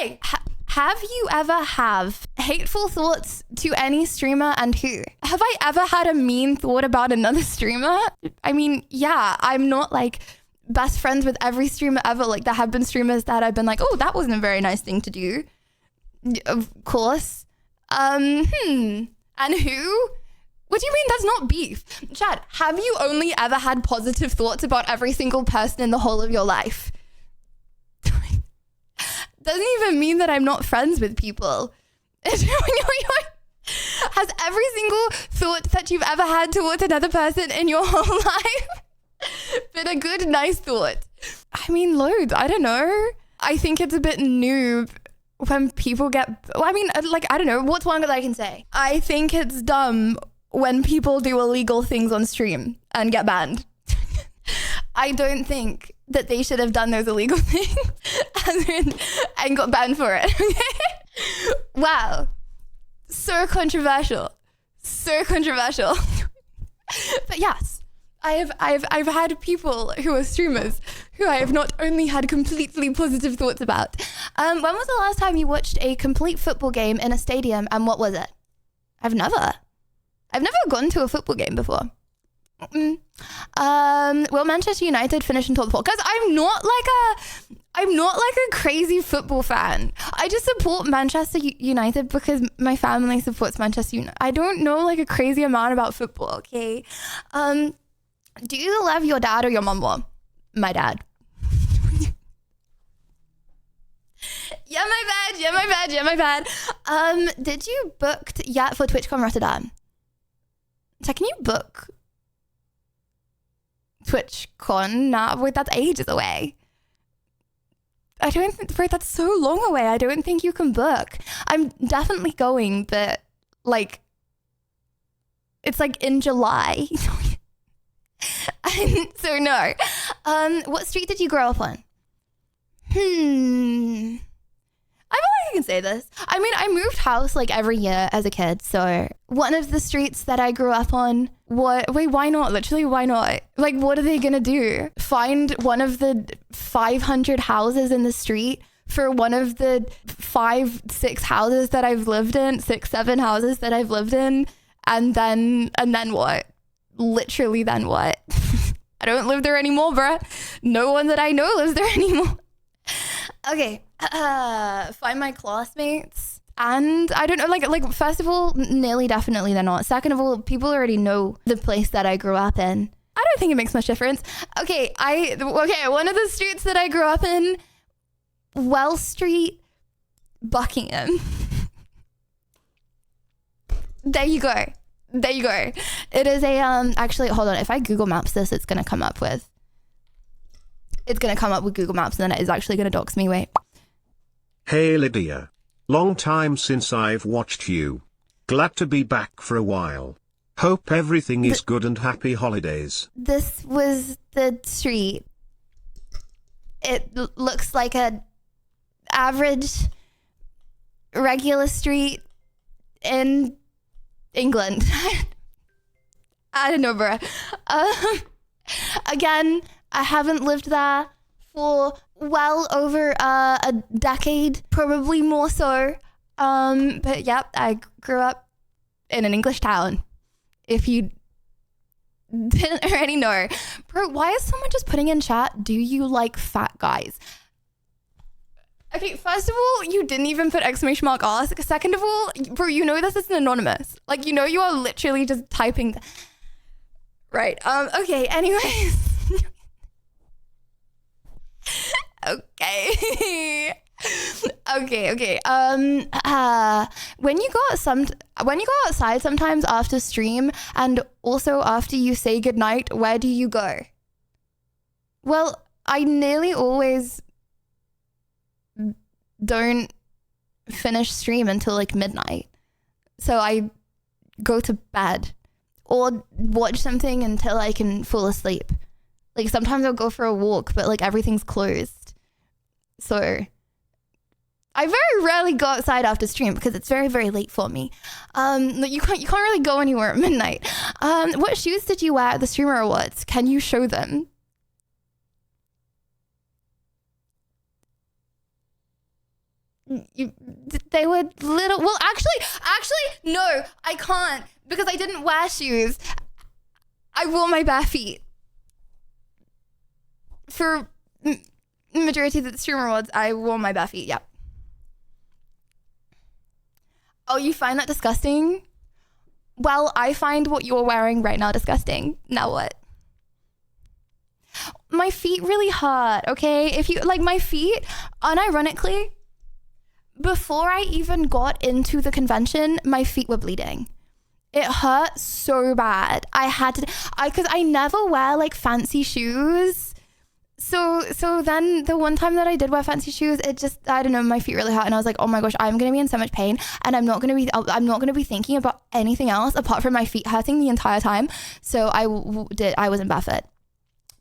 Okay, have you ever have hateful thoughts to any streamer, and who? Have I ever had a mean thought about another streamer? I mean, yeah, I'm not like best friends with every streamer ever. Like there have been streamers that I've been like, oh, that wasn't a very nice thing to do. Of course. And who? What do you mean that's not beef? Chad, have you only ever had positive thoughts about every single person in the whole of your life? Doesn't even mean that I'm not friends with people. Has every single thought that you've ever had towards another person in your whole life been a good, nice thought? I mean, loads. I don't know. I think it's a bit noob when people get... I mean, like, I don't know. What's one that I can say? I think it's dumb when people do illegal things on stream and get banned. I don't think that they should have done those illegal things and got banned for it. Wow. So controversial. But yes, I've had people who are streamers who I have not only had completely positive thoughts about. When was the last time you watched a complete football game in a stadium, and what was it? I've never gone to a football game before. Will Manchester United finish in top 4? Because I'm not like a crazy football fan. I just support Manchester United because my family supports Manchester United. I don't know like a crazy amount about football, okay? Do you love your dad or your mum more? My dad. Yeah, my bad. Did you book yet for TwitchCon Rotterdam? So can you book TwitchCon? Nah, wait, that's ages away. I don't think, wait, that's so long away. I don't think you can book. I'm definitely going, but like, it's like in July. So no. What street did you grow up on? I feel like I can say this. I mean, I moved house like every year as a kid. So one of the streets that I grew up on, wait, why not? Literally, why not? Like, what are they going to do? Find one of the 500 houses in the street for one of the 5-6 houses that I've lived in, 6-7 houses that I've lived in. And then what? Literally, then what? I don't live there anymore, bruh. No one that I know lives there anymore. Okay, find my classmates. And I don't know, like first of all, nearly definitely they're not. Second of all, people already know the place that I grew up in. I don't think it makes much difference. Okay, one of the streets that I grew up in, Wells Street, Buckingham. There you go. It is a, actually, hold on. If I Google Maps this, it's going to come up with Google Maps, and then it is actually going to dox me. Wait. Hey Lydia. Long time since I've watched you. Glad to be back for a while. Hope everything is good and happy holidays. This was the street. It looks like a average, regular street in England. I don't know, bruh. Again, I haven't lived there for well over a decade, probably more so. But yep, I grew up in an English town. If you didn't already know. Bro, why is someone just putting in chat, do you like fat guys? Okay, first of all, you didn't even put exclamation mark ask. Second of all, bro, you know this isn't anonymous. Like, you know you are literally just typing. Right, okay, anyways. Okay. Okay. When you go outside sometimes after stream and also after you say goodnight, where do you go? Well, I nearly always don't finish stream until like midnight. So I go to bed or watch something until I can fall asleep. Like sometimes I'll go for a walk, but like everything's closed. So I very rarely go outside after stream because it's very, very late for me. You can't really go anywhere at midnight. What shoes did you wear at the Streamer Awards? Can you show them? They were little. Well, actually, no, I can't because I didn't wear shoes. I wore my bare feet for majority of the stream rewards. I wore my bare feet. Yep. Oh, you find that disgusting? Well, I find what you're wearing right now disgusting. Now what? My feet really hurt, okay? If you like my feet, unironically, before I even got into the convention, my feet were bleeding. It hurt so bad. Because I never wear like fancy shoes. So then the one time that I did wear fancy shoes, it just, I don't know, my feet really hurt. And I was like, oh my gosh, I'm going to be in so much pain. And I'm not going to be thinking about anything else apart from my feet hurting the entire time. So I wasn't barefoot.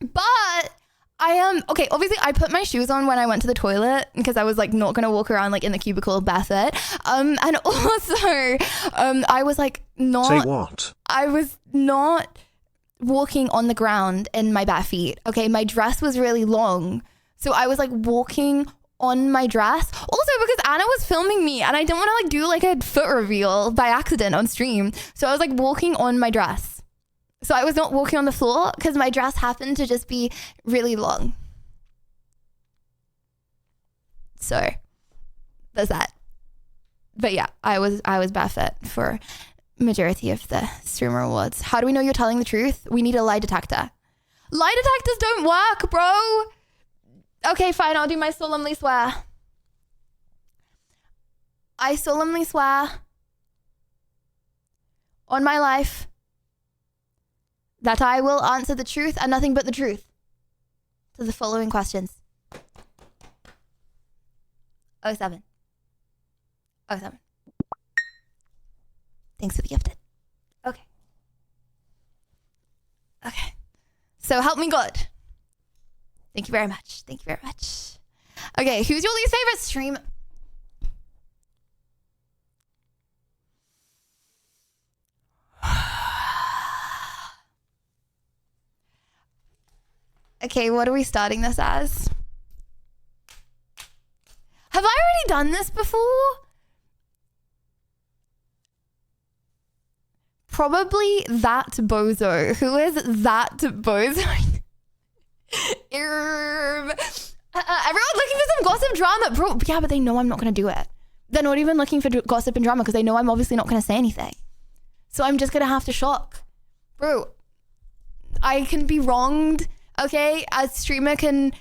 But I am, okay, obviously I put my shoes on when I went to the toilet because I was like not gonna walk around like in the cubicle barefoot. And also, I was like not. Say what? I was not walking on the ground in my bare feet. Okay, my dress was really long. So I was like walking on my dress. Also because Anna was filming me and I didn't want to like do like a foot reveal by accident on stream. So I was like walking on my dress. So I was not walking on the floor because my dress happened to just be really long. So there's that. But yeah, I was barefoot for majority of the streamer awards. How do we know you're telling the truth? We need a lie detector. Lie detectors don't work, bro. Okay, fine. I'll do my solemnly swear. I solemnly swear on my life that I will answer the truth and nothing but the truth to the following questions. 07. Thanks for the gifted. Okay. So help me God. Thank you very much. Okay, who's your least favorite stream? Okay, what are we starting this as? Have I already done this before? Probably that bozo. Who is that bozo? Everyone's looking for some gossip drama. Bro, yeah, but they know I'm not going to do it. They're not even looking for gossip and drama because they know I'm obviously not going to say anything. So I'm just going to have to shock. Bro, I can be wronged. Okay, a streamer can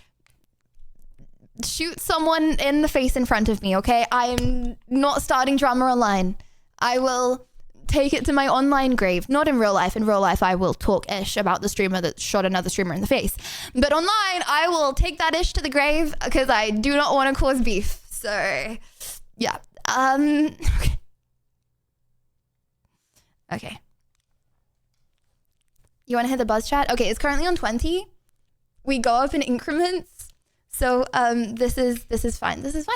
shoot someone in the face in front of me, okay? I am not starting drama online. I will take it to my online grave. Not in real life. In real life, I will talk ish about the streamer that shot another streamer in the face. But online, I will take that ish to the grave because I do not want to cause beef. So, yeah. Okay. You want to hit the buzz chat? Okay, it's currently on 20. We go up in increments. So this is fine. This is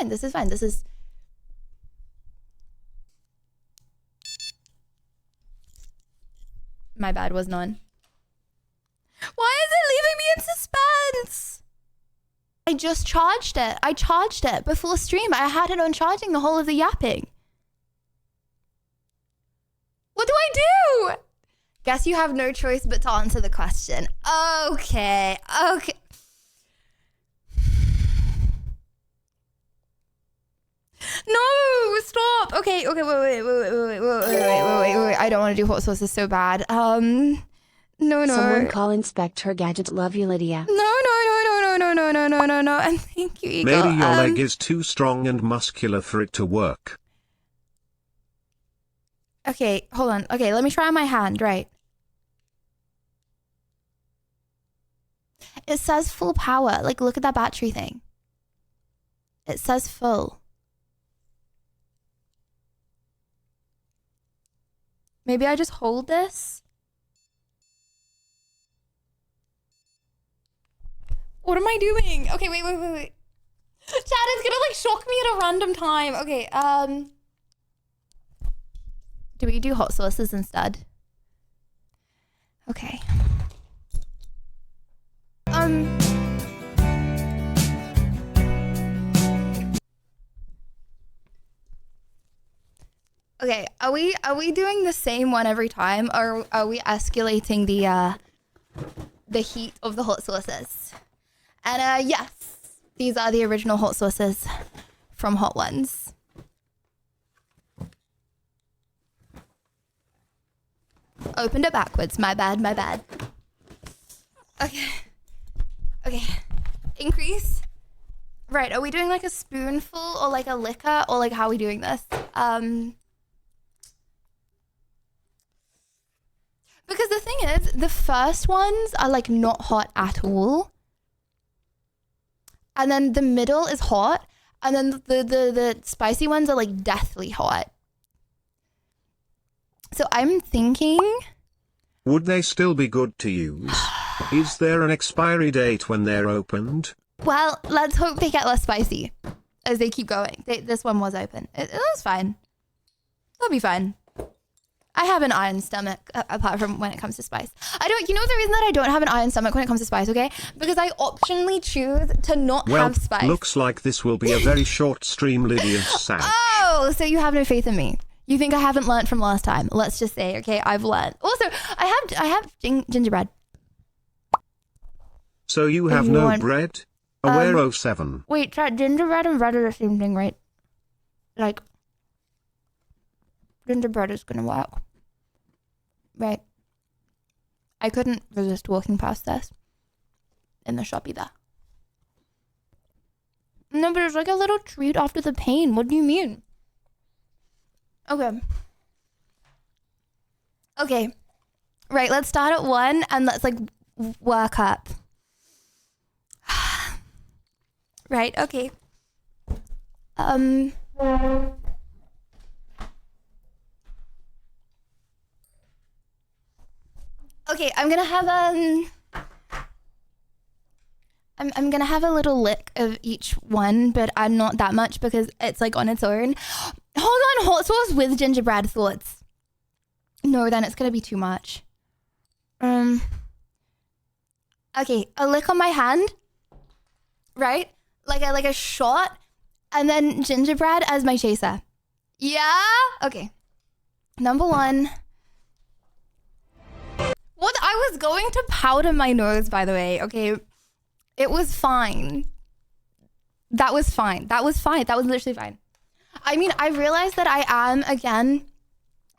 my bad, was none. Why is it leaving me in suspense? I just charged it. I charged it before stream. I had it on charging the whole of the yapping. What do I do? Guess you have no choice but to answer the question. Okay. No, stop. Okay, wait. I don't want to do hot sauces so bad. No. Someone call Inspect Her Gadget. Love you, Lydia. No. And thank you, Eagle. Maybe your leg is too strong and muscular for it to work. Okay, hold on. Okay, let me try on my hand, right? It says full power. Like, look at that battery thing. It says full. Maybe I just hold this? What am I doing? Okay, wait. Chat is gonna like shock me at a random time. Okay, do we do hot sauces instead? Okay. Okay, are we doing the same one every time, or are we escalating the heat of the hot sauces? And yes, these are the original hot sauces from Hot Ones. Opened it backwards. My bad, my bad. Okay. Okay. Increase. Right, are we doing like a spoonful or like a liquor, or like how are we doing this? Because the thing is, the first ones are like not hot at all. And then the middle is hot. And then the spicy ones are like deathly hot. So I'm thinking... Would they still be good to use? Is there an expiry date when they're opened? Well, let's hope they get less spicy as they keep going. This one was open. It was fine. It'll be fine. I have an iron stomach, apart from when it comes to spice. You know the reason that I don't have an iron stomach when it comes to spice, okay? Because I optionally choose to not have spice. Well, looks like this will be a very short stream, Lydia Sack. Oh, so you have no faith in me. You think I haven't learned from last time. Let's just say, okay, I've learned. Also, I have gingerbread. So you have no bread? Aware 07. Wait, try gingerbread and bread are the same thing, right? Like, gingerbread is gonna work. Right. I couldn't resist walking past this in the shop either. No, but it's like a little treat after the pain. What do you mean? Okay. Okay. Right, let's start at 1 and let's like work up. Right, okay. Okay, I'm gonna have I'm gonna have a little lick of each one, but I'm not that much because it's like on its own. Hold on, hot sauce with gingerbread thoughts. No, then it's gonna be too much. Okay, a lick on my hand, right? Like a shot, and then gingerbread as my chaser. Yeah? Okay. Number 1. What? I was going to powder my nose, by the way, okay? It was fine. That was fine. That was fine. That was literally fine. I mean, I realized that I am, again,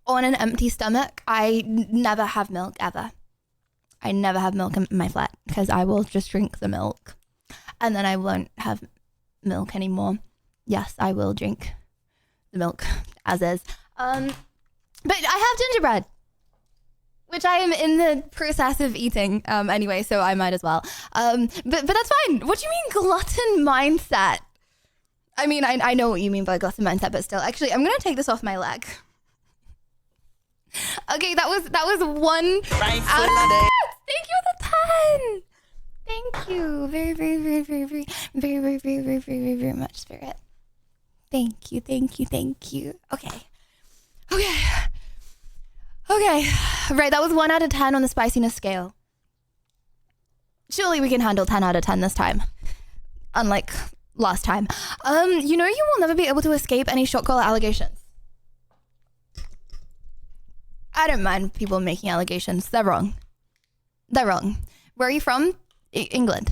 on an empty stomach. I never have milk, ever. I never have milk in my flat because I will just drink the milk. And then I won't have milk anymore. Yes, I will drink the milk as is. But I have gingerbread, which I am in the process of eating anyway, so I might as well. But that's fine. What do you mean glutton mindset? I mean, I know what you mean by glutton mindset, but still. Actually, I'm going to take this off my leg. Okay, that was 1 Right, out of 10. Thank you for the 10. Thank you very, very, very, very, very, very, very, very, very, very, very much, Spirit. Thank you, thank you, thank you. Okay. Right, that was 1 out of 10 on the spiciness scale. Surely we can handle 10 out of 10 this time. Unlike last time. You know you will never be able to escape any shot caller allegations. I don't mind people making allegations. They're wrong. Where are you from? England.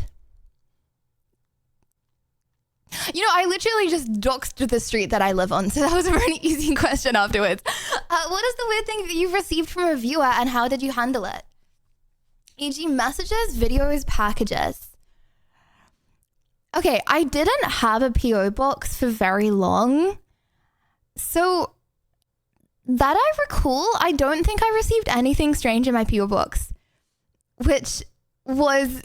You know, I literally just doxed the street that I live on, so that was a really easy question afterwards. What is the weird thing that you've received from a viewer and how did you handle it? E.g. messages, videos, packages. Okay, I didn't have a PO box for very long. So that I recall, I don't think I received anything strange in my PO box, which was...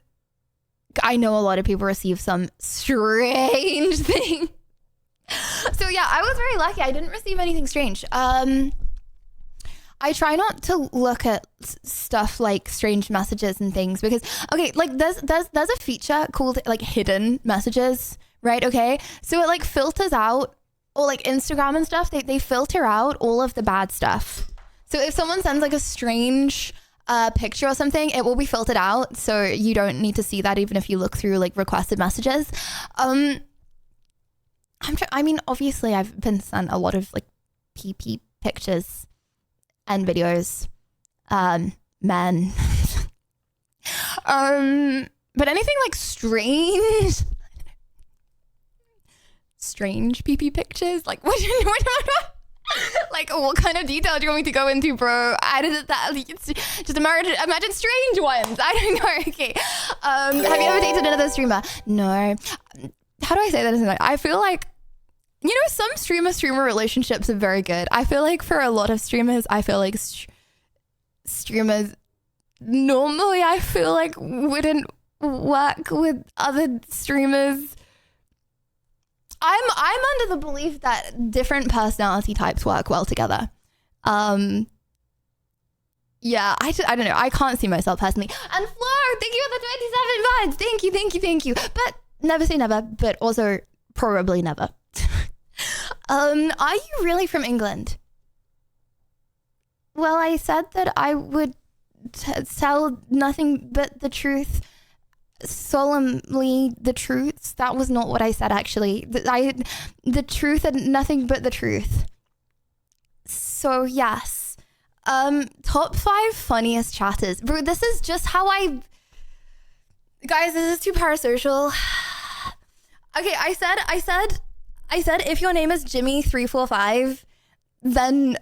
I know a lot of people receive some strange thing. So yeah, I was very lucky. I didn't receive anything strange. I try not to look at stuff like strange messages and things because, okay, like there's a feature called like hidden messages, right? Okay, so it like filters out, or like Instagram and stuff, they filter out all of the bad stuff. So if someone sends like a strange picture or something, it will be filtered out, so you don't need to see that even if you look through like requested messages. I mean, obviously I've been sent a lot of like PP pictures and videos, men. But anything like strange pee pictures, like what like what kind of detail do you want me to go into, bro? Just imagine strange ones. I don't know. Okay. Have you ever dated another streamer? No. How do I say that? I feel like, you know, some streamer relationships are very good. I feel like for a lot of streamers, I feel like streamers normally, I feel like wouldn't work with other streamers. I'm under the belief that different personality types work well together. Yeah, I don't know. I can't see myself personally. And Fleur, thank you for the 27 months. Thank you. But never say never, but also probably never. Are you really from England? Well, I said that I would tell nothing but the truth, solemnly the truth. That was not what I said, actually. The truth and nothing but the truth. So yes. Top 5 funniest chatters. Bro, this is just how guys, this is too parasocial. Okay, I said if your name is Jimmy345, then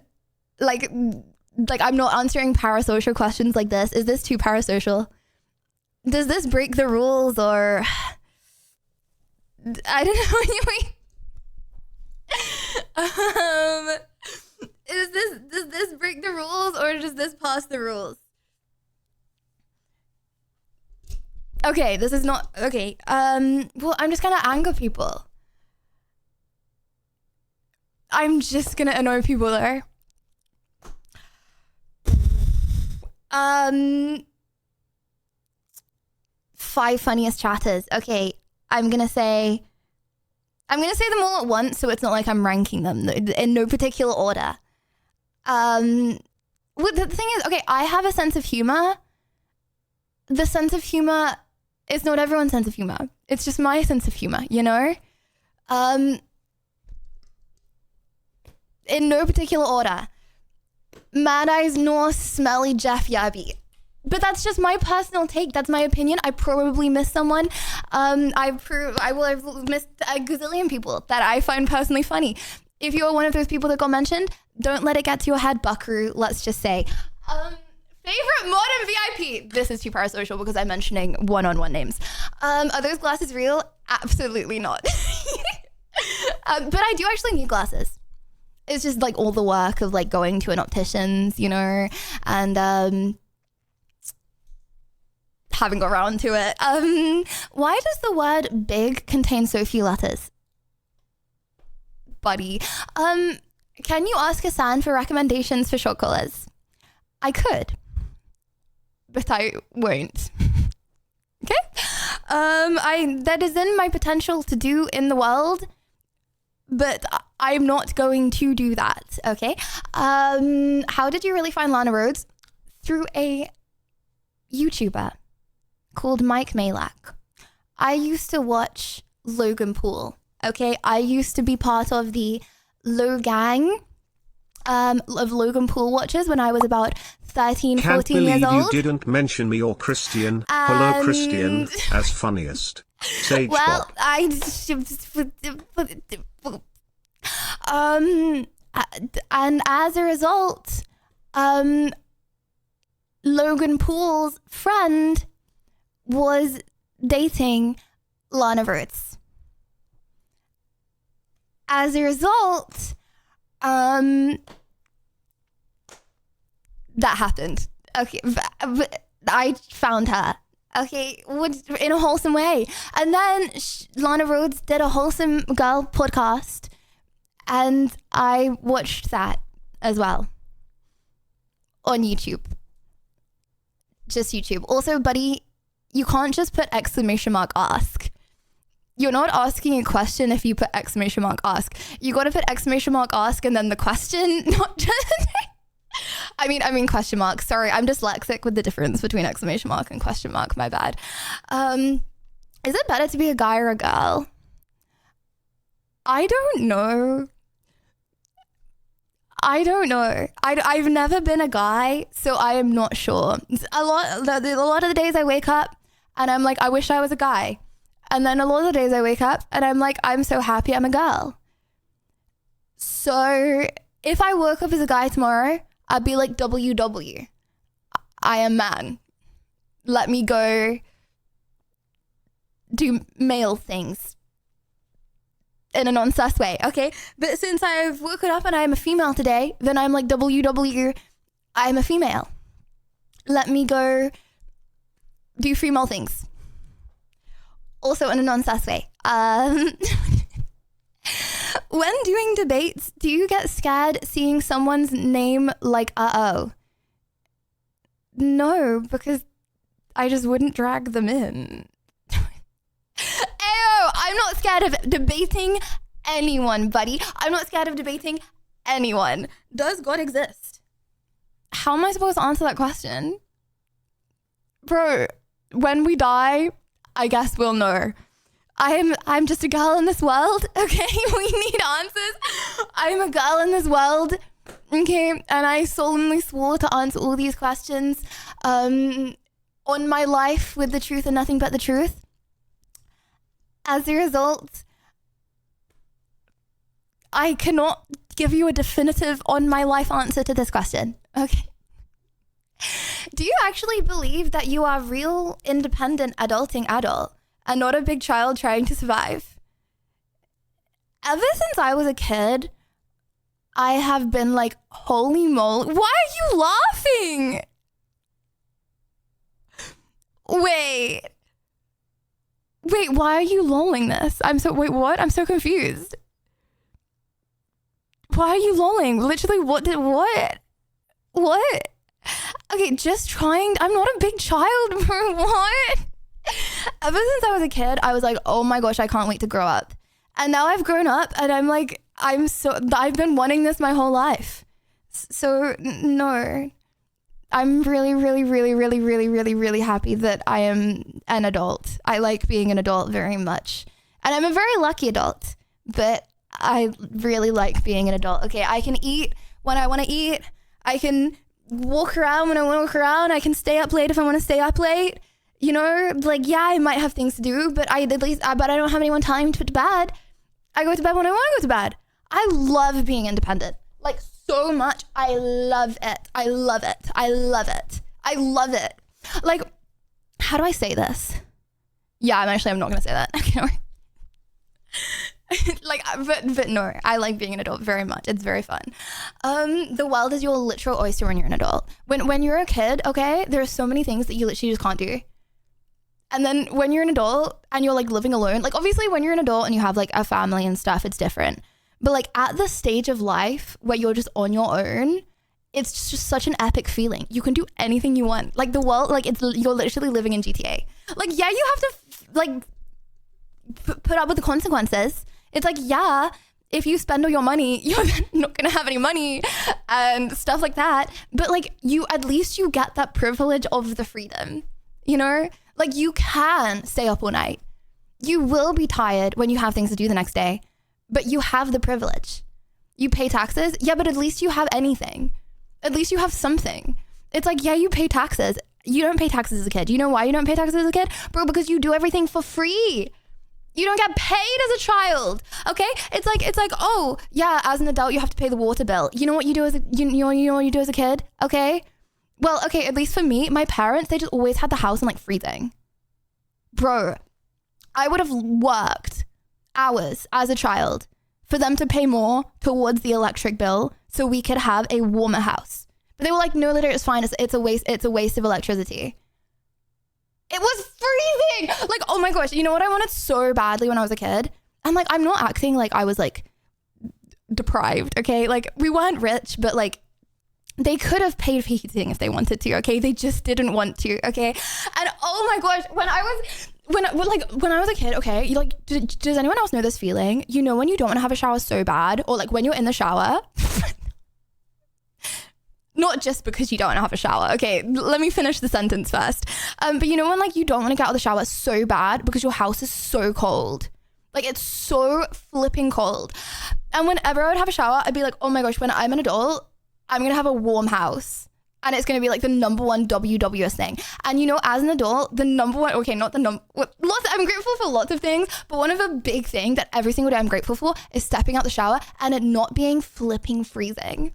like I'm not answering parasocial questions like this. Is this too parasocial? Does this break the rules, or I don't know what you mean. Does this break the rules, or does this pass the rules? Okay, this is not okay. Well, I'm just gonna anger people. I'm just gonna annoy people there. 5 funniest chatters. Okay, I'm gonna say them all at once, so it's not like I'm ranking them in no particular order. Well, the thing is, okay, I have a sense of humor. The sense of humor is not everyone's sense of humor. It's just my sense of humor, you know? In no particular order. Mad Eyes Norse, Smelly Jeff Yabby. But that's just my personal take. That's my opinion. I probably missed someone. I will have missed a gazillion people that I find personally funny. If you're one of those people that got mentioned, don't let it get to your head, buckaroo, let's just say. Favorite modern VIP. This is too parasocial because I'm mentioning one-on-one names. Are those glasses real? Absolutely not. But I do actually need glasses. It's just like all the work of like going to an optician's, you know, and haven't got around to it. Why does the word big contain so few letters? Buddy. Can you ask Hassan for recommendations for short collars? I could, but I won't. Okay? That is in my potential to do in the world, but I'm not going to do that, okay? How did you really find Lana Rhodes? Through a YouTuber called Mike Malak. I used to watch Logan Paul, okay? I used to be part of the Gang of Logan Paul watchers when I was about 13, 14 years old. Can't believe you didn't mention me or Christian, hello Christian, as funniest. Sage well, Bob. And as a result, Logan Paul's friend was dating Lana Rhodes. As a result, that happened. Okay, but I found her. Okay, in a wholesome way. And then Lana Rhodes did a Wholesome Girl podcast, and I watched that as well on YouTube. Just YouTube. Also, buddy, you can't just put !ask. You're not asking a question if you put !ask. You got to put !ask and then the question, not just... I mean question mark. Sorry, I'm dyslexic with the difference between exclamation mark and question mark. My bad. Is it better to be a guy or a girl? I don't know. I don't know. I've never been a guy, so I am not sure. A lot of the days I wake up and I'm like, I wish I was a guy. And then a lot of the days I wake up and I'm like, I'm so happy I'm a girl. So if I woke up as a guy tomorrow, I'd be like, WW. I am man. Let me go do male things in a non-sus way, okay? But since I've woken up and I'm a female today, then I'm like, WW, I'm a female. Let me go do female things. Also in a non-sus way. When doing debates, do you get scared seeing someone's name like uh-oh? No, because I just wouldn't drag them in. Ew, I'm not scared of debating anyone, buddy. I'm not scared of debating anyone. Does God exist? How am I supposed to answer that question? Bro, when we die, I guess we'll know. I'm just a girl in this world, okay? We need answers. I'm a girl in this world, okay? And I solemnly swore to answer all these questions on my life with the truth and nothing but the truth. As a result, I cannot give you a definitive on my life answer to this question, okay? Do you actually believe that you are real, independent, adulting adult and not a big child trying to survive? Ever since I was a kid, I have been like, holy moly, why are you laughing? Wait, why are you lolling this? Wait, what? I'm so confused. Why are you lolling? Literally, what? Okay, just trying. I'm not a big child, bro. What? Ever since I was a kid, I was like, oh my gosh, I can't wait to grow up. And now I've grown up and I'm like, I've been wanting this my whole life. So no, I'm really, really, really, really, really, really, really happy that I am an adult. I like being an adult very much. And I'm a very lucky adult, but I really like being an adult. Okay, I can eat when I want to eat. I can walk around when I want to walk around. I can stay up late if I want to stay up late. You know, like, yeah, I might have things to do, but I don't have anyone time to put to bed. I go to bed when I want to go to bed. I love being independent, like so much. I love it. I love it. I love it. I love it. Like, how do I say this? Yeah, I'm not going to say that. Okay, like, but no, I like being an adult very much. It's very fun. The world is your literal oyster when you're an adult. When you're a kid, okay, there are so many things that you literally just can't do. And then when you're an adult and you're like living alone, like obviously when you're an adult and you have like a family and stuff, it's different. But like at the stage of life where you're just on your own, it's just such an epic feeling. You can do anything you want. Like the world, like you're literally living in GTA. Like, yeah, you have to like put up with the consequences. It's like, yeah, if you spend all your money, you're not going to have any money and stuff like that. But like at least you get that privilege of the freedom, you know? Like you can stay up all night. You will be tired when you have things to do the next day, but you have the privilege. You pay taxes. Yeah, but at least you have anything. At least you have something. It's like, yeah, you pay taxes. You don't pay taxes as a kid. You know why you don't pay taxes as a kid? Bro, because you do everything for free. You don't get paid as a child, okay? It's like, oh, yeah, as an adult, you have to pay the water bill. You know what you do as a kid, okay? Well, okay, at least for me, my parents, they just always had the house in like free thing. Bro, I would have worked hours as a child for them to pay more towards the electric bill so we could have a warmer house. But they were like, no, Lydia, it's fine. It's a waste of electricity. It was freezing. Like, oh my gosh, you know what I wanted so badly when I was a kid? And like, I'm not acting like I was like deprived, okay? Like we weren't rich, but like they could have paid for heating if they wanted to, okay? They just didn't want to, okay? And oh my gosh, when I was a kid, okay, you like, does anyone else know this feeling? You know when you don't want to have a shower so bad, or like when you're in the shower, not just because you don't want to have a shower. Okay, let me finish the sentence first. But you know when like you don't want to get out of the shower so bad because your house is so cold. Like it's so flipping cold. And whenever I would have a shower, I'd be like, oh my gosh, when I'm an adult, I'm going to have a warm house. And it's going to be like the number one WWS thing. And you know, as an adult, the number one, okay, not the number, I'm grateful for lots of things, but one of the big thing that every single day I'm grateful for is stepping out the shower and it not being flipping freezing.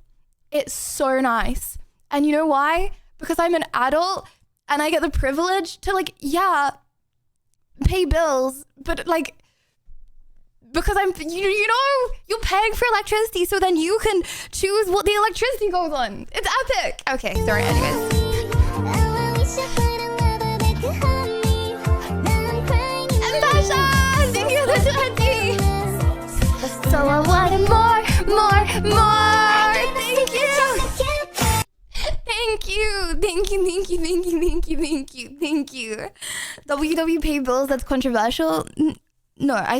It's so nice. And you know why? Because I'm an adult and I get the privilege to like, yeah, pay bills, but like, because I'm, you know, you're paying for electricity, so then you can choose what the electricity goes on. It's epic. Okay, sorry, anyways. And Basha, thank you, that's Auntie. So I wanted more. Thank you. WW pay bills, that's controversial. No, I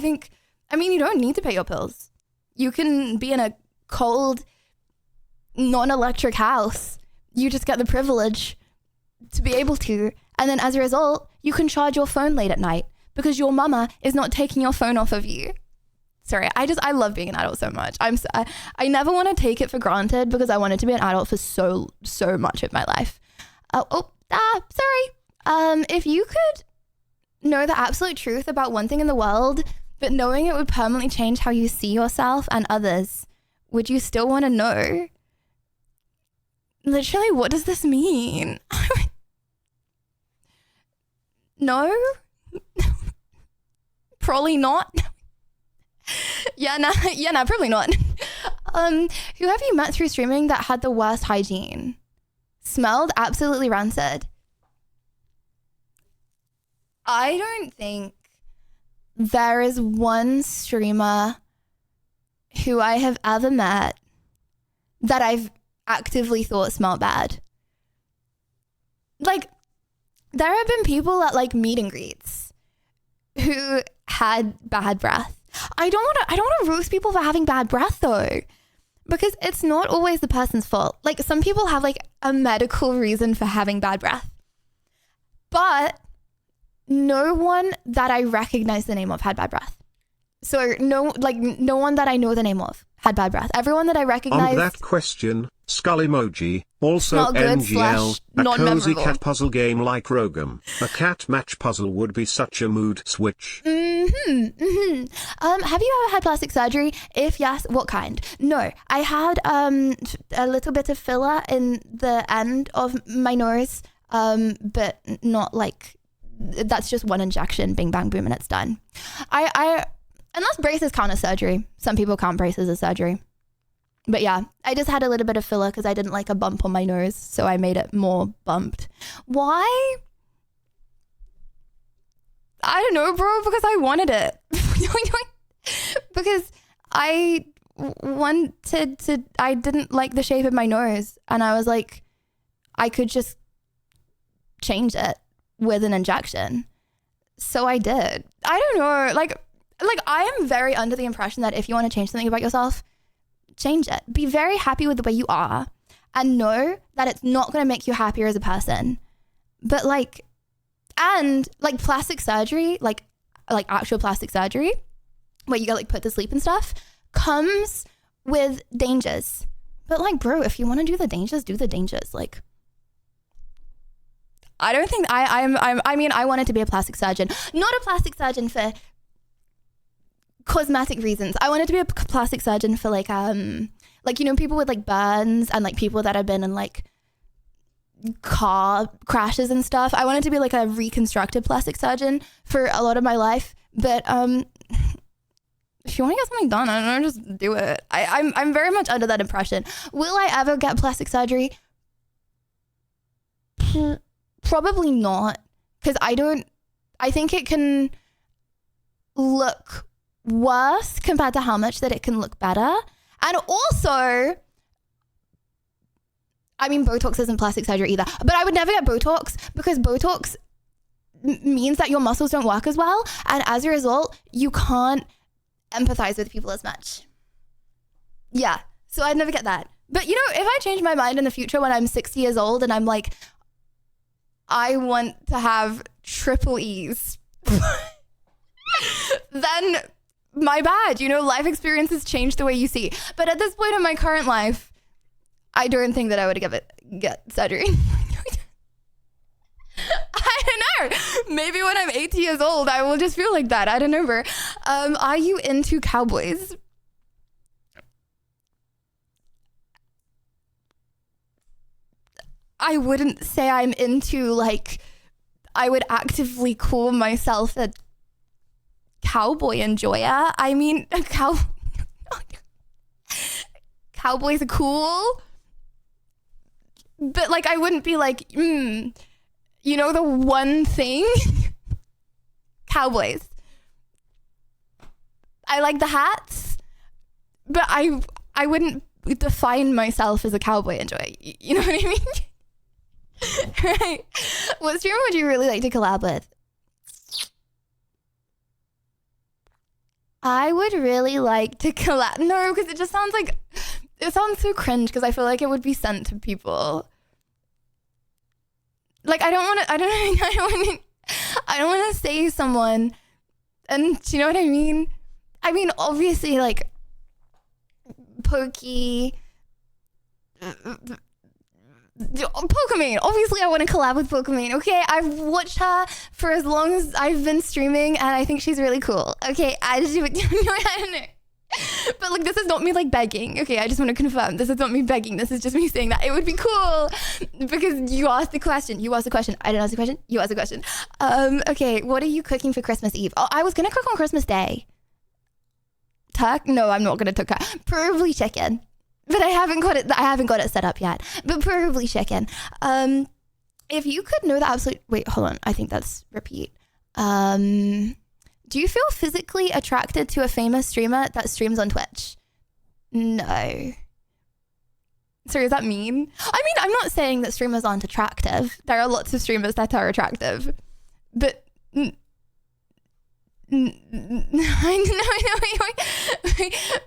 mean, you don't need to pay your bills. You can be in a cold, non-electric house. You just get the privilege to be able to. And then as a result, you can charge your phone late at night because your mama is not taking your phone off of you. Sorry, I love being an adult so much. I never want to take it for granted because I wanted to be an adult for so much of my life. Sorry. If you could know the absolute truth about one thing in the world, but knowing it would permanently change how you see yourself and others, would you still want to know? Literally, what does this mean? No? Probably not. Yeah, probably not. Who have you met through streaming that had the worst hygiene? Smelled absolutely rancid. I don't think there is one streamer who I have ever met that I've actively thought smelled bad. Like, there have been people at like meet and greets who had bad breath. I don't want to roast people for having bad breath though, because it's not always the person's fault. Like, some people have like a medical reason for having bad breath, but no one that I recognize the name of had bad breath. So no one that I know the name of had bad breath. Everyone that I recognize. On that question, skull emoji. Also NGL, a cozy cat puzzle game like Rogum. A cat match puzzle would be such a mood switch. Have you ever had plastic surgery? If yes, what kind? No, I had a little bit of filler in the end of my nose, but not like, that's just one injection, bing bang boom, and it's done. Unless braces count as surgery. Some people count braces as surgery. But yeah, I just had a little bit of filler because I didn't like a bump on my nose, so I made it more bumped. Why? I don't know, bro, because I wanted it. Because I didn't like the shape of my nose, and I was like, I could just change it with an injection. So I did. I don't know, like I am very under the impression that if you want to change something about yourself, change it. Be very happy with the way you are and know that it's not going to make you happier as a person. But like plastic surgery, like actual plastic surgery where you get like put to sleep and stuff, comes with dangers. But like, bro, if you want to do the dangers, do the dangers. Like, I don't think I mean, I wanted to be a plastic surgeon, not a plastic surgeon for cosmetic reasons. I wanted to be a plastic surgeon for like, you know, people with like burns and like people that have been in like car crashes and stuff. I wanted to be like a reconstructive plastic surgeon for a lot of my life. But if you want to get something done, I don't know, just do it. I'm very much under that impression. Will I ever get plastic surgery? Probably not, because I think it can look worse compared to how much that it can look better. And also, I mean, Botox isn't plastic surgery either, but I would never get Botox because Botox means that your muscles don't work as well, and as a result you can't empathize with people as much. Yeah, so I'd never get that. But you know, if I change my mind in the future when I'm 60 years old and I'm like, I want to have triple E's, then my bad. You know, life experiences change the way you see. But at this point in my current life, I don't think that I would get surgery. I don't know. Maybe when I'm 80 years old, I will just feel like that. I don't know, bro. Are you into cowboys? I wouldn't say I'm into, like, I would actively call myself a cowboy enjoyer. I mean, cowboys are cool. But, like, I wouldn't be like, you know, the one thing? Cowboys. I like the hats, but I wouldn't define myself as a cowboy enjoyer. You know what I mean? Right. What streamer would you really like to collab with? I would really like to collab. No, because it just sounds like, it sounds so cringe because I feel like it would be sent to people. Like, I don't want to say someone, and do you know what I mean? I mean, obviously, like, Pokemon. Obviously, I want to collab with Pokemon. Okay, I've watched her for as long as I've been streaming, and I think she's really cool. Okay, I don't know. But, like, this is not me, like, begging. Okay, I just want to confirm. This is not me begging. This is just me saying that it would be cool because you asked the question. You asked the question. I didn't ask the question. You asked the question. Okay, what are you cooking for Christmas Eve? Oh, I was going to cook on Christmas Day. Tuck? No, I'm not going to cook. Preferably chicken. But I haven't got it set up yet. But preferably chicken. If you could know the absolute... Wait, hold on. I think that's repeat. Do you feel physically attracted to a famous streamer that streams on Twitch? No. Sorry, does that mean? I mean, I'm not saying that streamers aren't attractive. There are lots of streamers that are attractive. But... I know.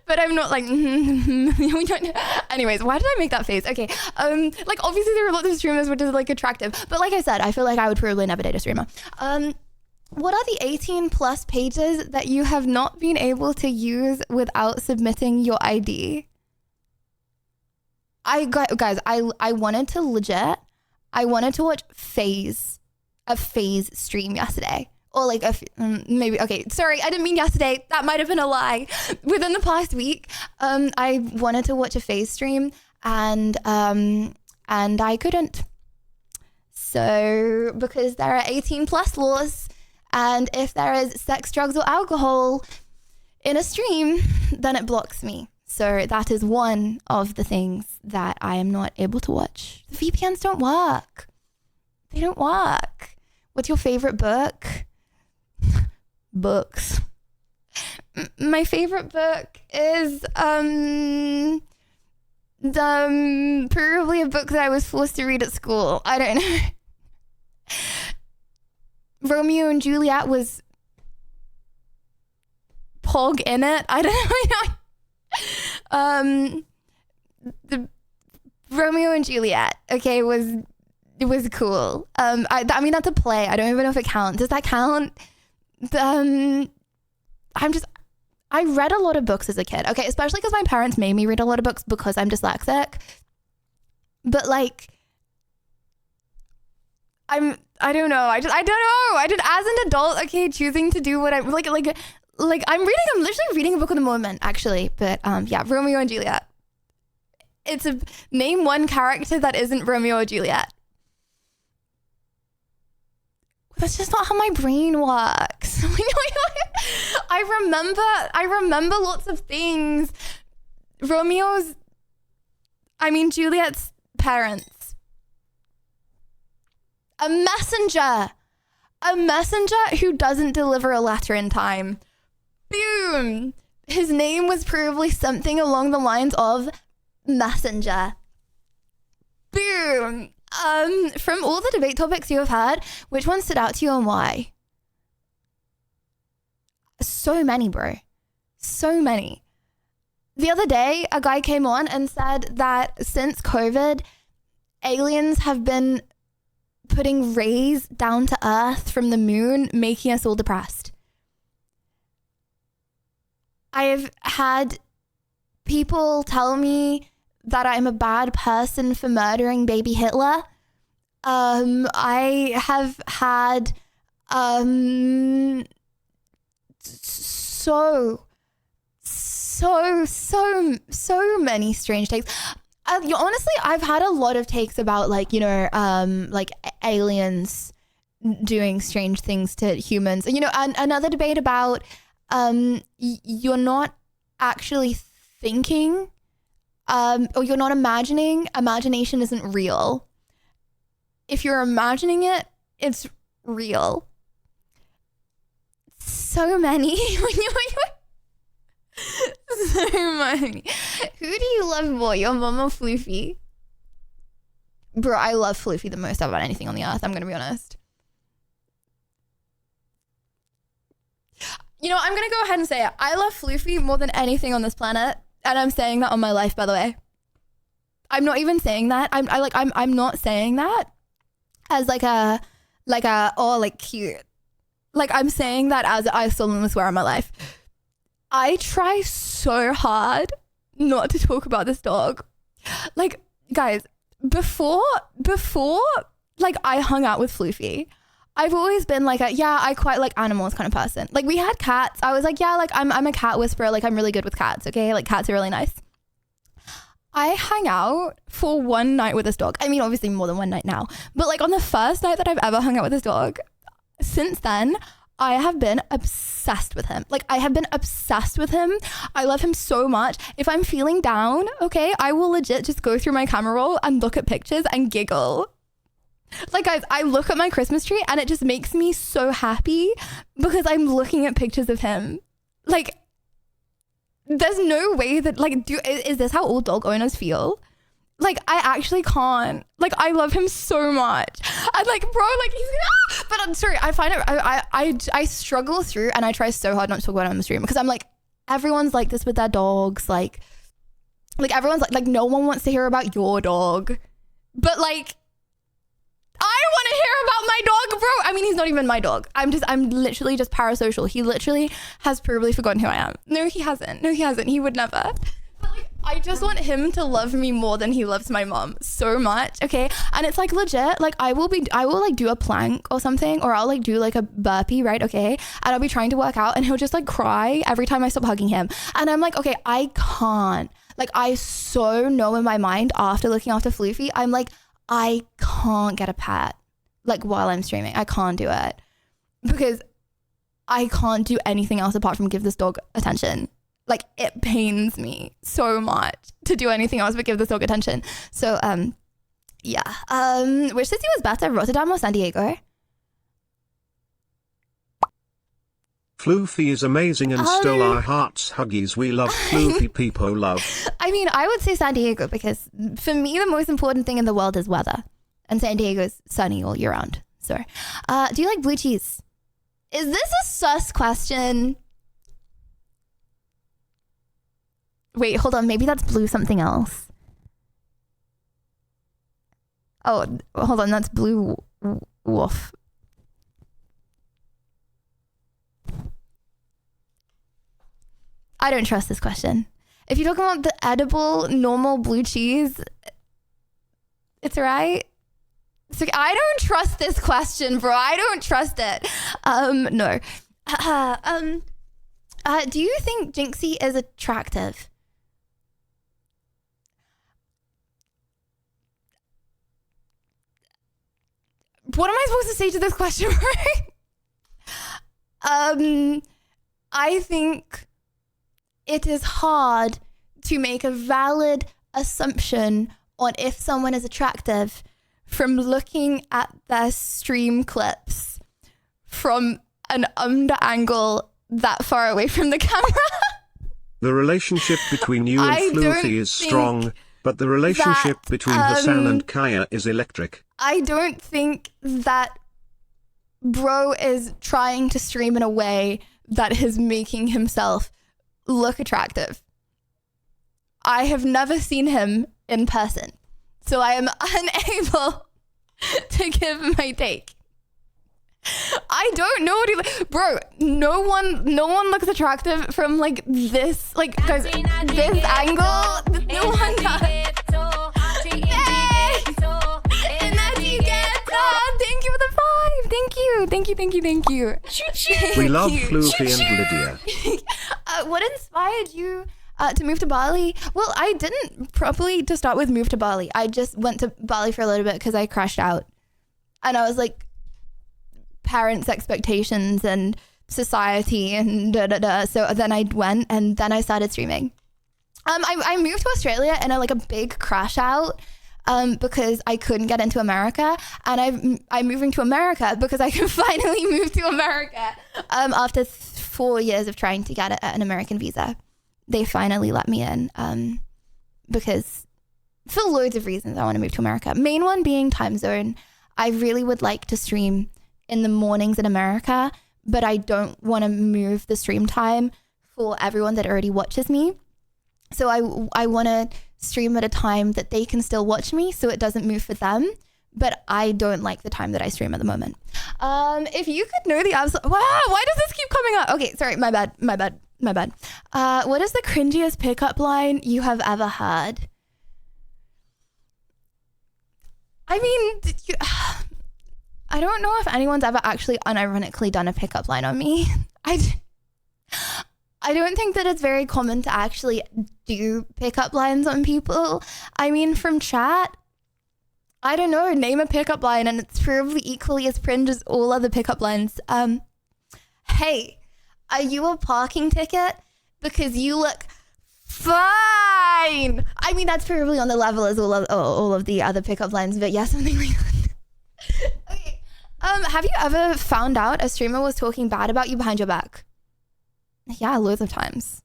But I'm not like... Anyways, why did I make that face? Okay. Like, obviously there are lots of streamers which is, like, attractive. But like I said, I feel like I would probably never date a streamer. What are the 18 plus pages that you have not been able to use without submitting your ID? Guys, I wanted to watch a FaZe stream yesterday. Or like maybe, okay, sorry, I didn't mean yesterday. That might have been a lie. Within the past week, I wanted to watch a FaZe stream and I couldn't. So, because there are 18 plus laws, and if there is sex, drugs, or alcohol in a stream, then it blocks me. So that is one of the things that I am not able to watch. The VPNs don't work. They don't work. What's your favorite book? Books. My favorite book is probably a book that I was forced to read at school. I don't know. Romeo and Juliet was Pog in it. I don't know. The Romeo and Juliet, okay, it was cool. I mean, that's a play. I don't even know if it counts. Does that count? I read a lot of books as a kid. Okay, especially because my parents made me read a lot of books because I'm dyslexic. But like, I don't know. I don't know. I did as an adult, okay, choosing to do what I'm like I'm literally reading a book at the moment, actually. But yeah, Romeo and Juliet. It's name one character that isn't Romeo or Juliet. That's just not how my brain works. I remember lots of things. Juliet's parents. A messenger who doesn't deliver a letter in time. Boom. His name was probably something along the lines of Messenger. Boom. From all the debate topics you have had, which one stood out to you and why? So many, bro. So many. The other day, a guy came on and said that since COVID, aliens have been putting rays down to Earth from the moon, making us all depressed. I've had people tell me that I'm a bad person for murdering baby Hitler. I have had so many strange takes. Honestly, I've had a lot of takes about like, you know, like aliens doing strange things to humans. You know, another debate about you're not actually thinking, or you're not imagining. Imagination isn't real. If you're imagining it, it's real. So many. So many. Who do you love more, your mom or Floofy? Bro, I love Floofy the most out of anything on the earth, I'm gonna be honest. You know, I'm gonna go ahead and say it. I love Floofy more than anything on this planet, and I'm saying that on my life, by the way. I'm not even saying that. I'm not saying that as like cute. Like, I'm saying that as I solemnly swear on my life. I try so hard not to talk about this dog. Like, guys, before like I hung out with Floofy, I've always been like I quite like animals kind of person. Like, we had cats. I was like, yeah, like I'm a cat whisperer. Like, I'm really good with cats. Okay. Like, cats are really nice. I hang out for one night with this dog. I mean, obviously more than one night now, but like on the first night that I've ever hung out with this dog, since then, I have been obsessed with him. Like, I have been obsessed with him. I love him so much. If I'm feeling down, okay, I will legit just go through my camera roll and look at pictures and giggle. Like, guys, I look at my Christmas tree and it just makes me so happy because I'm looking at pictures of him. Like, there's no way that, like, is this how all dog owners feel? Like, I actually can't. Like, I love him so much. I'm like, bro, like, he's gonna... But I'm sorry, I find it... I struggle through, and I try so hard not to talk about it on the stream, because I'm like, everyone's like this with their dogs. Like everyone's like, no one wants to hear about your dog. But, like, I want to hear about my dog, bro. I mean, he's not even my dog. I'm literally just parasocial. He literally has probably forgotten who I am. No, he hasn't. He would never. But like, I just want him to love me more than he loves my mom so much. Okay. And it's like legit, like I will like do a plank or something, or I'll like do like a burpee, right? Okay. And I'll be trying to work out and he'll just like cry every time I stop hugging him. And I'm like, okay, I can't. Like, I so know in my mind after looking after Floofy, I'm like, I can't get a pat like while I'm streaming. I can't do it because I can't do anything else apart from give this dog attention. Like, it pains me so much to do anything else but give this dog attention. So, yeah. Which city was better, Rotterdam or San Diego? Floofy is amazing and stole our hearts. Huggies, we love Floofy. People love. I mean, I would say San Diego because for me, the most important thing in the world is weather. And San Diego is sunny all year round. So, do you like blue cheese? Is this a sus question? Wait, hold on. Maybe that's blue something else. Oh, hold on. That's blue wolf. I don't trust this question. If you're talking about the edible, normal blue cheese, it's alright. It's okay. I don't trust this question, bro. I don't trust it. No. Do you think Jinxie is attractive? What am I supposed to say to this question, right? I think it is hard to make a valid assumption on if someone is attractive from looking at their stream clips from an under angle that far away from the camera. The relationship between you and Floofy is strong, but the relationship between Hassan and Kaya is electric. I don't think that bro is trying to stream in a way that is making himself look attractive. I have never seen him in person, so I am unable to give my take. I don't know what he, bro. No one looks attractive from like this, like guys, this angle. No one does. Hey! And that's you get. Oh, thank you for the 5. Thank you. We love Floofy and Lydia. What inspired you to move to Bali? Well, I didn't properly, to start with, move to Bali. I just went to Bali for a little bit because I crashed out. And I was like, parents' expectations and society and da-da-da. So then I went and then I started streaming. I moved to Australia in a big crash out because I couldn't get into America. And I'm moving to America because I can finally move to America after 4 years of trying to get an American visa. They finally let me in because for loads of reasons I want to move to America. Main one being time zone. I really would like to stream in the mornings in America, but I don't want to move the stream time for everyone that already watches me. So I want to stream at a time that they can still watch me so it doesn't move for them. But I don't like the time that I stream at the moment. If you could know the absolute... Wow, why does this keep coming up? Okay, sorry, my bad. What is the cringiest pickup line you have ever heard? I mean, I don't know if anyone's ever actually unironically done a pickup line on me. I don't think that it's very common to actually do pickup lines on people. I mean, from chat, I don't know, name a pickup line and it's probably equally as cringe as all other pickup lines. Hey, are you a parking ticket? Because you look fine. I mean, that's probably on the level as all of the other pickup lines, but yeah, something like that. Okay. Have you ever found out a streamer was talking bad about you behind your back? Yeah, loads of times.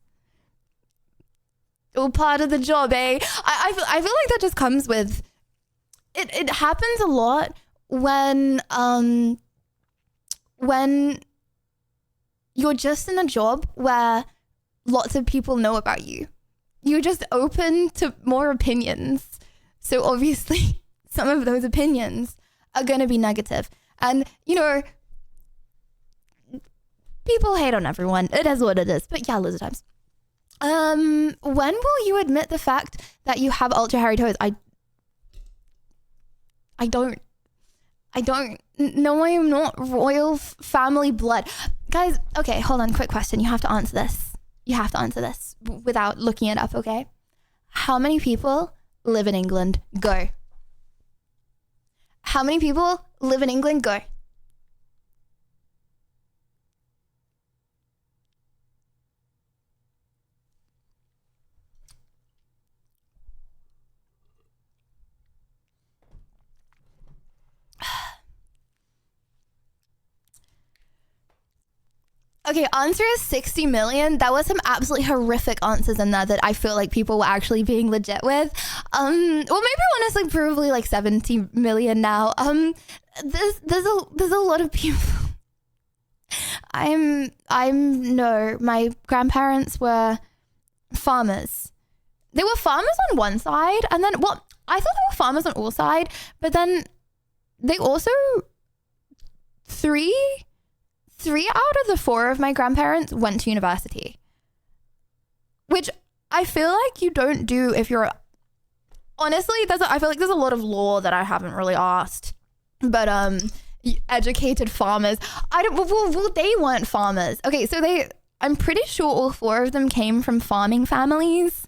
All part of the job, eh? I feel like that just comes with... It happens a lot when you're just in a job where lots of people know about you. You're just open to more opinions. So obviously some of those opinions are going to be negative. And, you know, people hate on everyone. It is what it is. But yeah, loads of times. When will you admit the fact that you have ultra hairy toes? I don't. No, I am not royal family blood. Guys, okay, hold on. Quick question. You have to answer this. Without looking it up, okay? How many people live in England? Go. How many people live in England? Go. Okay, answer is 60 million. That was some absolutely horrific answers in there that I feel like people were actually being legit with. Well, maybe honestly, probably like 70 million now. There's a lot of people. No, my grandparents were farmers. They were farmers on one side, and then, well, I thought they were farmers on all sides, but then they also, three out of the 4 of my grandparents went to university, which I feel like you don't do if you're, honestly, I feel like there's a lot of law that I haven't really asked, but educated farmers, well, they weren't farmers. Okay, so I'm pretty sure all 4 of them came from farming families,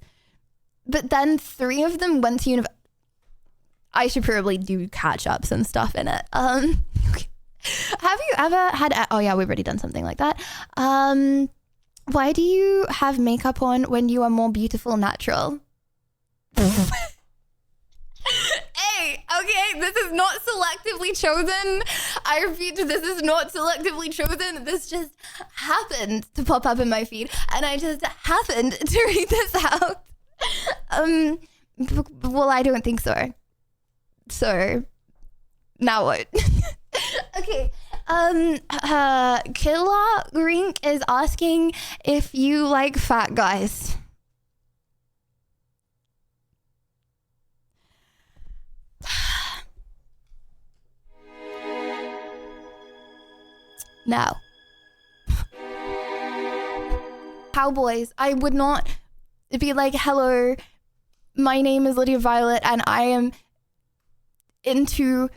but then 3 of them went to university. I should probably do catch-ups and stuff in it. Okay. Have you ever had... Oh, yeah, we've already done something like that. Why do you have makeup on when you are more beautiful natural? Hey, okay, this is not selectively chosen. I repeat, this is not selectively chosen. This just happened to pop up in my feed, and I just happened to read this out. Well, I don't think so. So, now what? Okay, Killer Rink is asking if you like fat guys. Now, cowboys, I would not be like, hello, my name is Lydia Violet and I am into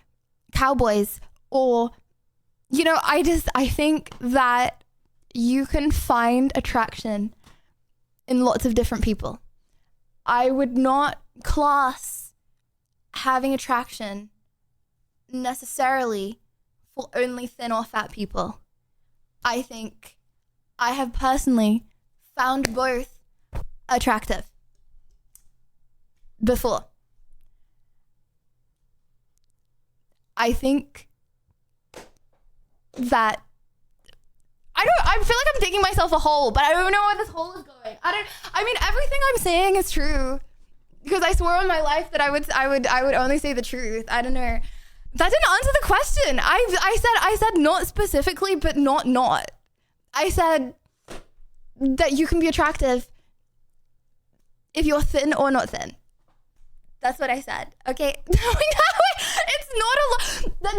cowboys. Or, you know, I think that you can find attraction in lots of different people. I would not class having attraction necessarily for only thin or fat people. I think I have personally found both attractive before. I think that I feel like I'm digging myself a hole, but I don't know where this hole is going. I mean everything I'm saying is true because I swore on my life that I would only say the truth. I don't know. That didn't answer the question. I said not specifically, but not. I said that you can be attractive if you're thin or not thin. That's what I said. Okay. It's not a lot.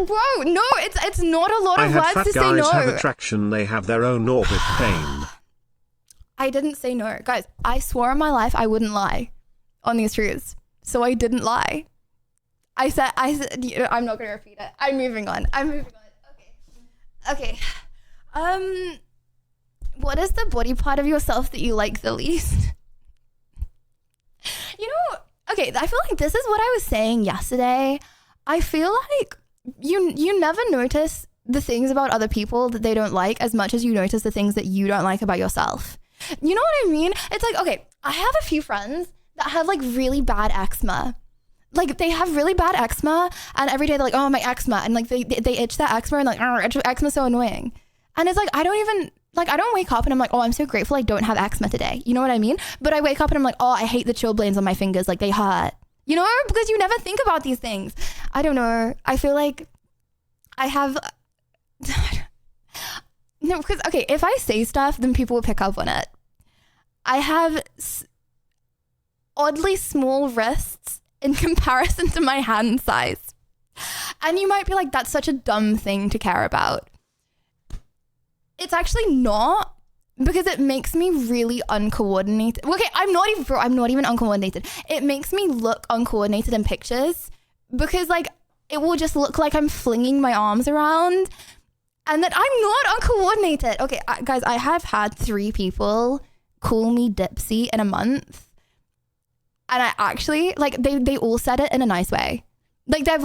Bro, no, it's not a lot of words to say no. Fat guys have attraction. They have their own orbit pain. I didn't say no. Guys, I swore on my life I wouldn't lie on these truths. So I didn't lie. I said, I'm not going to repeat it. I'm moving on. Okay. What is the body part of yourself that you like the least? You know, okay, I feel like this is what I was saying yesterday. I feel like you never notice the things about other people that they don't like as much as you notice the things that you don't like about yourself. You know what I mean? It's like, okay, I have a few friends that have like really bad eczema. Like they have really bad eczema and every day they're like, oh, my eczema. And like they itch that eczema and like, eczema's so annoying. And it's like, I don't wake up and I'm like, oh, I'm so grateful I don't have eczema today. You know what I mean? But I wake up and I'm like, oh, I hate the chilblains on my fingers. Like they hurt. You know, because you never think about these things. I don't know. I feel like I have... No, because, okay, if I say stuff, then people will pick up on it. I have oddly small wrists in comparison to my hand size. And you might be like, that's such a dumb thing to care about. It's actually not, because it makes me really uncoordinated. Okay, I'm not even uncoordinated. It makes me look uncoordinated in pictures because like it will just look like I'm flinging my arms around and that I'm not uncoordinated. Okay, guys, I have had 3 people call me Dipsy in a month. And I actually, like, they all said it in a nice way. Like they've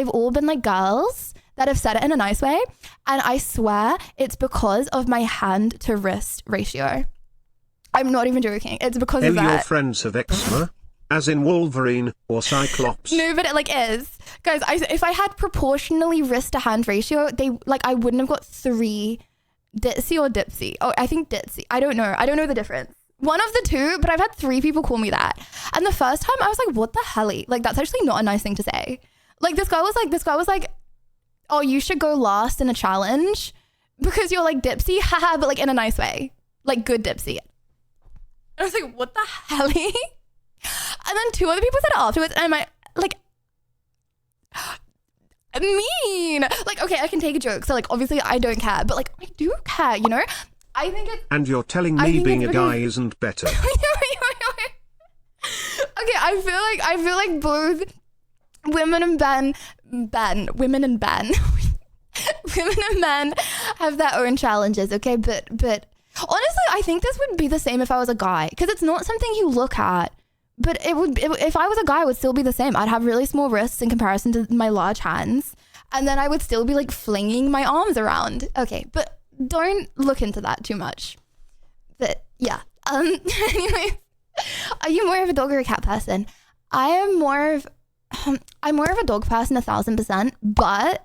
all been like girls that have said it in a nice way. And I swear it's because of my hand to wrist ratio. I'm not even joking. It's because of that. Your friends have eczema? As in Wolverine or Cyclops? No, but it like is. Guys, if I had proportionally wrist to hand ratio, I wouldn't have got 3 Ditsy or Dipsy. Oh, I think Ditsy. I don't know the difference. One of the two, but I've had 3 people call me that. And the first time I was like, what the hell? Like, that's actually not a nice thing to say. Like, this guy was like, oh, you should go last in a challenge because you're like Dipsy, haha, but like in a nice way. Like good Dipsy. And I was like, what the hell? And then 2 other people said it afterwards and I'm like, mean. Like, okay, I can take a joke. So like, obviously I don't care, but like, I do care, you know? I think it's... And you're telling me being a guy isn't better. Okay, I feel like both women and women and men have their own challenges, okay? But honestly, I think this would be the same if I was a guy because it's not something you look at. But if I was a guy, it would still be the same. I'd have really small wrists in comparison to my large hands. And then I would still be like flinging my arms around. Okay, but don't look into that too much. But yeah. Anyways, are you more of a dog or a cat person? I'm more of a dog person 1000%, but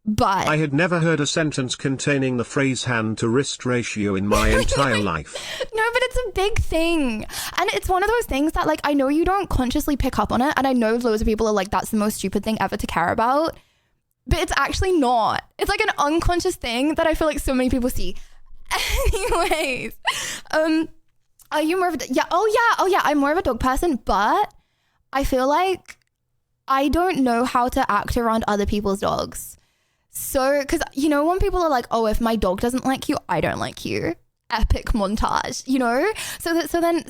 I had never heard a sentence containing the phrase hand to wrist ratio in my entire life. No, but it's a big thing. And it's one of those things that like, I know you don't consciously pick up on it. And I know loads of people are like, that's the most stupid thing ever to care about. But it's actually not. It's like an unconscious thing that I feel like so many people see. Anyways, are you more of a, oh yeah, I'm more of a dog person, but I feel like I don't know how to act around other people's dogs. so, because you know when people are like, oh, if my dog doesn't like you, I don't like you. Epic montage, you know. So then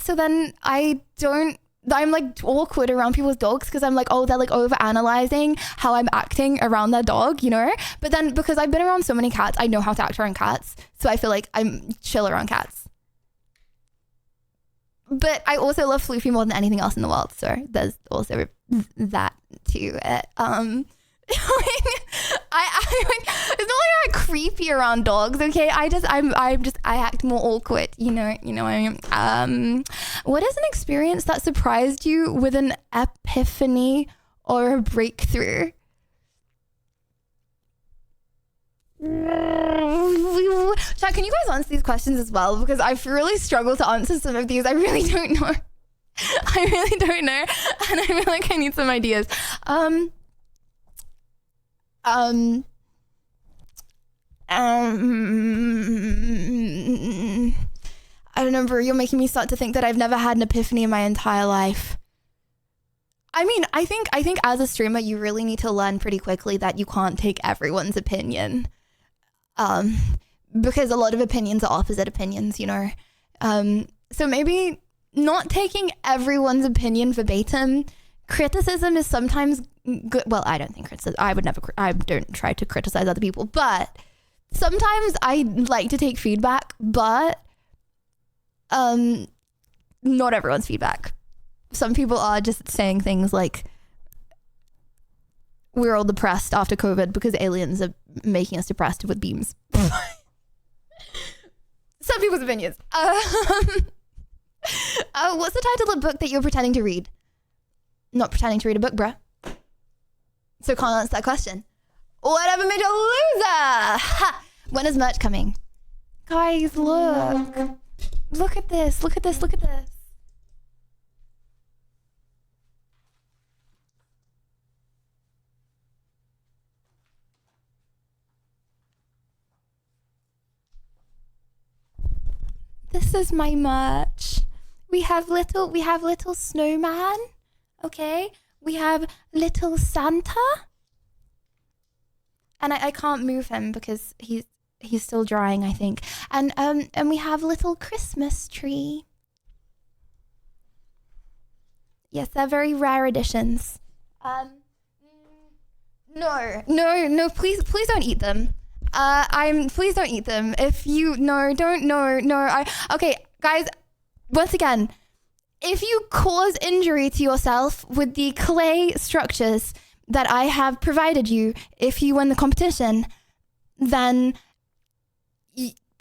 I'm like awkward around people's dogs because I'm like, oh, they're like over analyzing how I'm acting around their dog, you know. But then because I've been around so many cats, I know how to act around cats, so I feel like I'm chill around cats. But I also love Floofy more than anything else in the world, so there's also that to it. It's not like I'm creepy around dogs, okay? I act more awkward, you know what I mean? What is an experience that surprised you with an epiphany or a breakthrough? Chat, can you guys answer these questions as well? Because I've really struggled to answer some of these. I really don't know. And I feel like I need some ideas. I don't know, bro, you're making me start to think that I've never had an epiphany in my entire life. I mean, I think as a streamer, you really need to learn pretty quickly that you can't take everyone's opinion. Because a lot of opinions are opposite opinions, you know. So maybe not taking everyone's opinion verbatim. Criticism is sometimes good. Well, I don't think criticism. I don't try to criticize other people, but sometimes I like to take feedback, but not everyone's feedback. Some people are just saying things like, we're all depressed after COVID because aliens are making us depressed with beams. Some people's opinions. What's the title of the book that you're pretending to read? Not pretending to read a book, bruh. So can't answer that question. Whatever made you a loser? Ha! When is merch coming? Guys, look. Look at this. Look at this. Look at this. This is my merch. We have little snowman. Okay. We have little Santa. And I can't move him because he's still drying, I think. And we have little Christmas tree. Yes, they're very rare editions. No, please don't eat them. Please don't eat them. If you, okay, guys, once again, if you cause injury to yourself with the clay structures that I have provided you, if you win the competition, then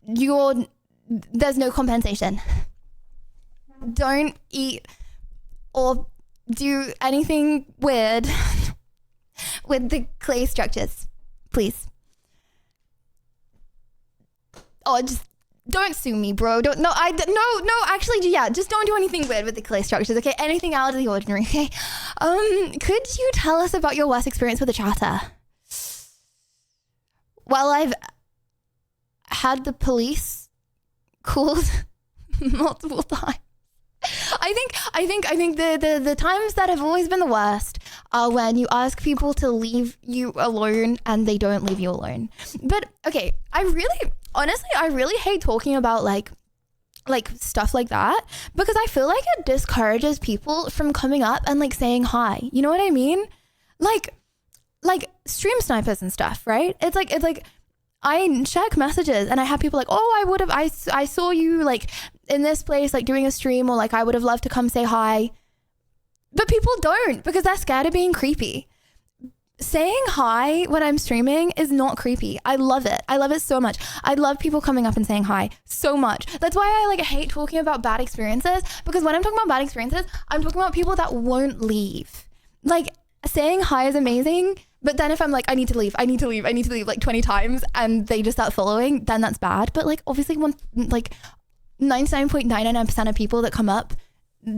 there's no compensation. Don't eat or do anything weird with the clay structures, please. Oh, just don't sue me, bro. Actually, yeah, just don't do anything weird with the clay structures, okay? Anything out of the ordinary, okay? Could you tell us about your worst experience with a chatter? Well, I've had the police called multiple times. I think the times that have always been the worst are when you ask people to leave you alone and they don't leave you alone. But okay, I really hate talking about like stuff like that because I feel like it discourages people from coming up and like saying hi. You know what I mean? Like stream snipers and stuff, right? It's like I check messages and I have people like, oh, I saw you like in this place, like doing a stream, or like I would have loved to come say hi. But people don't because they're scared of being creepy. Saying hi when I'm streaming is not creepy. I love it. I love it so much. I love people coming up and saying hi so much. That's why I like hate talking about bad experiences, because when I'm talking about bad experiences, I'm talking about people that won't leave. Like saying hi is amazing, but then if I'm like, I need to leave like 20 times and they just start following, then that's bad. But like obviously when like 99.99% of people that come up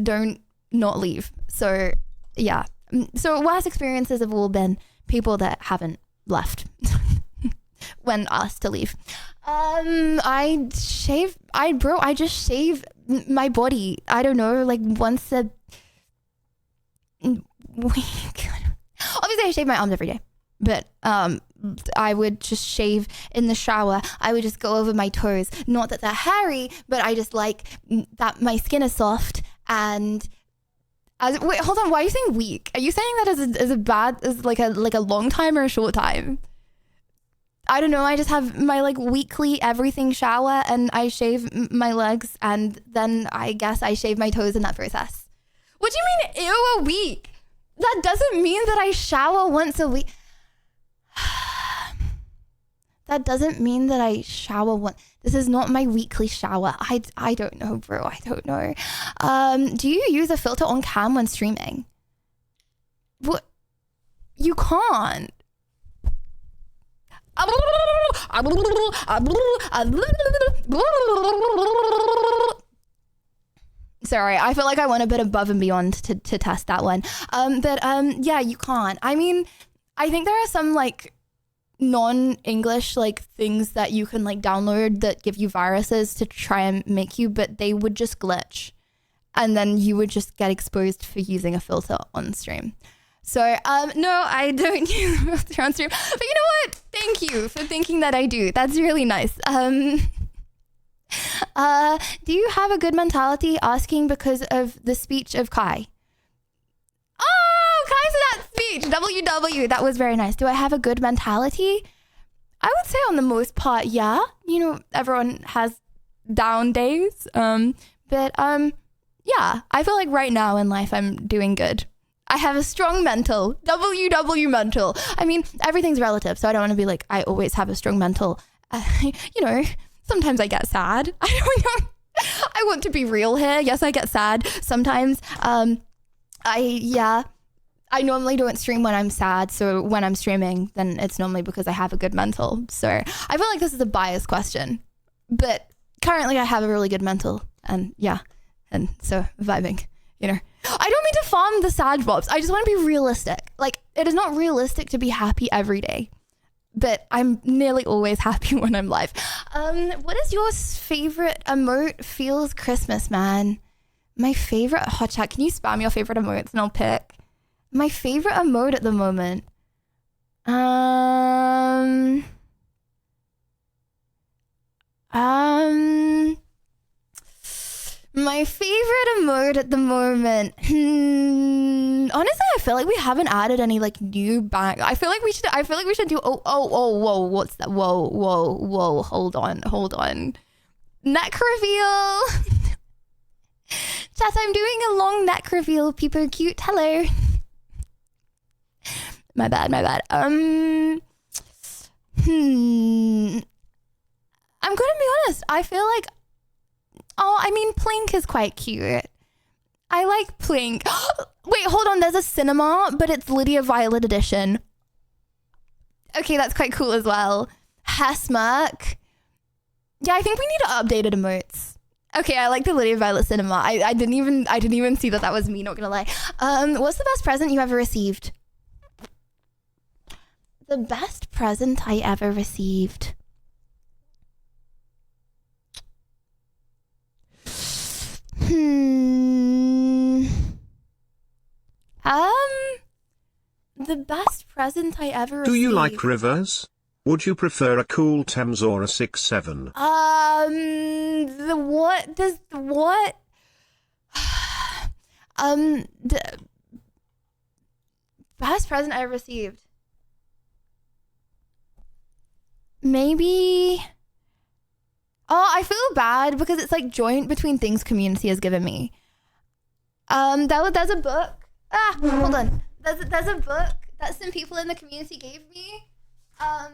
don't not leave. So yeah. So worst experiences have all been people that haven't left when asked to leave. I just shave my body. I don't know, like once a week. Obviously I shave my arms every day, but I would just shave in the shower. I would just go over my toes. Not that they're hairy, but I just like that my skin is soft. And wait, hold on. Why are you saying weak? Are you saying that as like a long time or a short time? I don't know. I just have my like weekly everything shower, and I shave my legs, and then I guess I shave my toes in that process. What do you mean, ew, a week? That doesn't mean that I shower once a week. That doesn't mean that I shower once. This is not my weekly shower. I don't know, bro. I don't know. Do you use a filter on cam when streaming? What? You can't. Sorry, I feel like I went a bit above and beyond to test that one. Yeah, you can't. I mean, I think there are some like non-English like things that you can like download that give you viruses to try and make you, but they would just glitch, and then you would just get exposed for using a filter on stream. So no, I don't use a filter on stream. But you know what? Thank you for thinking that I do. That's really nice. Do you have a good mentality? Asking because of the speech of Kai. Oh, Kai said that speech. WW. That was very nice. Do I have a good mentality? I would say on the most part, yeah. You know, everyone has down days. Yeah. I feel like right now in life I'm doing good. I have a strong mental. WW mental. I mean, everything's relative, so I don't want to be like, I always have a strong mental. You know, sometimes I get sad. I don't know. I want to be real here. Yes, I get sad sometimes. I normally don't stream when I'm sad. So when I'm streaming, then it's normally because I have a good mental. So I feel like this is a biased question, but currently I have a really good mental, and yeah. And so vibing, you know. I don't mean to farm the sad vibes. I just want to be realistic. Like, it is not realistic to be happy every day, but I'm nearly always happy when I'm live. What is your favorite emote? Feels Christmas, man. My favorite hot chat. Can you spam your favorite emotes and I'll pick? My favorite emote at the moment. My favorite emote at the moment. Honestly, I feel like we haven't added any like new back. I feel like we should do. Whoa. What's that? Whoa. Hold on. Neck reveal. Chat, I'm doing a long neck reveal. People are cute. Hello. My bad. I'm gonna be honest. I feel like, Plink is quite cute. I like Plink. Wait, hold on. There's a cinema, but it's Lydia Violet edition. Okay, that's quite cool as well. Hessmerk. Yeah, I think we need updated emotes. Okay, I like the Lydia Violet cinema. I didn't even see that was me, not gonna lie. What's the best present you ever received? The best present I ever received. The best present I ever received. Do you like rivers? Would you prefer a cool Thames or a 6-7? The best present I ever received. Maybe. Oh, I feel bad because it's like joint between things community has given me. There's a book. Hold on. There's a book that some people in the community gave me. And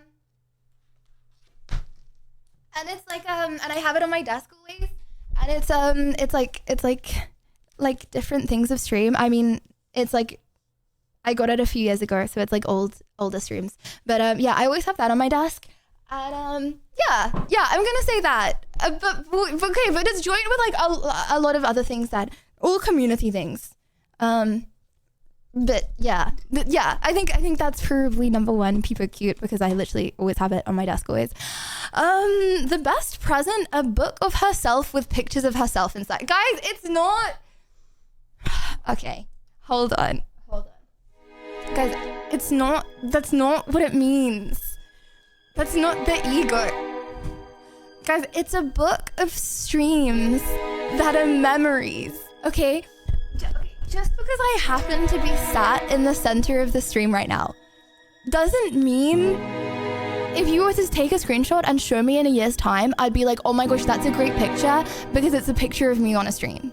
it's like and I have it on my desk always. And it's like different things of stream. I mean, it's like I got it a few years ago, so it's like older streams. But yeah, I always have that on my desk. And yeah, I'm gonna say that. But it's joined with like a lot of other things that all community things. But yeah, I think that's probably number one. People are cute because I literally always have it on my desk always. The best present, a book of herself with pictures of herself inside. Guys, it's not. Okay, hold on. Guys. That's not what it means. That's not the ego. Guys, it's a book of streams that are memories, okay? Just because I happen to be sat in the center of the stream right now doesn't mean if you were to take a screenshot and show me in a year's time, I'd be like, oh my gosh, that's a great picture because it's a picture of me on a stream.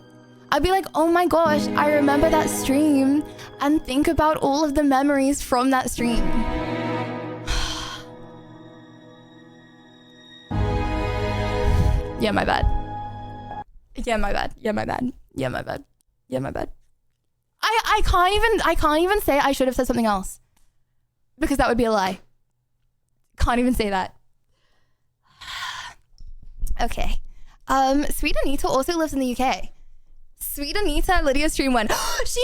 I'd be like, oh my gosh, I remember that stream and think about all of the memories from that stream. Yeah, my bad. I can't even say I should have said something else because that would be a lie. Can't even say that. Okay. Sweet Anita also lives in the UK. Sweet Anita, Lydia's stream went, she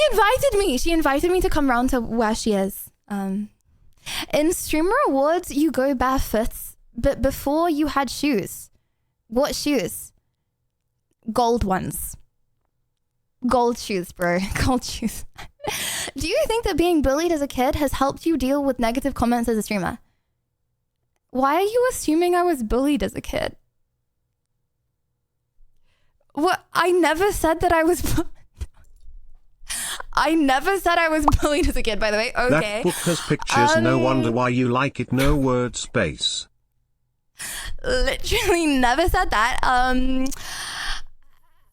invited me to come round to where she is. In streamer awards, you go barefoot, but before you had shoes. What shoes? Gold ones. Gold shoes, bro. Gold shoes. Do you think that being bullied as a kid has helped you deal with negative comments as a streamer? Why are you assuming I was bullied as a kid? What? I never said that I was bullied as a kid, by the way. Okay. That book has pictures, no wonder why you like it, no word space. Literally never said that.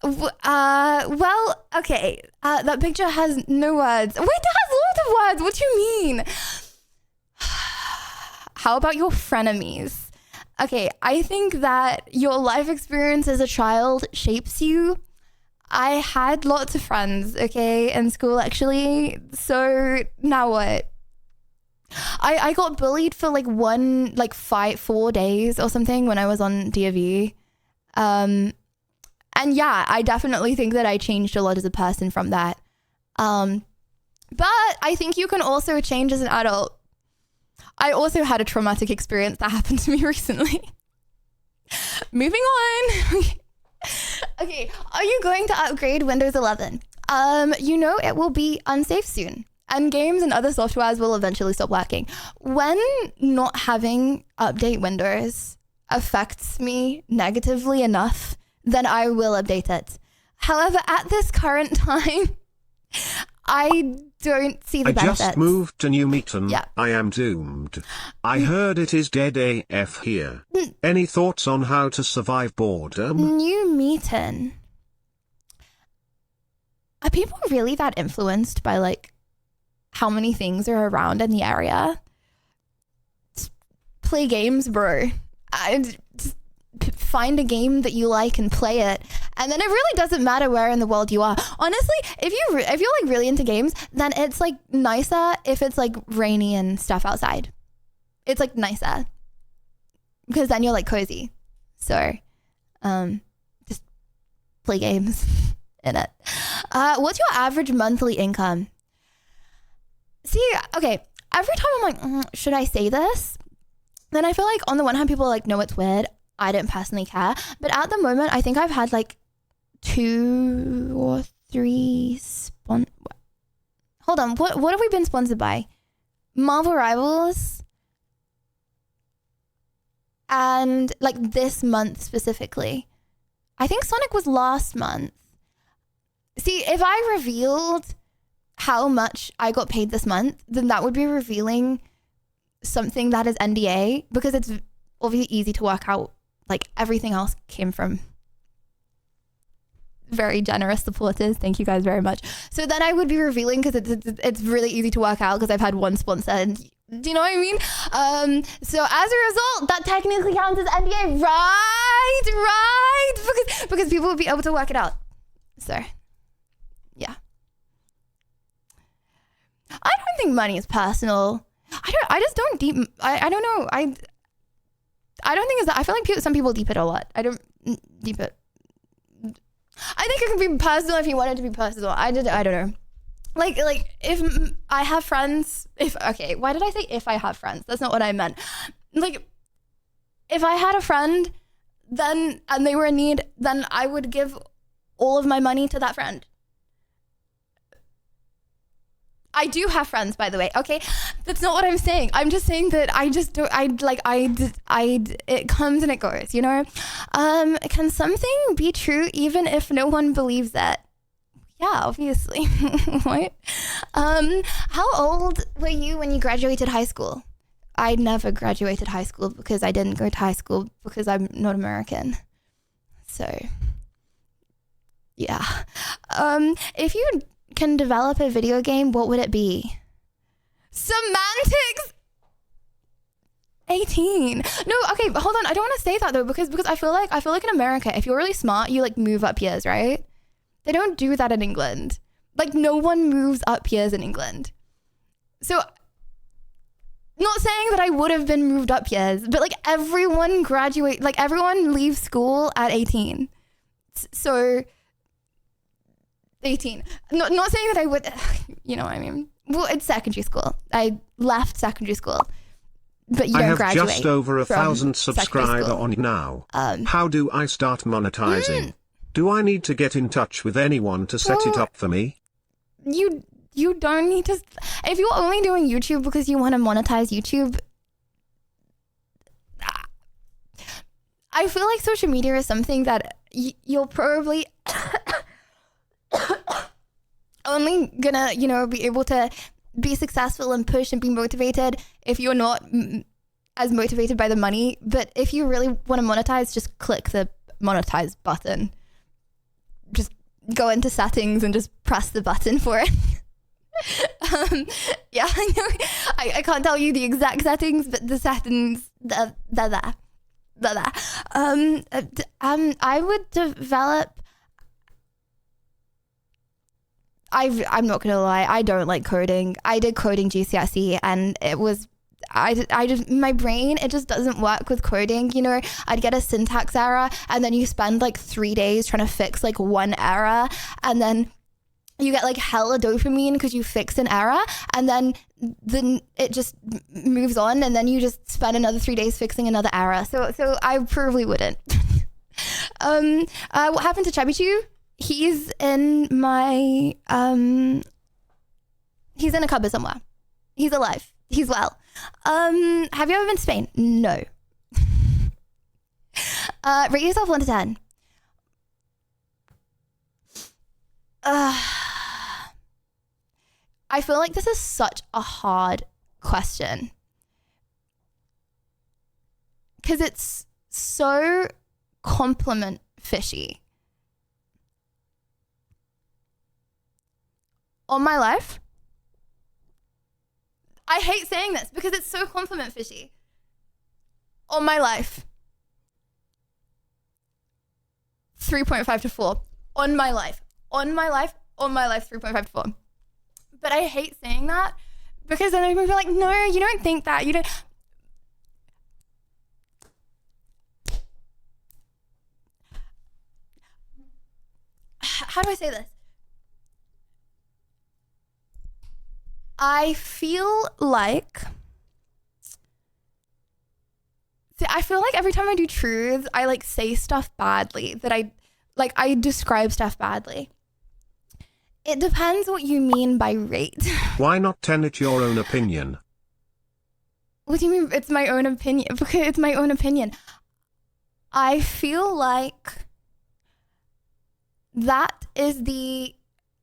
Well, okay. That picture has no words. Wait, it has loads of words. What do you mean? How about your frenemies? Okay, I think that your life experience as a child shapes you. I had lots of friends, okay, in school actually. So now what? I got bullied for 4 days or something when I was on DAV. And yeah, I definitely think that I changed a lot as a person from that. But I think you can also change as an adult. I also had a traumatic experience that happened to me recently. Moving on. Okay, are you going to upgrade Windows 11? You know it will be unsafe soon. And games and other softwares will eventually stop working. When not having update Windows affects me negatively enough, then I will update it. However, at this current time, I don't see the benefits. I just moved to New Meaton. Yeah. I am doomed. I heard it is dead AF here. Any thoughts on how to survive boredom? New Meaton. Are people really that influenced by how many things are around in the area? Just play games, bro. Just find a game that you like and play it, and then it really doesn't matter where in the world you are. Honestly, if you're really into games, then it's nicer if it's rainy and stuff outside. It's nicer because then you're cozy. So, just play games in it. What's your average monthly income? See, okay, every time I'm should I say this? Then I feel on the one hand, people are no, it's weird. I don't personally care. But at the moment, I think I've had 2 or 3 Hold on, what have we been sponsored by? Marvel Rivals. And this month specifically. I think Sonic was last month. See, if I revealed how much I got paid this month, then that would be revealing something that is NDA, because it's obviously easy to work out. Everything else came from very generous supporters. Thank you guys very much. So then I would be revealing because it's really easy to work out because I've had one sponsor. And, do you know what I mean? So as a result, that technically counts as NDA, right? Because people would be able to work it out. So, yeah. I don't think money is personal. I don't know. I don't think it's that. I feel some people deep it a lot. I don't deep it. I think it can be personal if you want it to be personal. I don't know. If I have friends, why did I say if I have friends? That's not what I meant. If I had a friend, and they were in need, then I would give all of my money to that friend. I do have friends, by the way. Okay, that's not what I'm saying. I'm just saying that I just don't. It comes and it goes. You know. Can something be true even if no one believes it? Yeah, obviously. What? How old were you when you graduated high school? I never graduated high school because I didn't go to high school because I'm not American. So, yeah. If you can develop a video game, what would it be? Semantics. 18. No, okay, but hold on. I don't want to say that though because I feel like in America, if you're really smart, you like move up years, right? They don't do that in England. Like no one moves up years in England. So not saying that I would have been moved up years, but like everyone leaves school at 18. So 18. Not saying that I would, you know what I mean? Well, it's secondary school. I left secondary school, but you don't graduate. I have just over 1,000 subscribers on now. How do I start monetizing? Do I need to get in touch with anyone to set it up for me? You don't need to. If you're only doing YouTube because you want to monetize YouTube, I feel like social media is something that you'll probably only gonna, you know, be able to be successful and push and be motivated if you're not as motivated by the money. But if you really want to monetize, just click the monetize button. Just go into settings and just press the button for it. Yeah, I know. I can't tell you the exact settings, but the settings, they're there. I would develop. I'm not gonna lie. I don't like coding. I did coding GCSE, and it was. I just, my brain, it just doesn't work with coding. You know, I'd get a syntax error and then you spend like 3 days trying to fix like one error, and then you get like hella dopamine because you fix an error, and then it just moves on, and then you just spend another 3 days fixing another error. So I probably wouldn't. What happened to Chubby Chew? He's in my he's in a cupboard somewhere. He's alive. He's well. Have you ever been to Spain? No. Rate yourself 1 to 10. I feel like this is such a hard question because it's so compliment fishy. On my life, I hate saying this because it's so compliment fishy. On my life, 3.5 to 4. On my life, 3.5 to 4. But I hate saying that because then people are like, no, you don't think that. You don't. How do I say this? I feel like every time I do truths, I like say stuff badly, that I describe stuff badly. It depends what you mean by rate. Why not 10 at your own opinion? What do you mean it's my own opinion? Because it's my own opinion. I feel like that is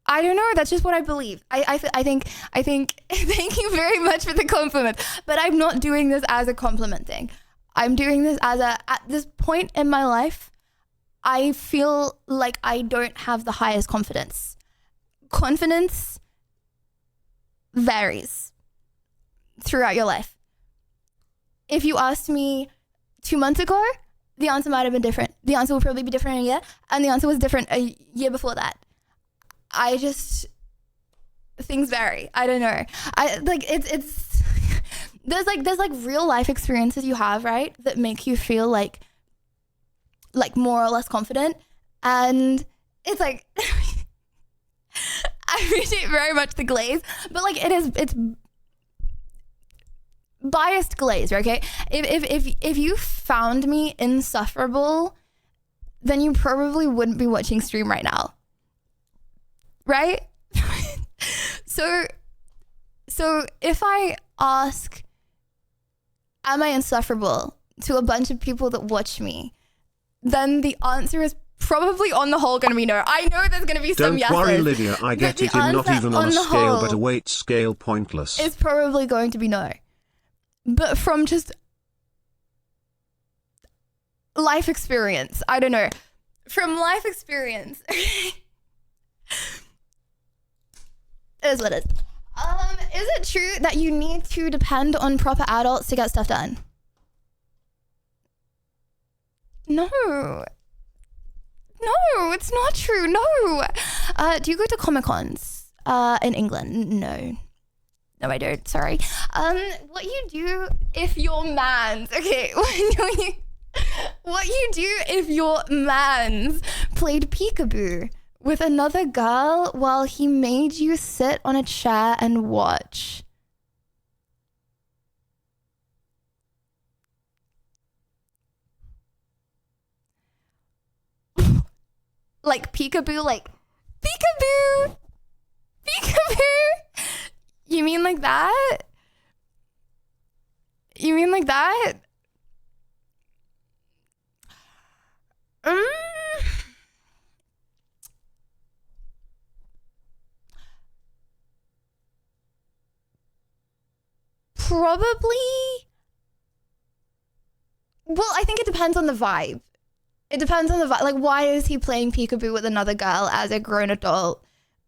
I don't know. That's just what I believe. I think. Thank you very much for the compliment. But I'm not doing this as a compliment thing. I'm doing this at this point in my life, I feel like I don't have the highest confidence. Confidence varies throughout your life. If you asked me 2 months ago, the answer might have been different. The answer will probably be different in a year, and the answer was different a year before that. Things vary. I don't know. There's real life experiences you have, right, that make you feel like more or less confident, and it's like I appreciate very much the glaze, but like it's biased glaze, okay? If you found me insufferable, then you probably wouldn't be watching stream right now. Right? So So if I ask, am I insufferable to a bunch of people that watch me, then the answer is probably on the whole going to be no. I know there's going to be some yeses. Don't worry, Lydia, I get it in not even on a scale but a weight scale pointless. It's probably going to be no. But from just life experience, I don't know. From life experience, it is what it is. Is it true that you need to depend on proper adults to get stuff done? No. No, it's not true. No. Do you go to Comic-Cons in England? No. No, I don't. Sorry. What you do if your mans... Okay. What you do if your mans played peekaboo with another girl while he made you sit on a chair and watch? Like peekaboo, like peekaboo, peekaboo. You mean like that? You mean like that? Probably. Well, I think it depends on the vibe. It depends on the vibe. Like, why is he playing peekaboo with another girl as a grown adult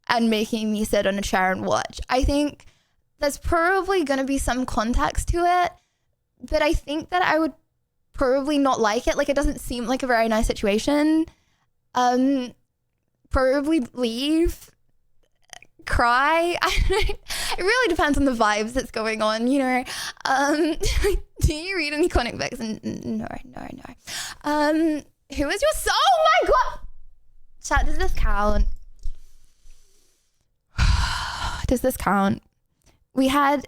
and making me sit on a chair and watch? I think there's probably going to be some context to it, but I think that I would probably not like it. Like, it doesn't seem like a very nice situation. Probably leave, cry. It really depends on the vibes that's going on, you know. Do you read any comic books? No. Who is your soul? Oh my god! Chat, does this count? Does this count? We had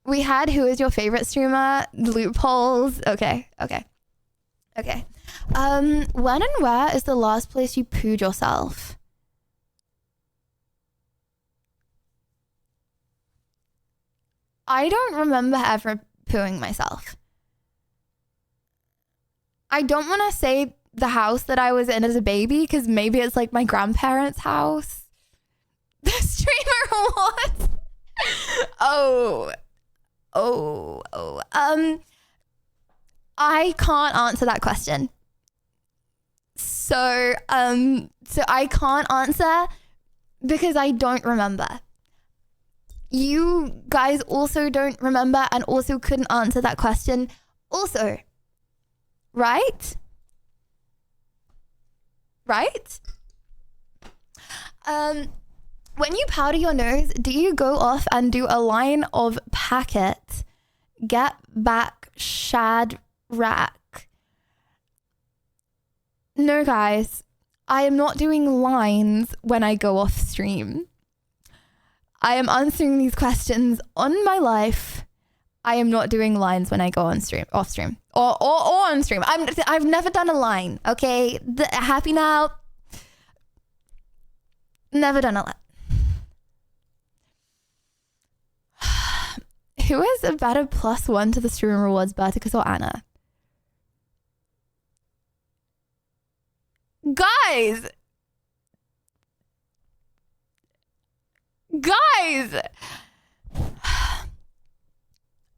who is your favorite streamer? Loopholes. Okay. When and where is the last place you pooed yourself? I don't remember ever pooing myself. I don't want to say the house that I was in as a baby because maybe it's like my grandparents' house. The streamer what? I can't answer that question. So I can't answer because I don't remember. You guys also don't remember and also couldn't answer that question also. Right? When you powder your nose, do you go off and do a line of packet, get back, shad, rack? No, guys, I am not doing lines when I go off stream. I am answering these questions on my life. I am not doing lines when I go on stream, off stream, or on stream. I've never done a line. Okay, happy now. Never done a line. Who is a better +1 to the stream rewards, Berticus or Anna? Guys,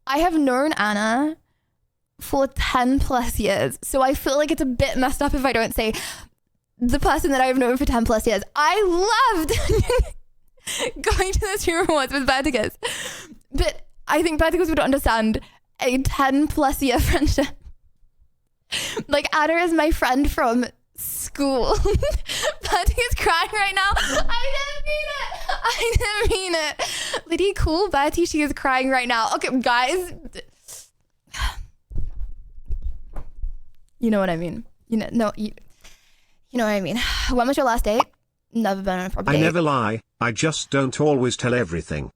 I have known Anna for 10 plus years, so I feel like it's a bit messed up if I don't say the person that I've known for 10 plus years. I loved going to the stream rewards with Berticus, but I think Berticus would understand a 10 plus year friendship. Like, Anna is my friend from school. Bertie's crying right now. I didn't mean it. Lydia, cool. Bertie, she is crying right now. Okay, guys. You know what I mean. You know what I mean. When was your last date? Never been on a proper date. I never lie. I just don't always tell everything.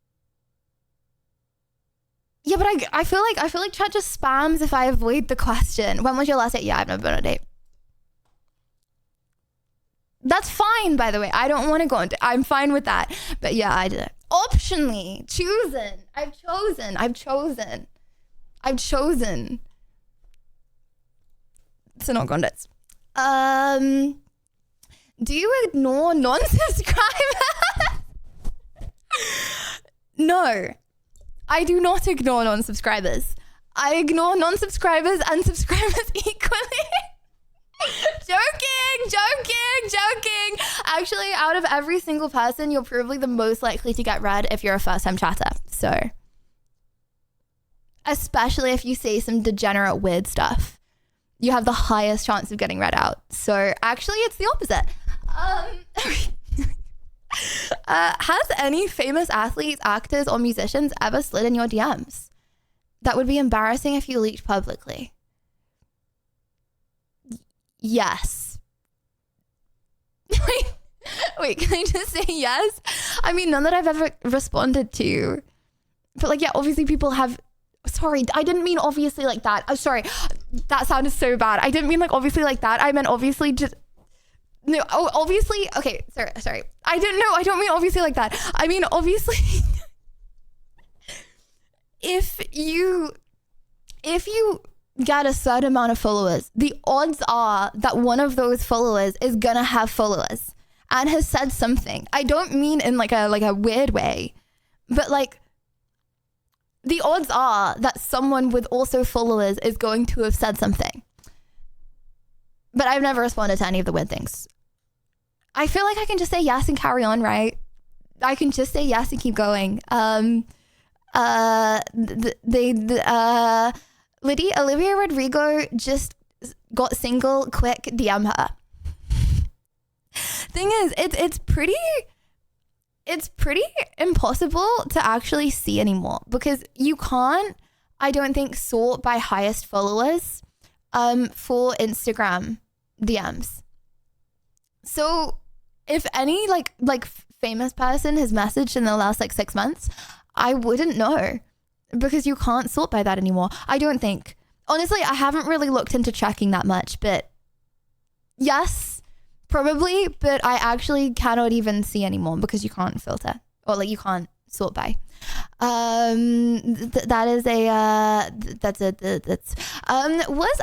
Yeah, but I feel like chat just spams if I avoid the question. When was your last date? Yeah, I've never been on a date. That's fine, by the way. I don't want to go on. I'm fine with that. But yeah, I did it. Optionally, I've chosen to not go on dates. Do you ignore non-subscribers? No, I do not ignore non-subscribers. I ignore non-subscribers and subscribers equally. Joking. Actually, out of every single person, you're probably the most likely to get read if you're a first-time chatter. So, especially if you say some degenerate weird stuff, you have the highest chance of getting read out. So actually, it's the opposite. Has any famous athletes, actors, or musicians ever slid in your DMs? That would be embarrassing if you leaked publicly. Yes. Wait, can I just say yes? I mean, none that I've ever responded to. But like, yeah, obviously people have... Sorry, I didn't mean obviously like that. Oh, sorry, that sounded so bad. I didn't mean like obviously like that. I meant obviously just... No, obviously... Okay, sorry. I don't mean obviously like that. I mean, obviously... If you get a certain amount of followers, the odds are that one of those followers is gonna have followers and has said something. I don't mean in like a weird way, but like the odds are that someone with also followers is going to have said something. But I've never responded to any of the weird things. I feel like I can just say yes and carry on, right? I can just say yes and keep going. Lydia, Olivia Rodrigo just got single, quick, DM her. Thing is, it's pretty impossible to actually see anymore because you can't, I don't think, sort by highest followers for Instagram DMs. So if any like famous person has messaged in the last like 6 months, I wouldn't know because you can't sort by that anymore. I don't think. Honestly, I haven't really looked into checking that much, but yes, probably, but I actually cannot even see anymore because you can't filter or like you can't sort by. Was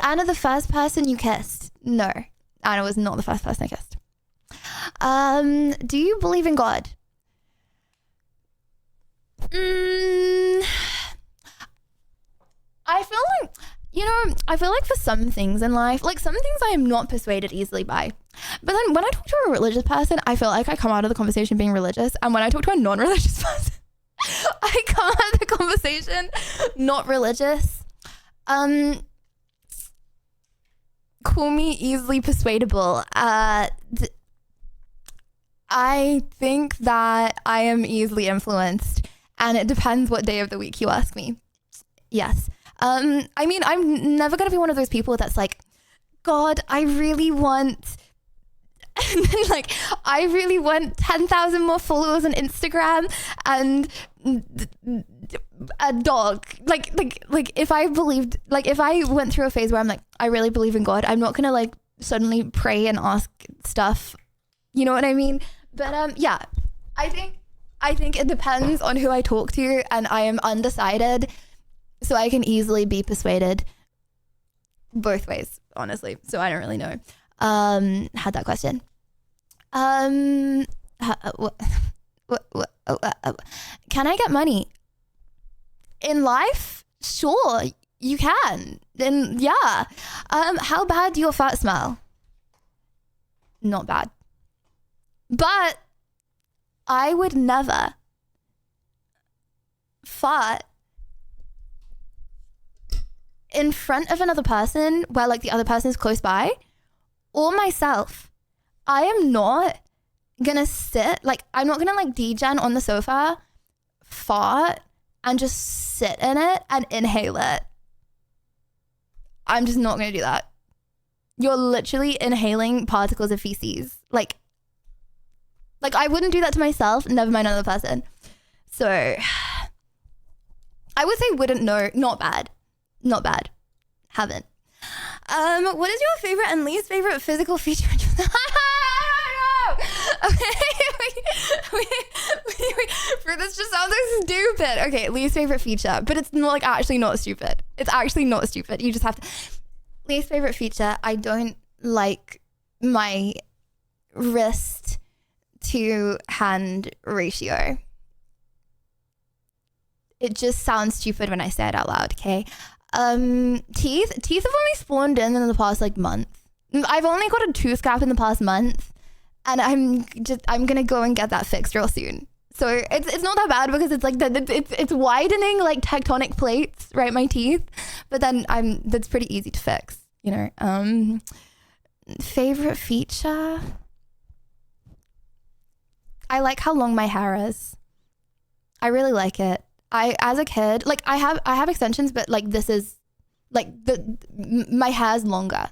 Anna the first person you kissed? No, Anna was not the first person I kissed. Do you believe in God? I feel like for some things in life, like some things I am not persuaded easily by. But then when I talk to a religious person, I feel like I come out of the conversation being religious. And when I talk to a non-religious person, I come out of the conversation not religious. Call me easily persuadable. I think that I am easily influenced, and it depends what day of the week you ask me. Yes. I mean, I'm never going to be one of those people that's like, God, I really want, and then like, I really want 10,000 more followers on Instagram and a dog. Like if I believed, like if I went through a phase where I'm like, I really believe in God, I'm not going to like suddenly pray and ask stuff. You know what I mean? But yeah, I think it depends on who I talk to, and I am undecided. So I can easily be persuaded both ways, honestly. So I don't really know. Had that question. Can I get money? In life? Sure, you can. Then yeah. How bad do your fart smell? Not bad. But I would never fart in front of another person where like the other person is close by or myself. I am not gonna sit, like I'm not gonna like degen on the sofa, fart and just sit in it and inhale it. I'm just not gonna do that. You're literally inhaling particles of feces. Like I wouldn't do that to myself, never mind another person. So I would say wouldn't know, not bad. Not bad. Haven't. What is your favorite and least favorite physical feature? Okay, For this just sounds so stupid. Okay, least favorite feature, but it's not like actually not stupid. It's actually not stupid. You just have to. Least favorite feature, I don't like my wrist to hand ratio. It just sounds stupid when I say it out loud, okay? Teeth have only spawned in the past like month. I've only got a tooth gap in the past month, and I'm gonna go and get that fixed real soon. So it's not that bad because it's like it's widening like tectonic plates, right? My teeth, but then that's pretty easy to fix, you know. Favorite feature, I like how long my hair is. I really like it. As a kid, like I have extensions, but like this is like my hair's longer,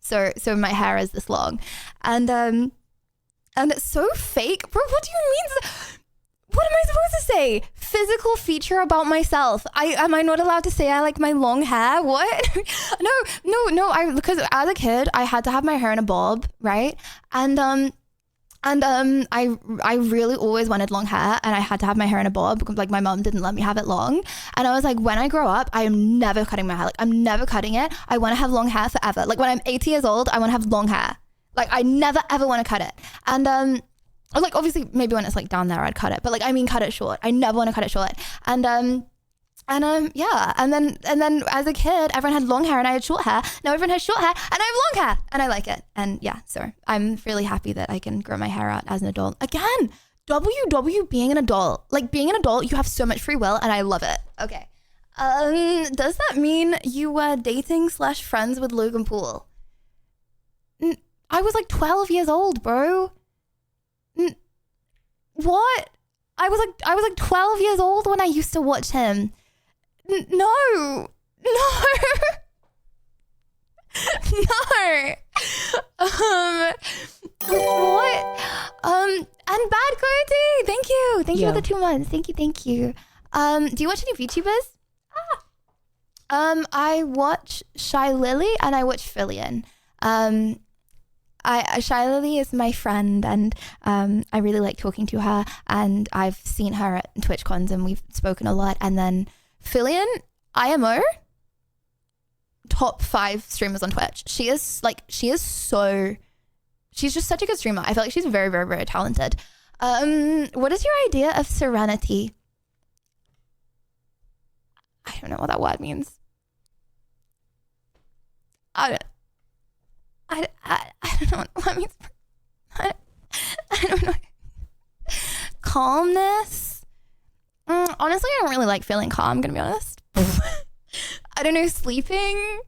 so my hair is this long, and it's so fake, bro. What do you mean? What am I supposed to say? Physical feature about myself. Am I not allowed to say I like my long hair? What? No. Because as a kid, I had to have my hair in a bob, right? And I really always wanted long hair, and I had to have my hair in a bob because like my mom didn't let me have it long. And I was like, when I grow up, I am never cutting my hair. Like I'm never cutting it. I want to have long hair forever. Like when I'm 80 years old, I want to have long hair. Like I never ever want to cut it. And like obviously maybe when it's like down there I'd cut it, but like I mean cut it short. I never want to cut it short. And yeah, and then as a kid everyone had long hair and I had short hair. Now everyone has short hair and I have long hair and I like it. And yeah, so I'm really happy that I can grow my hair out as an adult. Again, WW being an adult. Like being an adult, you have so much free will and I love it. Okay. Does that mean you were dating / friends with Logan Paul? I was like 12 years old, bro. What? I was like 12 years old when I used to watch him. No. What? And Bad Cody. Thank you for the 2 months. Thank you. Do you watch any VTubers? I watch Shy Lily and I watch Fillion. Shy Lily is my friend, and I really like talking to her, and I've seen her at TwitchCons and we've spoken a lot. And then Fillion, IMO, top 5 streamers on Twitch. She's just such a good streamer. I feel like she's very, very, very talented. What is your idea of serenity? I don't know what that word means. I don't know what that means. I don't know. Calmness? Honestly, I don't really like feeling calm, I'm gonna be honest. I don't know, sleeping?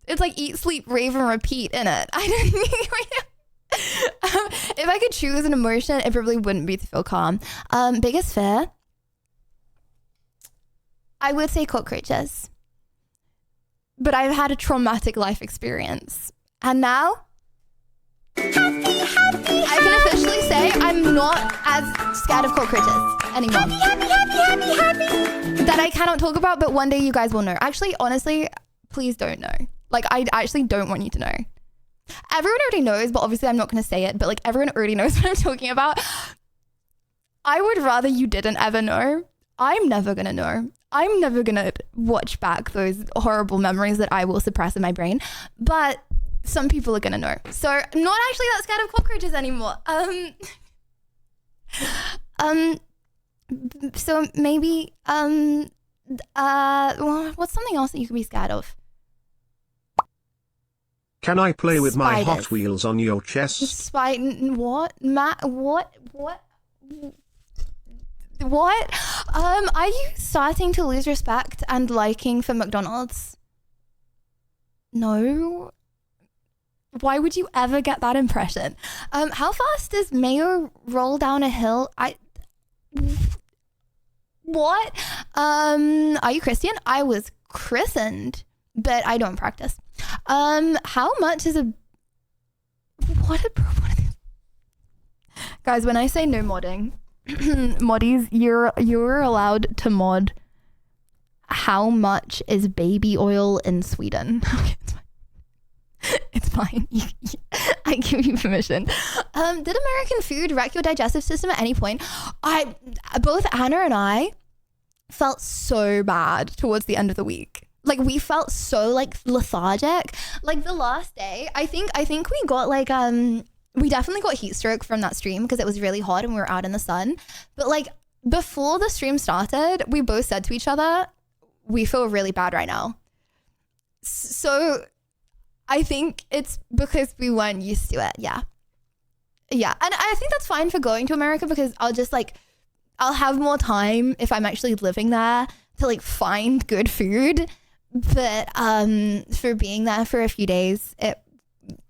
It's like eat, sleep, rave, and repeat in it. I don't know. If I could choose an emotion, it probably wouldn't be to feel calm. Biggest fear? I would say cockroaches. But I've had a traumatic life experience. And now, I can officially say I'm not as scared of cockroaches anymore. Happy. That I cannot talk about, but one day you guys will know. Actually, honestly, please don't know. Like, I actually don't want you to know. Everyone already knows, but obviously I'm not going to say it, but like everyone already knows what I'm talking about. I would rather you didn't ever know. I'm never going to know. I'm never going to watch back those horrible memories that I will suppress in my brain. But some people are going to know. So I'm not actually that scared of cockroaches anymore. So maybe, what's something else that you could be scared of? Can I play with my Spiders. Hot Wheels on your chest? What? What? Are you starting to lose respect and liking for McDonald's? No. Why would you ever get that impression? How fast does mayo roll down a hill? What? Are you Christian? I was christened, but I don't practice. How much is what guys, when I say no modding, moddies, you're allowed to mod how much is baby oil in Sweden. Okay, it's fine. It's fine. I give you permission. Did American food wreck your digestive system at any point? Both Anna and I felt so bad towards the end of the week. Like we felt so like lethargic. Like the last day, I think we got like we definitely got heat stroke from that stream because it was really hot and we were out in the sun. But like before the stream started, we both said to each other, we feel really bad right now. So I think it's because we weren't used to it. Yeah. And I think that's fine for going to America because I'll have more time if I'm actually living there to like find good food. But for being there for a few days, it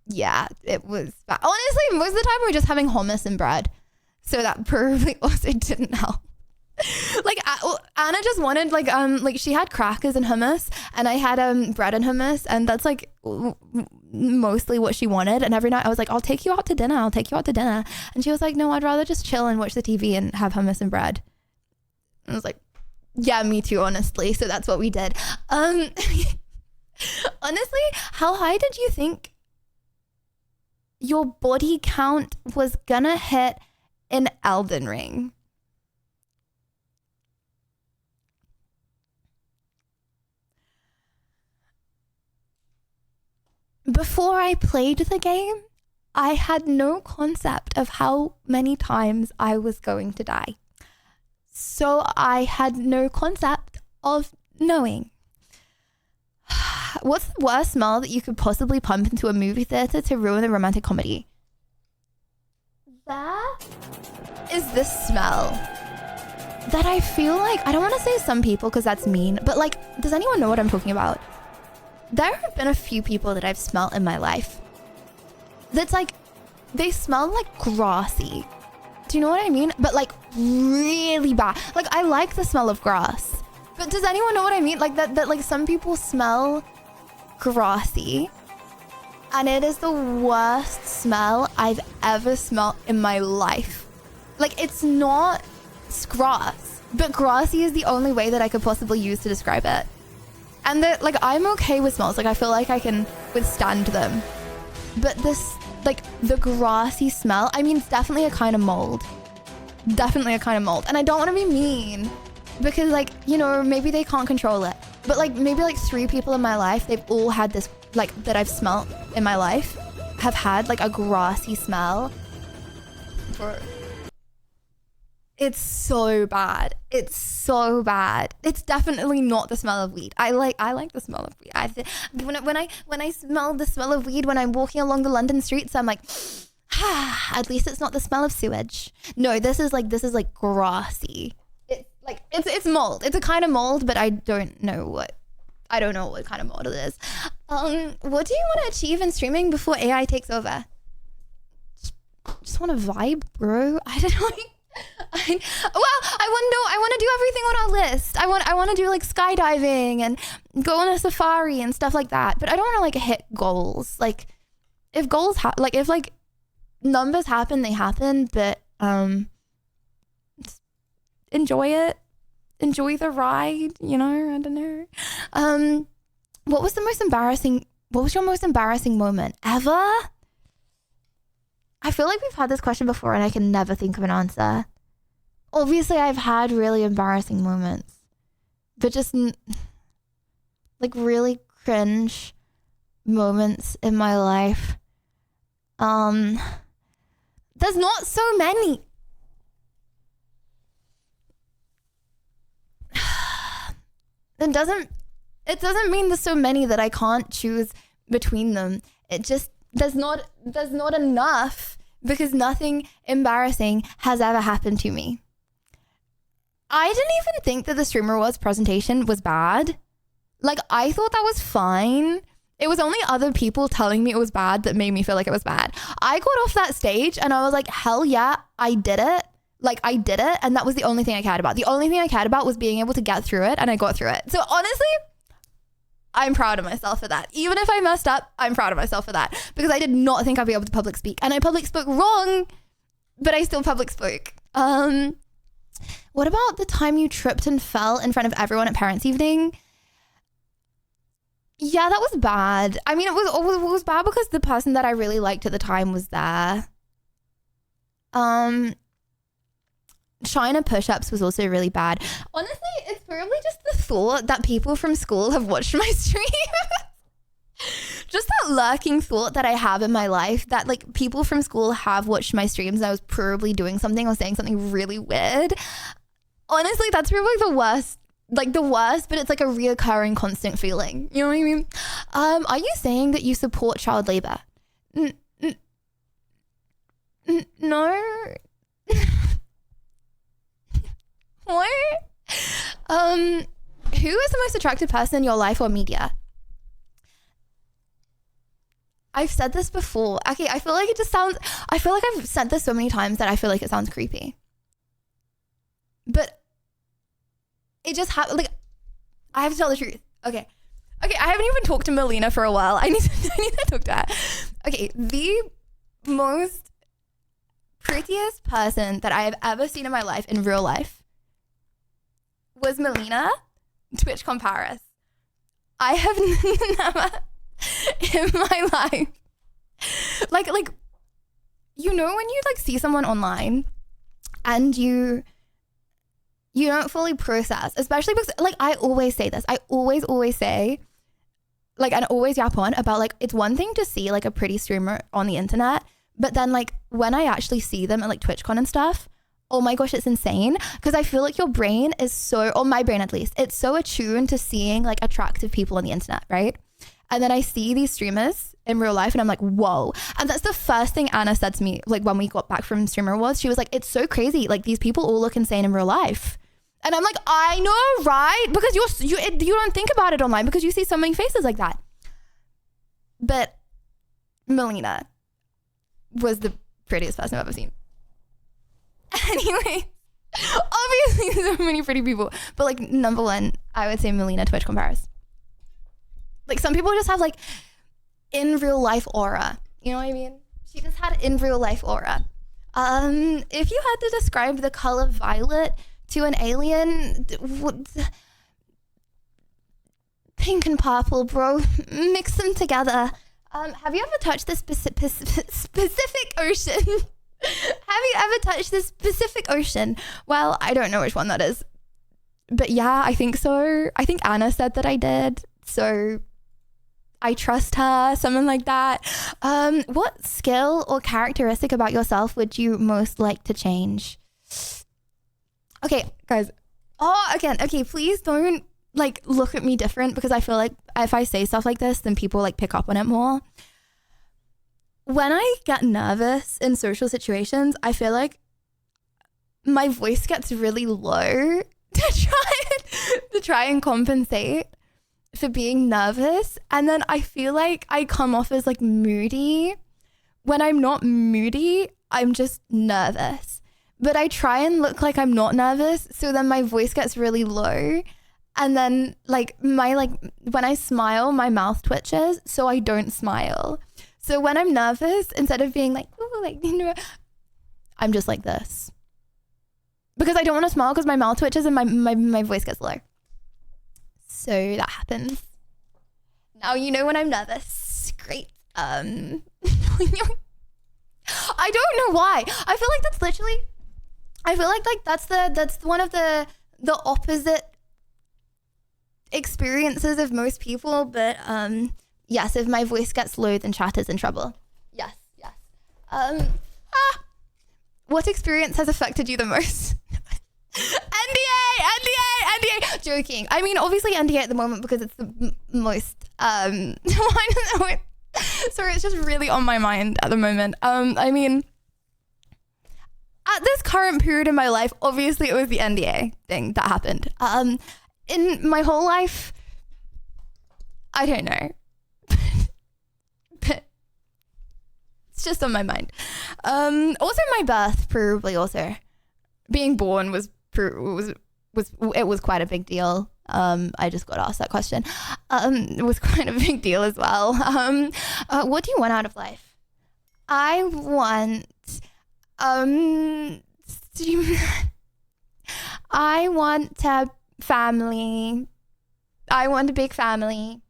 was bad. Honestly, most of the time we're just having hummus and bread. So that probably also didn't help. Like Anna just wanted like she had crackers and hummus and I had bread and hummus and that's like mostly what she wanted. And every night I was like, I'll take you out to dinner. And she was like, no, I'd rather just chill and watch the TV and have hummus and bread. And I was like, yeah, me too, honestly. So that's what we did. Honestly, how high did you think your body count was gonna hit in Elden Ring? Before I played the game, I had no concept of how many times I was going to die. So I had no concept of knowing. What's the worst smell that you could possibly pump into a movie theater to ruin a romantic comedy? That is the smell that I feel like, I don't want to say some people because that's mean, but like, does anyone know what I'm talking about? There have been a few people that I've smelled in my life that's like, they smell like grassy. Do you know what I mean? But like really bad. Like I like the smell of grass. But does anyone know what I mean? Like that like some people smell grassy. And it is the worst smell I've ever smelled in my life. Like it's not grass. But grassy is the only way that I could possibly use to describe it. And like I'm okay with smells. Like I feel like I can withstand them. But this like the grassy smell, I mean, it's definitely a kind of mold. And I don't want to be mean because like, you know, maybe they can't control it. But like maybe like 3 people in my life, they've all had this, like that I've smelled in my life, have had like a grassy smell. It's so bad. It's definitely not the smell of weed. I like the smell of weed. When I smell the smell of weed when I'm walking along the London streets, I'm like, at least it's not the smell of sewage. No, this is like grassy. It's mold. It's a kind of mold, but I don't know what kind of mold it is. What do you want to achieve in streaming before AI takes over? Just want to vibe, bro. I don't know. I want to do everything on our list. I want to do like skydiving and go on a safari and stuff like that. But I don't want to like hit goals. Like if goals if like numbers happen, they happen. But enjoy it. Enjoy the ride. You know, I don't know. What was your most embarrassing moment ever? I feel like we've had this question before and I can never think of an answer. Obviously, I've had really embarrassing moments, but just like really cringe moments in my life. There's not so many. It doesn't mean there's so many that I can't choose between them. It just there's not enough because nothing embarrassing has ever happened to me. I didn't even think that the Streamer Wars presentation was bad. Like I thought that was fine. It was only other people telling me it was bad that made me feel like it was bad. I got off that stage and I was like, hell yeah, I did it. Like I did it. And that was the only thing I cared about. The only thing I cared about was being able to get through it, and I got through it. So honestly, I'm proud of myself for that. Even if I messed up, I'm proud of myself for that because I did not think I'd be able to public speak, and I public spoke wrong, but I still public spoke. What about the time you tripped and fell in front of everyone at parents' evening? Yeah, that was bad. I mean, it was bad because the person that I really liked at the time was there. China push-ups was also really bad. Honestly, it's probably just the thought that people from school have watched my stream. Just that lurking thought that I have in my life that like people from school have watched my streams and I was probably doing something or saying something really weird. Honestly, that's probably the worst. Like the worst, but it's like a reoccurring constant feeling. You know what I mean? Are you saying that you support child labor? No. What? Who is the most attractive person in your life or media? I've said this before. Okay, I feel like I've said this so many times that I feel like it sounds creepy. But it just like I have to tell the truth. Okay, I haven't even talked to Melina for a while. I need to talk to her. Okay, the most prettiest person that I have ever seen in my life, in real life, was Melina, TwitchCon Paris. I have never in my life, like you know when you like see someone online and you don't fully process, especially because like I always say this, I always say like, and always yap on about like, it's one thing to see like a pretty streamer on the internet, but then like when I actually see them at like TwitchCon and stuff, oh my gosh, it's insane. Because I feel like your brain is so, or my brain at least, it's so attuned to seeing like attractive people on the internet, right? And then I see these streamers in real life and I'm like, whoa. And that's the first thing Anna said to me, like when we got back from Streamer Awards, she was like, it's so crazy. Like these people all look insane in real life. And I'm like, I know, right? Because you don't think about it online because you see so many faces like that. But Melina was the prettiest person I've ever seen. Anyway, obviously so many pretty people, but like number one, I would say Melina TwitchCon Paris. Like some people just have like in real life aura. You know what I mean? She just had in real life aura. If you had to describe the color violet to an alien, pink and purple, bro, mix them together. Have you ever touched this Pacific Ocean? Have you ever touched this Pacific Ocean? Well, I don't know which one that is, but yeah, I think so. I think Anna said that I did, so I trust her, something like that. What skill or characteristic about yourself would you most like to change? Okay, guys. Oh, again, okay, please don't like look at me different because I feel like if I say stuff like this, then people like pick up on it more. When I get nervous in social situations, I feel like my voice gets really low to try and compensate for being nervous. And then I feel like I come off as like moody. When I'm not moody, I'm just nervous. But I try and look like I'm not nervous, so then my voice gets really low. And then like when I smile, my mouth twitches, so I don't smile. So when I'm nervous, instead of being like, ooh, like, you know, I'm just like this. Because I don't want to smile because my mouth twitches and my voice gets low. So that happens. Now you know when I'm nervous. Great. I don't know why. I feel like that's one of the opposite experiences of most people, but yes, if my voice gets low, then chat is in trouble. Yes. What experience has affected you the most? NDA. Joking. I mean, obviously NDA at the moment because it's the most. I don't know. Sorry, it's just really on my mind at the moment. I mean, at this current period in my life, obviously it was the NDA thing that happened. In my whole life, I don't know. But it's just on my mind. Also my birth, probably also. Being born was quite a big deal. I just got asked that question. It was quite a big deal as well. What do you want out of life? I want I want a family. I want a big family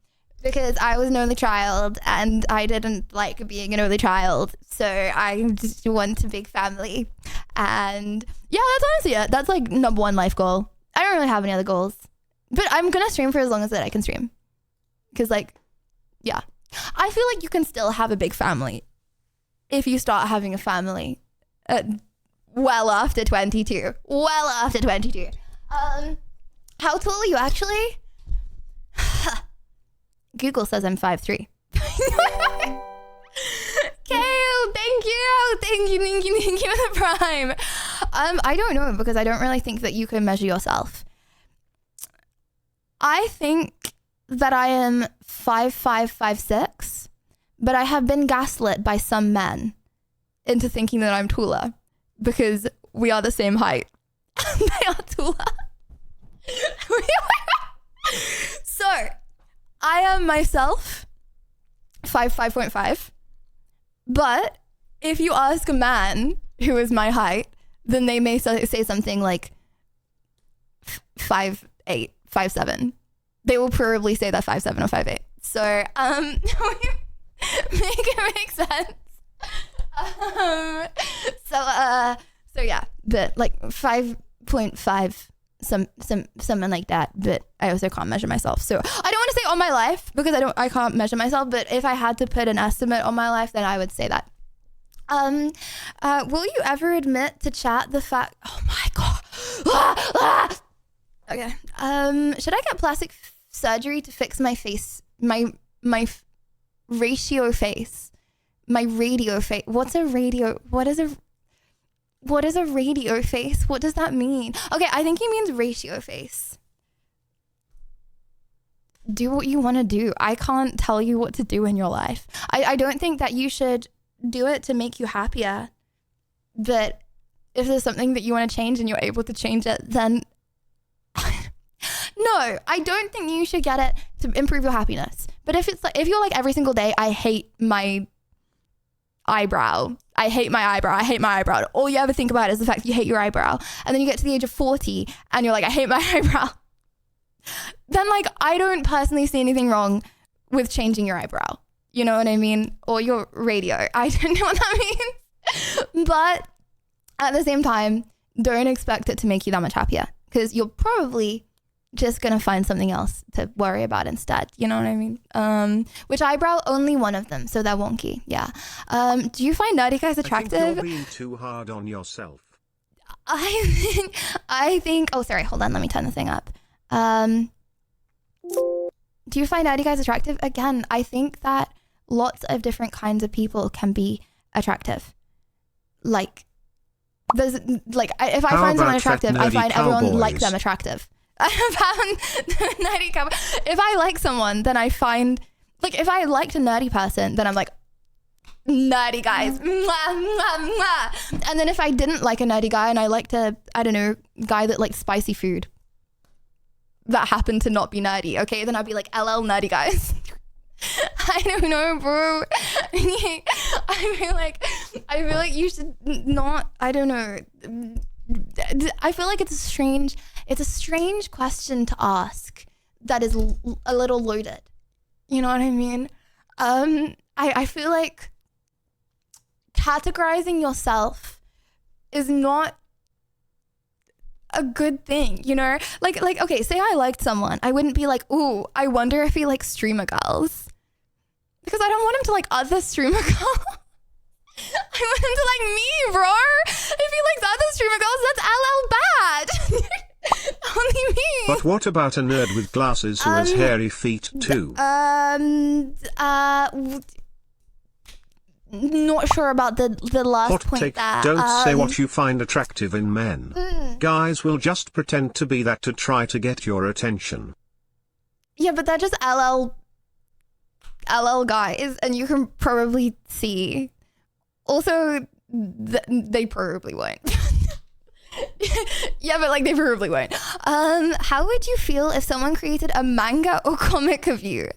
because I was an only child and I didn't like being an only child. So I just want a big family. And yeah, that's honestly it. That's like number one life goal. I don't really have any other goals. But I'm going to stream for as long as that I can stream. Because like, yeah. I feel like you can still have a big family if you start having a family well after 22. Well after 22. How tall are you actually? Google says I'm 5'3". Kale, thank you for the prime. I don't know because I don't really think that you can measure yourself. I think that I am 5'5", 5'6", but I have been gaslit by some men into thinking that I'm taller because we are the same height. They are taller. So, I am myself 5'5", but if you ask a man who is my height, then they may say something like 5'8", 5'7". They will probably say that 5'7" or 5'8". So, make it make sense. So yeah, but like 5.5, something like that. But I also can't measure myself. So I don't want to say on my life because I can't measure myself. But if I had to put an estimate on my life, then I would say that. Will you ever admit to chat the fact? Oh my god. Okay. Should I get plastic surgery to fix my face? My ratio face. My radio face. What's a radio? What is a radio face? What does that mean? Okay, I think he means ratio face. Do what you want to do. I can't tell you what to do in your life. I don't think that you should do it to make you happier. But if there's something that you want to change and you're able to change it, then no, I don't think you should get it to improve your happiness. But if you're like every single day, I hate my eyebrow. I hate my eyebrow. All you ever think about is the fact that you hate your eyebrow. And then you get to the age of 40 and you're like, I hate my eyebrow. Then like, I don't personally see anything wrong with changing your eyebrow. You know what I mean? Or your radio. I don't know what that means. But at the same time, don't expect it to make you that much happier because you're probably just gonna find something else to worry about instead. You know what I mean? Which eyebrow? Only one of them, so they're wonky. Yeah. Do you find nerdy guys attractive? I think you're being too hard on yourself. I think. Oh, sorry. Hold on. Let me turn the thing up. Do you find nerdy guys attractive? Again, I think that lots of different kinds of people can be attractive. Like, there's like if I find someone attractive, I find everyone like them attractive. I found nerdy couple. If I like someone, then I find like if I liked a nerdy person, then I'm like nerdy guys. Mwah, mwah, mwah. And then if I didn't like a nerdy guy and I liked a guy that liked spicy food that happened to not be nerdy, okay, then I'd be like LL nerdy guys. I don't know, bro. I feel like you should not. I don't know. I feel like it's a strange question to ask that is a little loaded. You know what I mean? I feel like categorizing yourself is not a good thing, you know? Like okay, say I liked someone. I wouldn't be like, ooh, I wonder if he likes streamer girls. Because I don't want him to like other streamer girls. I want him to like me, bro. If he likes other streamer girls, that's LL bad. Only me. But what about a nerd with glasses who has hairy feet too? Not sure about the last Hot point take, there. don't say what you find attractive in men. Guys will just pretend to be that to try to get your attention. Yeah, but they're just LL guys, and you can probably see. Also, they probably won't. Yeah, but like they probably won't. How would you feel if someone created a manga or comic of you?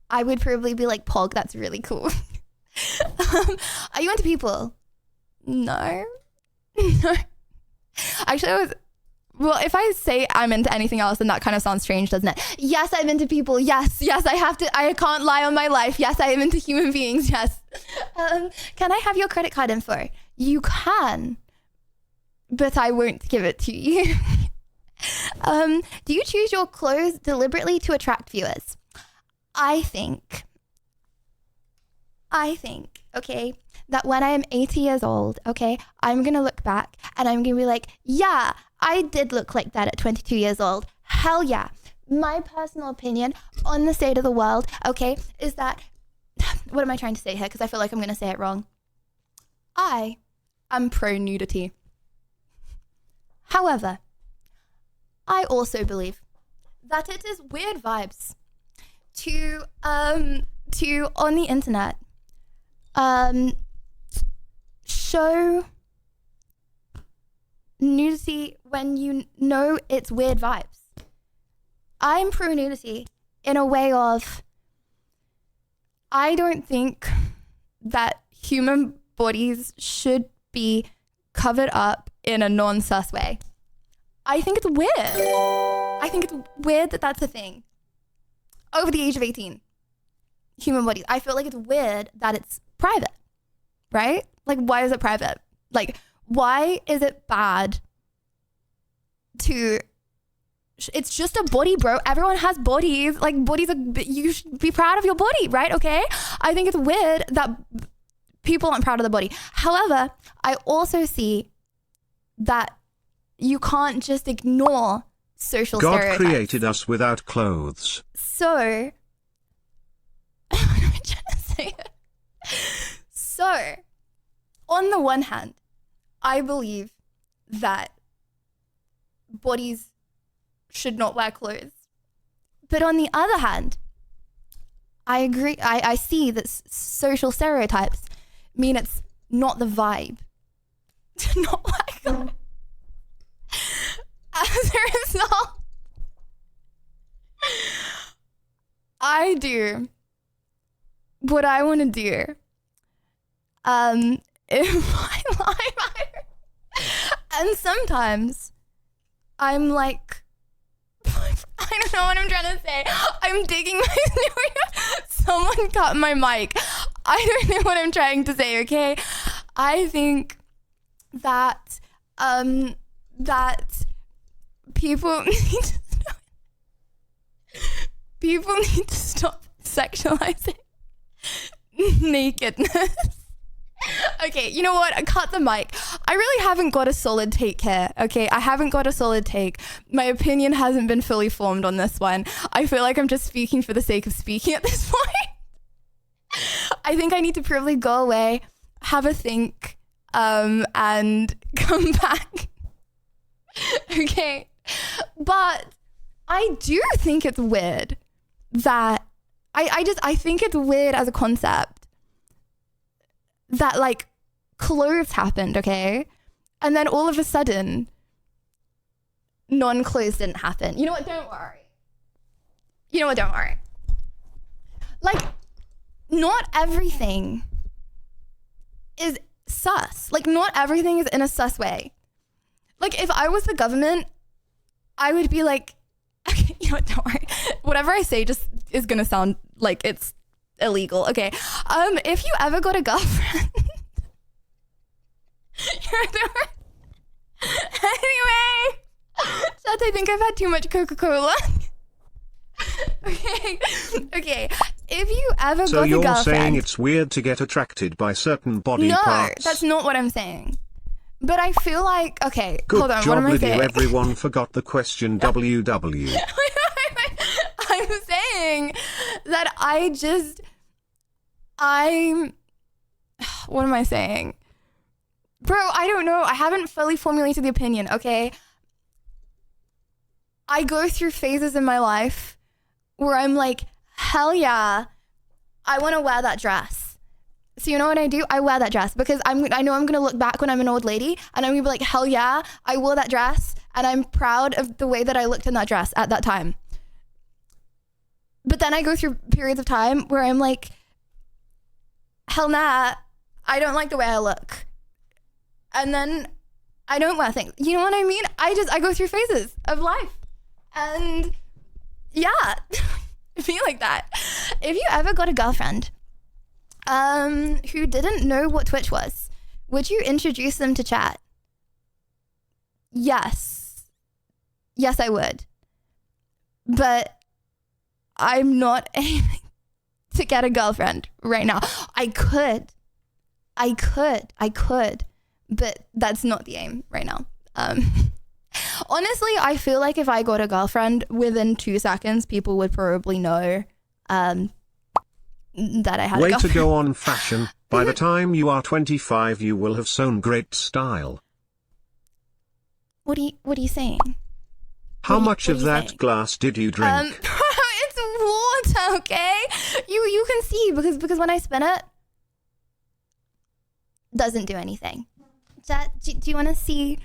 I would probably be like, Pog, that's really cool. Are you into people? No. No. Actually, Well, if I say I'm into anything else, then that kind of sounds strange, doesn't it? Yes, I'm into people. Yes, I can't lie on my life. Yes, I am into human beings. Yes. Can I have your credit card info? You can, but I won't give it to you. Do you choose your clothes deliberately to attract viewers? I think, okay, that when I am 80 years old, okay, I'm going to look back and I'm going to be like, yeah, I did look like that at 22 years old. Hell yeah. My personal opinion on the state of the world, okay, is that, what am I trying to say here? Because I feel like I'm going to say it wrong. I am pro-nudity. However, I also believe that it is weird vibes to on the internet, show nudity when you know it's weird vibes. I'm pro nudity in a way of, I don't think that human bodies should be covered up in a non-sus way. I think it's weird. I think it's weird that that's a thing. Over the age of 18, human bodies. I feel like it's weird that it's private, right? Like, why is it private? Like, why is it bad to, it's just a body, bro. Everyone has bodies. Like, bodies are, you should be proud of your body, right? Okay. I think it's weird that people aren't proud of the body. However, I also see that you can't just ignore social stereotypes. God created us without clothes. So, what am I trying to say? So, on the one hand, I believe that bodies should not wear clothes. But on the other hand, I agree. I see that social stereotypes mean it's not the vibe to not wear clothes. As a result, I do what I want to do in my life. And sometimes I'm like, I don't know what I'm trying to say. I'm digging my someone cut my mic. I don't know what I'm trying to say, okay? I think that that people need to stop sexualizing nakedness. Okay, you know what? Cut the mic. I really haven't got a solid take here, okay? I haven't got a solid take. My opinion hasn't been fully formed on this one. I feel like I'm just speaking for the sake of speaking at this point. I think I need to probably go away, have a think, and come back. Okay. But I do think it's weird that I think it's weird as a concept that like clothes happened, okay? And then all of a sudden non-clothes didn't happen. You know what? Don't worry. Don't worry. Like, not everything is sus. Like, not everything is in a sus way. Like, if I was the government, I would be like, okay, you know what, don't worry. Whatever I say just is going to sound like it's illegal. Okay. If you ever got a girlfriend, anyway, Chat, I think I've had too much Coca-Cola. Okay. If you ever got a girlfriend. So you're saying it's weird to get attracted by certain body parts? No, that's not what I'm saying. But I feel like, okay, Good hold on, job, what am I Lydia. saying? Everyone forgot the question WW. I'm saying that what am I saying? Bro, I don't know. I haven't fully formulated the opinion, okay? I go through phases in my life where I'm like, hell yeah, I want to wear that dress. So you know what I do? I wear that dress because I know I'm going to look back when I'm an old lady and I'm going to be like, hell yeah, I wore that dress and I'm proud of the way that I looked in that dress at that time. But then I go through periods of time where I'm like, hell nah, I don't like the way I look. And then I don't wear things. You know what I mean? I go through phases of life. And yeah, be like that. If you ever got a girlfriend who didn't know what Twitch was, would you introduce them to chat? Yes. Yes, I would. But I'm not aiming to get a girlfriend right now. I could, but that's not the aim right now. Honestly, I feel like if I got a girlfriend, within 2 seconds, people would probably know that I had a Way girlfriend. to go on fashion. By the time you are 25, you will have shown great style. What are you saying? How much what of are you that saying? glass did you drink? It's water, okay? You can see because when I spin it, doesn't do anything. Do you want to see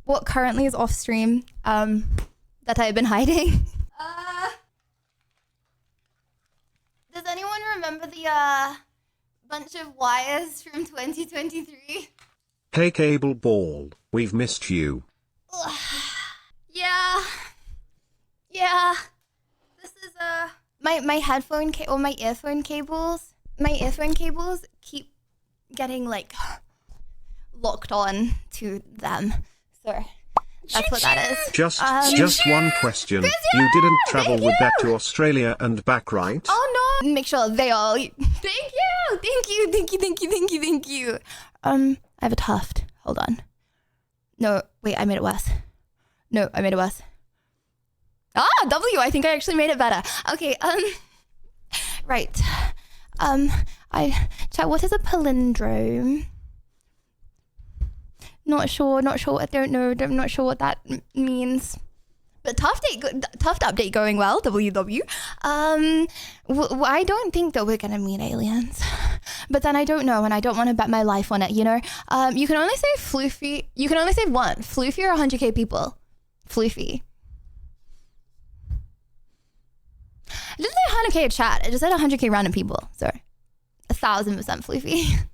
what currently is off stream that I've been hiding? Does anyone remember the bunch of wires from 2023? Hey Cable Ball, we've missed you. Yeah. This is my headphone or my earphone cables. My earphone cables keep getting like locked on to them. So that's what that is. Just one question. You didn't travel with that to Australia and back, right? Oh no! Make sure they all. Thank you. I have a tuft. Hold on. No, wait. I made it worse. No, I made it worse. W. I think I actually made it better. Okay. Right. What is a palindrome? Not sure. I don't know. I'm not sure what that means. But Tuft update going well, WW. I don't think that we're gonna meet aliens, but then I don't know, and I don't want to bet my life on it. You know, you can only say floofy. You can only say one floofy or 100k people. Floofy. It didn't say 100k chat. It just said 100k random people. So 1,000% floofy.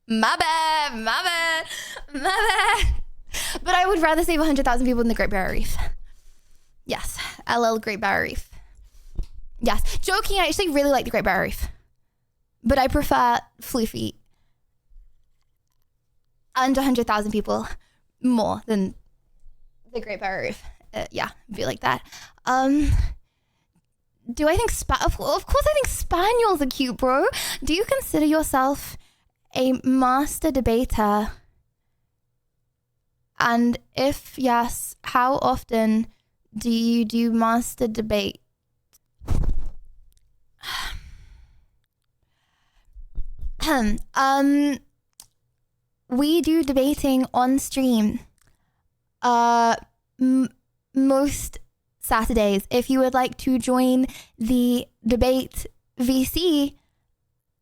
My bad. But I would rather save 100,000 people than the Great Barrier Reef. Yes, LL Great Barrier Reef. Yes, joking, I actually really like the Great Barrier Reef. But I prefer floofy and 100,000 people more than the Great Barrier Reef. Yeah, be like that. Do I think of course I think spaniels are cute, bro. Do you consider yourself a master debater? And if yes, how often do you do master debate? We do debating on stream most Saturdays. If you would like to join the debate VC,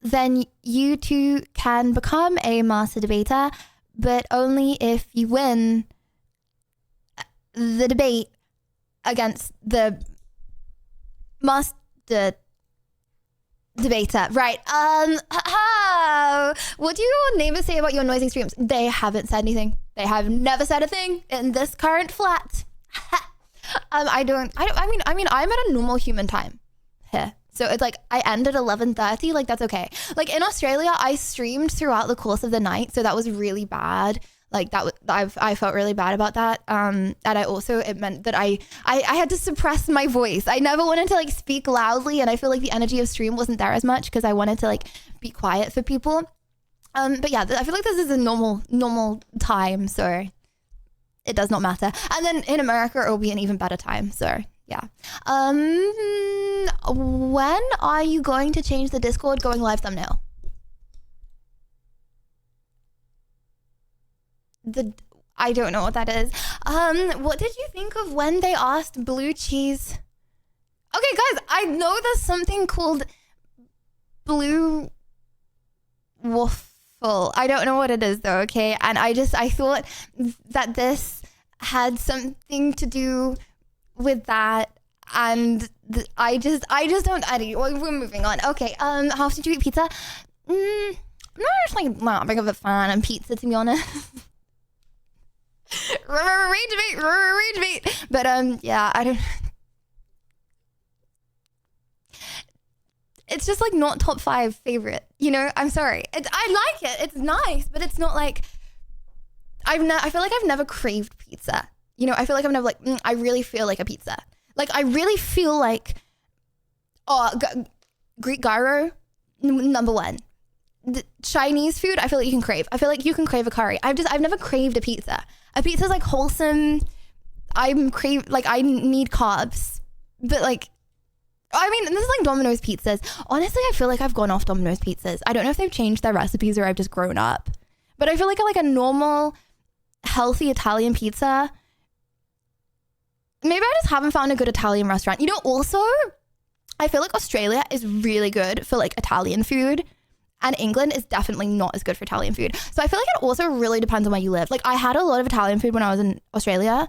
then you too can become a master debater, but only if you win the debate against the master debater. Right. What do your neighbors say about your noisy streams? They haven't said anything. They have never said a thing in this current flat. I mean, I'm at a normal human time here. So it's like I end at 11:30, like that's okay. Like in Australia, I streamed throughout the course of the night, so that was really bad. Like I felt really bad about that. And it meant that I had to suppress my voice. I never wanted to like speak loudly, and I feel like the energy of stream wasn't there as much because I wanted to like be quiet for people. But yeah, I feel like this is a normal time, so it does not matter. And then in America, it will be an even better time. So yeah. When are you going to change the Discord going live thumbnail? I don't know what that is. What did you think of when they asked blue cheese? Okay, guys, I know there's something called blue waffle. I don't know what it is though, okay? And I thought that this had something to do with that, and I just don't. We're moving on. Okay. How often do you eat pizza? I'm not actually not big of a fan of pizza, to be honest. Rage bait. But yeah, I don't. It's just like not top 5 favorite. You know, I'm sorry. I like it. It's nice, but it's not like I feel like I've never craved pizza. You know, I feel like I've never like I really feel like a pizza. Like I really feel like Greek gyro number 1. The Chinese food, I feel like you can crave. I feel like you can crave a curry. I've never craved a pizza. A pizza's like wholesome. I need carbs. But like, I mean, this is like Domino's pizzas. Honestly, I feel like I've gone off Domino's pizzas. I don't know if they've changed their recipes or I've just grown up. But I feel like a normal, healthy Italian pizza. Maybe I just haven't found a good Italian restaurant. You know, also, I feel like Australia is really good for like Italian food. And England is definitely not as good for Italian food. So I feel like it also really depends on where you live. Like I had a lot of Italian food when I was in Australia.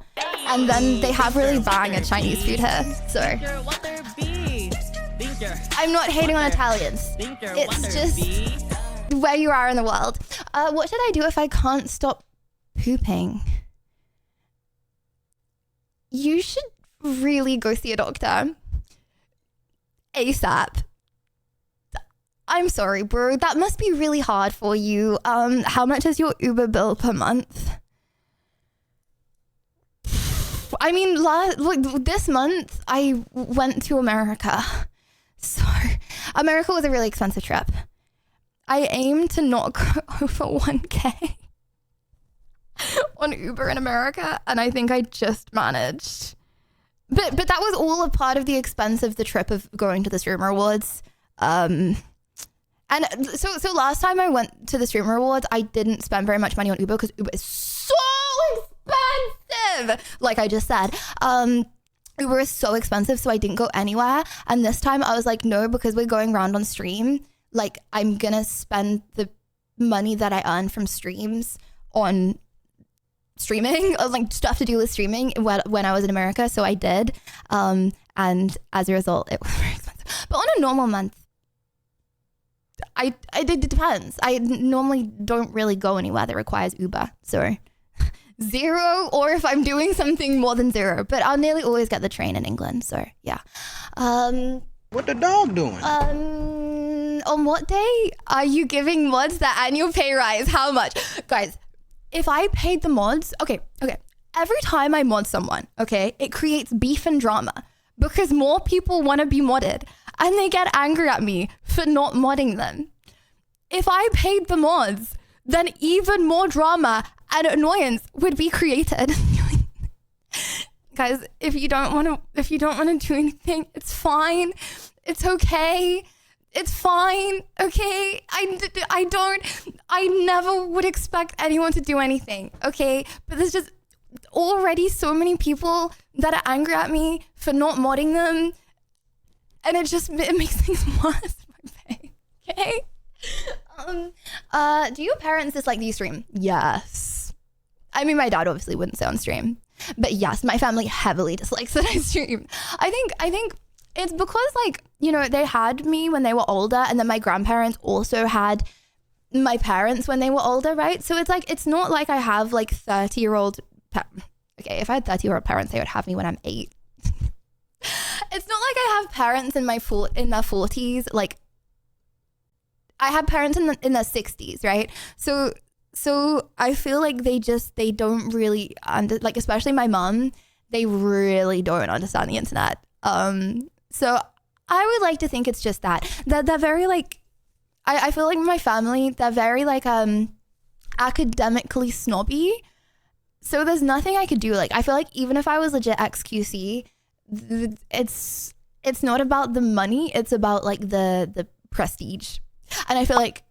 And then they have really banging Chinese food here. So I'm not hating on Italians. It's just where you are in the world. What should I do if I can't stop pooping? You should really go see a doctor. ASAP. I'm sorry, bro. That must be really hard for you. How much is your Uber bill per month? I mean, this month I went to America. So, America was a really expensive trip. I aim to not go over 1K on Uber in America, and I think I just managed. But that was all a part of the expense of the trip of going to the Streamer Awards. And so last time I went to the Streamer Awards, I didn't spend very much money on Uber because Uber is so expensive. Like I just said, Uber is so expensive, so I didn't go anywhere. And this time I was like, no, because we're going around on stream. Like I'm gonna spend the money that I earn from streams on streaming, like stuff to do with streaming when I was in America. So I did, and as a result, it was very expensive. But on a normal month, it depends. I normally don't really go anywhere that requires Uber. So 0, or if I'm doing something more than 0. But I'll nearly always get the train in England. So yeah. What the dog doing? On what day are you giving mods their annual pay rise? How much? Guys, if I paid the mods, okay. Every time I mod someone, okay, it creates beef and drama because more people want to be modded. And they get angry at me for not modding them. If I paid the mods, then even more drama and annoyance would be created. Guys, if you don't want to do anything, it's fine. It's okay. It's fine. Okay. I never would expect anyone to do anything. Okay. But there's just already so many people that are angry at me for not modding them. And it makes things worse. Okay. Do your parents dislike that you stream? Yes. I mean, my dad obviously wouldn't say on stream, but yes, my family heavily dislikes that I stream. I think it's because like, you know, they had me when they were older, and then my grandparents also had my parents when they were older, right? So it's like, it's not like I have like 30-year-old. Okay, if I had 30-year-old parents, they would have me when I'm 8. It's not like I have parents in their 40s. Like I have parents in their 60s, right? So I feel like they don't really like, especially my mom, they really don't understand the internet. So I would like to think it's just that they're very like, I feel like my family, they're very like academically snobby. So there's nothing I could do. Like I feel like even if I was legit XQC, it's not about the money, it's about like the prestige, and I feel like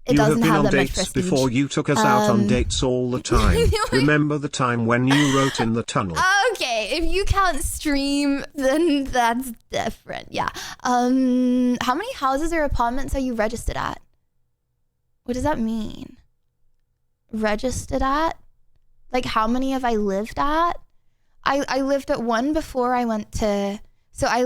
it doesn't have that much prestige. You have been on dates before. You took us out on dates all the time. Remember the time when you wrote in the tunnel? Okay, if you count stream, then that's different. Yeah. How many houses or apartments are you registered at? What does that mean? Registered at? Like how many have I lived at? I lived at one before I went to, so I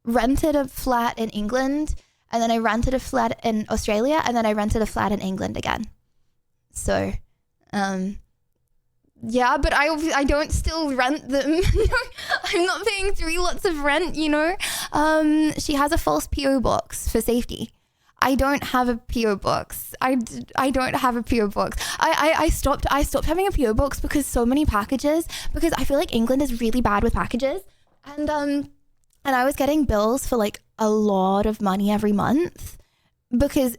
rented a flat in England, and then I rented a flat in Australia, and then I rented a flat in England again. So Yeah, but I don't still rent them. I'm not paying 3 lots of rent, you know? She has a false PO box for safety. I don't have a PO box. I don't have a PO box. I stopped having a PO box because so many packages, because I feel like England is really bad with packages. And I was getting bills for like a lot of money every month because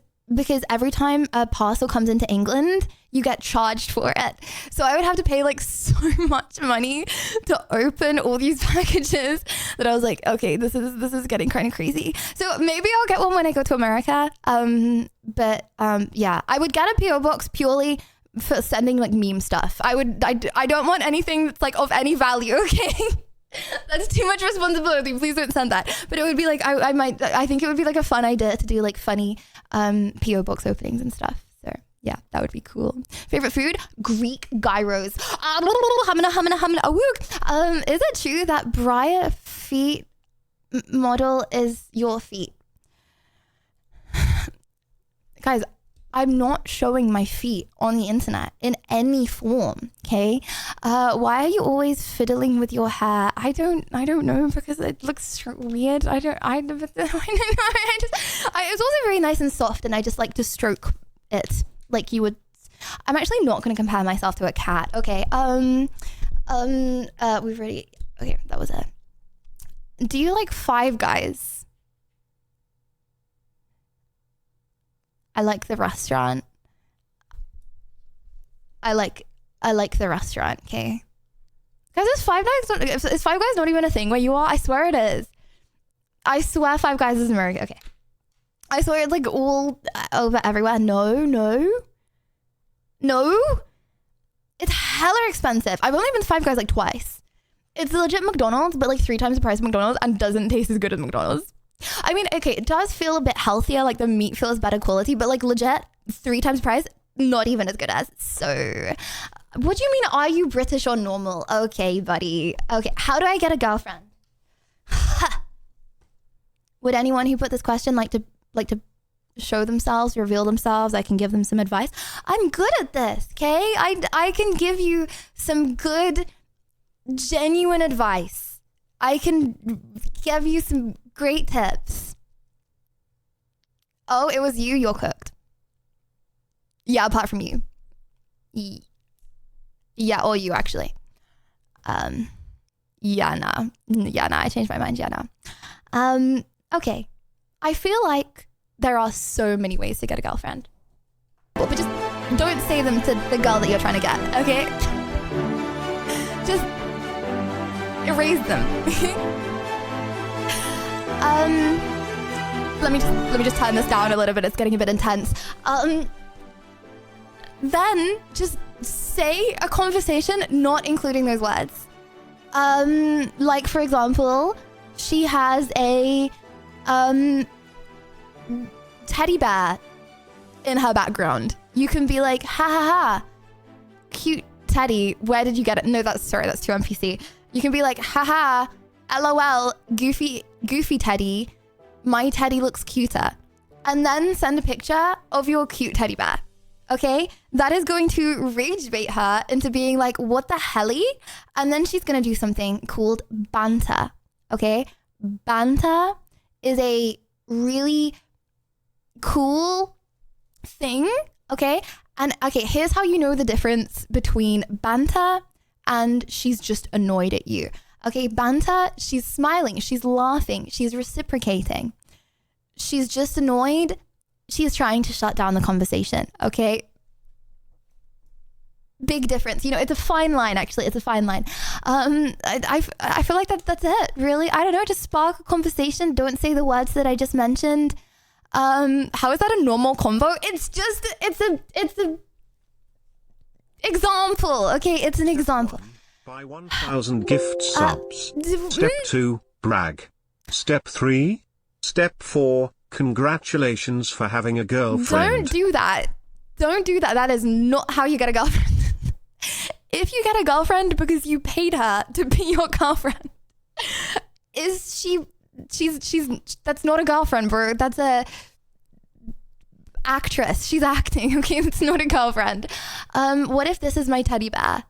every time a parcel comes into England, you get charged for it. So I would have to pay like so much money to open all these packages that I was like, okay, this is getting kind of crazy. So maybe I'll get one when I go to America. Yeah, I would get a PO box purely for sending like meme stuff. I don't want anything that's like of any value, okay? That's too much responsibility. Please don't send that. But it would be like, I think it would be like a fun idea to do like funny PO box openings and stuff. So yeah, that would be cool. Favorite food? Greek gyros. Is it true that Briar feet model is your feet? Guys, I'm not showing my feet on the internet in any form, okay? Why are you always fiddling with your hair? I don't know, because it looks weird. I don't know. It's also very nice and soft, and I just like to stroke it like you would. I'm actually not going to compare myself to a cat, okay? We've already, okay, that was it. Do you like Five Guys? I like the restaurant. I like the restaurant, okay? Guys, is Five Guys not even a thing where you are? I swear it is. I swear Five Guys is American. Okay. I swear it's like all over everywhere. No. It's hella expensive. I've only been to Five Guys like twice. It's legit McDonald's, but like 3 times the price of McDonald's and doesn't taste as good as McDonald's. I mean, okay, it does feel a bit healthier, like the meat feels better quality, but like legit 3 times price, not even as good as. So what do you mean, are you British or normal? Okay, buddy. Okay, how do I get a girlfriend? Would anyone who put this question like to show themselves, reveal themselves? I can give them some advice. I'm good at this, okay? I can give you some good, genuine advice. I can give you some great tips. Oh, it was you. You're cooked. Yeah, apart from you. Yeah, or you actually. Yeah, nah. I changed my mind. Yeah, nah. Okay. I feel like there are so many ways to get a girlfriend. But just don't say them to the girl that you're trying to get, okay? Just erase them. Let me just turn this down a little bit. It's getting a bit intense. Then just say a conversation not including those words. Like for example, she has a teddy bear in her background. You can be like, ha ha ha, cute teddy. Where did you get it? No, that's too NPC. You can be like, haha, LOL, goofy teddy. My teddy looks cuter. And then send a picture of your cute teddy bear. Okay? That is going to rage bait her into being like, what the helly? And then she's going to do something called banter. Okay? Banter is a really cool thing. Okay? And okay, here's how you know the difference between banter and she's just annoyed at you. Okay, banter, she's smiling, she's laughing, she's reciprocating. She's just annoyed. She's trying to shut down the conversation, okay? Big difference. You know, it's a fine line, actually. It's a fine line. I feel like that's it, really. I don't know, just spark a conversation. Don't say the words that I just mentioned. How is that a normal convo? It's a example, okay? It's an example. Buy 1,000 gift subs. Step 2, brag. Step 3. Step 4, congratulations for having a girlfriend. Don't do that. That is not how you get a girlfriend. If you get a girlfriend because you paid her to be your girlfriend, she's that's not a girlfriend, bro. That's a, actress. She's acting, okay? It's not a girlfriend. What if this is my teddy bear?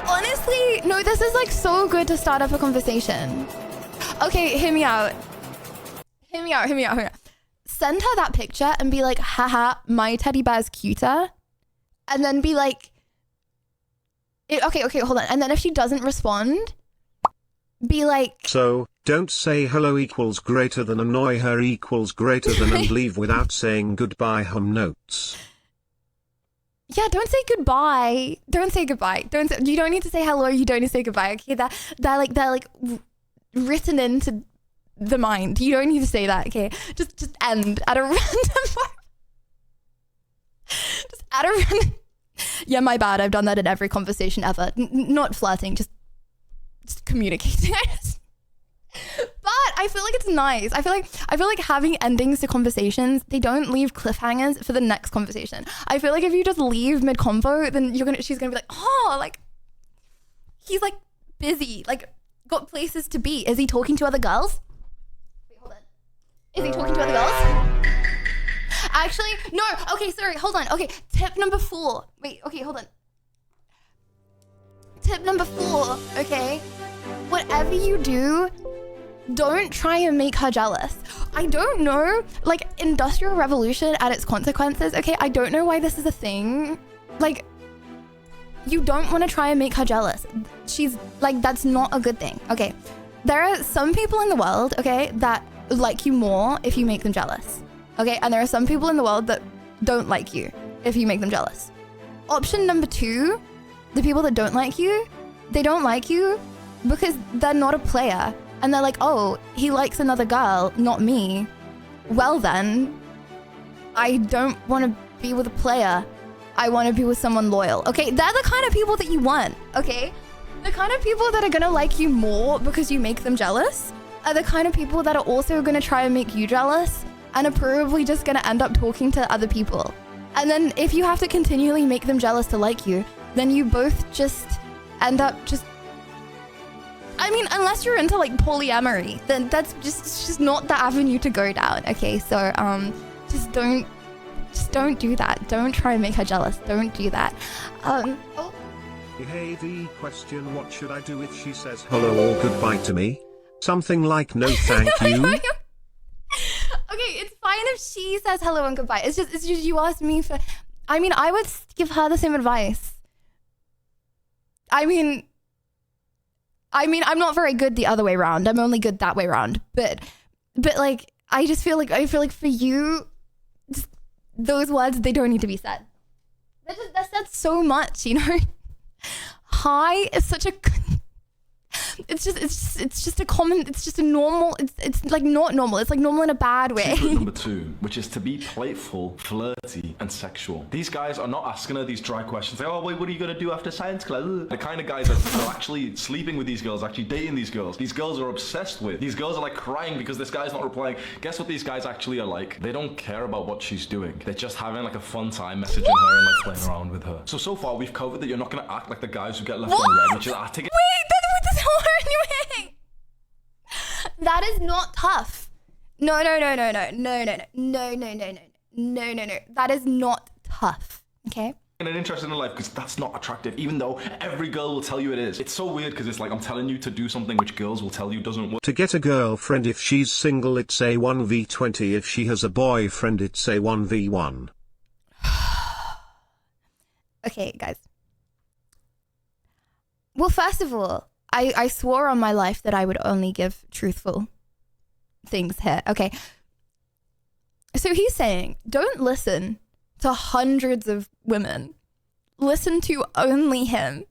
Honestly, no, this is like so good to start up a conversation. Okay, hear me out. Send her that picture and be like, haha, my teddy bear's cuter. And then be like, okay, hold on. And then if she doesn't respond, be like, so, don't say hello equals greater than annoy her equals greater than and leave without saying goodbye notes. Yeah, don't say goodbye. You don't need to say hello. You don't need to say goodbye. Okay, they're like written into the mind. You don't need to say that. Okay, just end at a random. Just at a random. Yeah, my bad. I've done that in every conversation ever. Not flirting, just communicating. But I feel like it's nice. I feel like having endings to conversations, they don't leave cliffhangers for the next conversation. I feel like if you just leave mid-convo, then she's gonna be like, oh, like, he's like busy, like got places to be. Is he talking to other girls? Wait, hold on. Is he talking to other girls? Actually, no. Okay, sorry. Hold on. Okay, tip number 4. Wait, okay, hold on. Tip number 4, okay? Whatever you do, don't try and make her jealous. I don't know, like, Industrial Revolution and its consequences, okay? I don't know why this is a thing. Like, you don't want to try and make her jealous. She's, like, that's not a good thing, okay? There are some people in the world, okay, that like you more if you make them jealous, okay? And there are some people in the world that don't like you if you make them jealous. Option number 2, the people that don't like you, they don't like you because they're not a player. And they're like, oh, he likes another girl, not me. Well then, I don't want to be with a player. I want to be with someone loyal. Okay, they're the kind of people that you want, okay? The kind of people that are going to like you more because you make them jealous are the kind of people that are also going to try and make you jealous and are probably just going to end up talking to other people. And then if you have to continually make them jealous to like you, then you both just end up just... I mean, unless you're into like polyamory, then that's just not the avenue to go down. Okay, so just don't do that. Don't try and make her jealous. Don't do that. Hey, the question, what should I do if she says hello or goodbye to me? Something like no thank you. Okay, it's fine if she says hello and goodbye. It's just you asked me for... I mean, I would give her the same advice. I mean, I'm not very good the other way around. I'm only good that way around. But like, I feel like for you, those words, they don't need to be said. That's so much, you know? Hi is such a... It's just a common, it's just a normal, it's like not normal, it's like normal in a bad way. Secret number 2, which is to be playful, flirty, and sexual. These guys are not asking her these dry questions, like, oh wait, what are you going to do after science class? The kind of guys that are actually sleeping with these girls, actually dating these girls are obsessed with. These girls are like crying because this guy's not replying. Guess what these guys actually are like? They don't care about what she's doing. They're just having like a fun time messaging her and like playing around with her. So far we've covered that you're not going to act like the guys who get left on red, which is acting. Wait, anyway. That is not tough. No. That is not tough. Okay? And an interest in life because that's not attractive, even though every girl will tell you it is. It's so weird because it's like I'm telling you to do something which girls will tell you doesn't work. To get a girlfriend if she's single, it's a 1v20. If she has a boyfriend, it's a 1v1. Okay, guys. Well, first of all, I swore on my life that I would only give truthful things here. Okay. So he's saying, don't listen to hundreds of women. Listen to only him.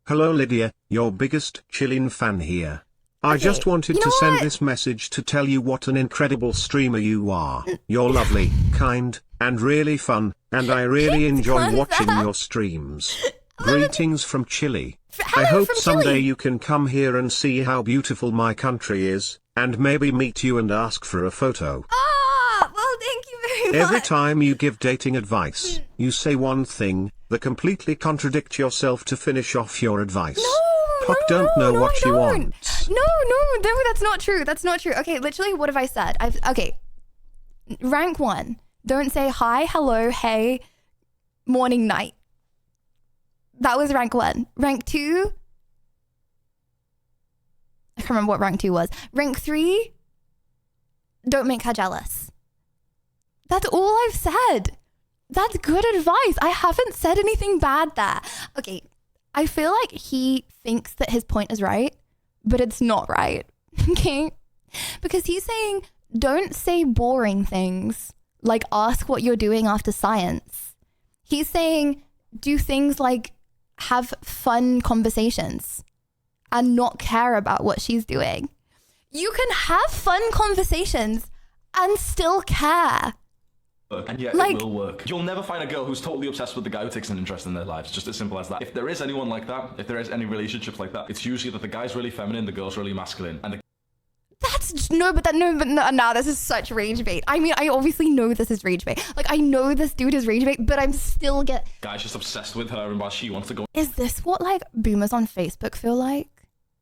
Hello Lydia, your biggest chillin' fan here. I Okay, just wanted you to know send what? this message to tell you what an incredible streamer you are. You're lovely, kind, and really fun, and I really enjoy What's watching that? your streams. Greetings from Chile. I Hello hope from someday Chile. you can come here and see how beautiful my country is, and maybe meet you and ask for a photo. Ah, well, thank you very Every time you give dating advice, you say one thing, that completely contradict yourself to finish off your advice. Puck don't know what she wants. No, that's not true. That's not true. Okay, literally, what have I said? Okay, rank 1. Don't say hi, hello, hey, morning, night. That was rank 1. Rank 2, I can't remember what rank 2 was. Rank 3, don't make her jealous. That's all I've said. That's good advice. I haven't said anything bad there. Okay, I feel like he thinks that his point is right, but it's not right. Okay? Because he's saying, don't say boring things, like ask what you're doing after science. He's saying, do things like have fun conversations and not care about what she's doing. You can have fun conversations and still care. And yet it will work. You'll never find a girl who's totally obsessed with the guy who takes an interest in their lives. Just as simple as that. If there is anyone like that, if there is any relationships like that, it's usually that the guy's really feminine, the girl's really masculine. And no, this is such rage bait. I mean, I obviously know this is rage bait. Like, I know this dude is rage bait, but I'm still guy's just obsessed with her and while she wants to go. Is this what like boomers on Facebook feel like?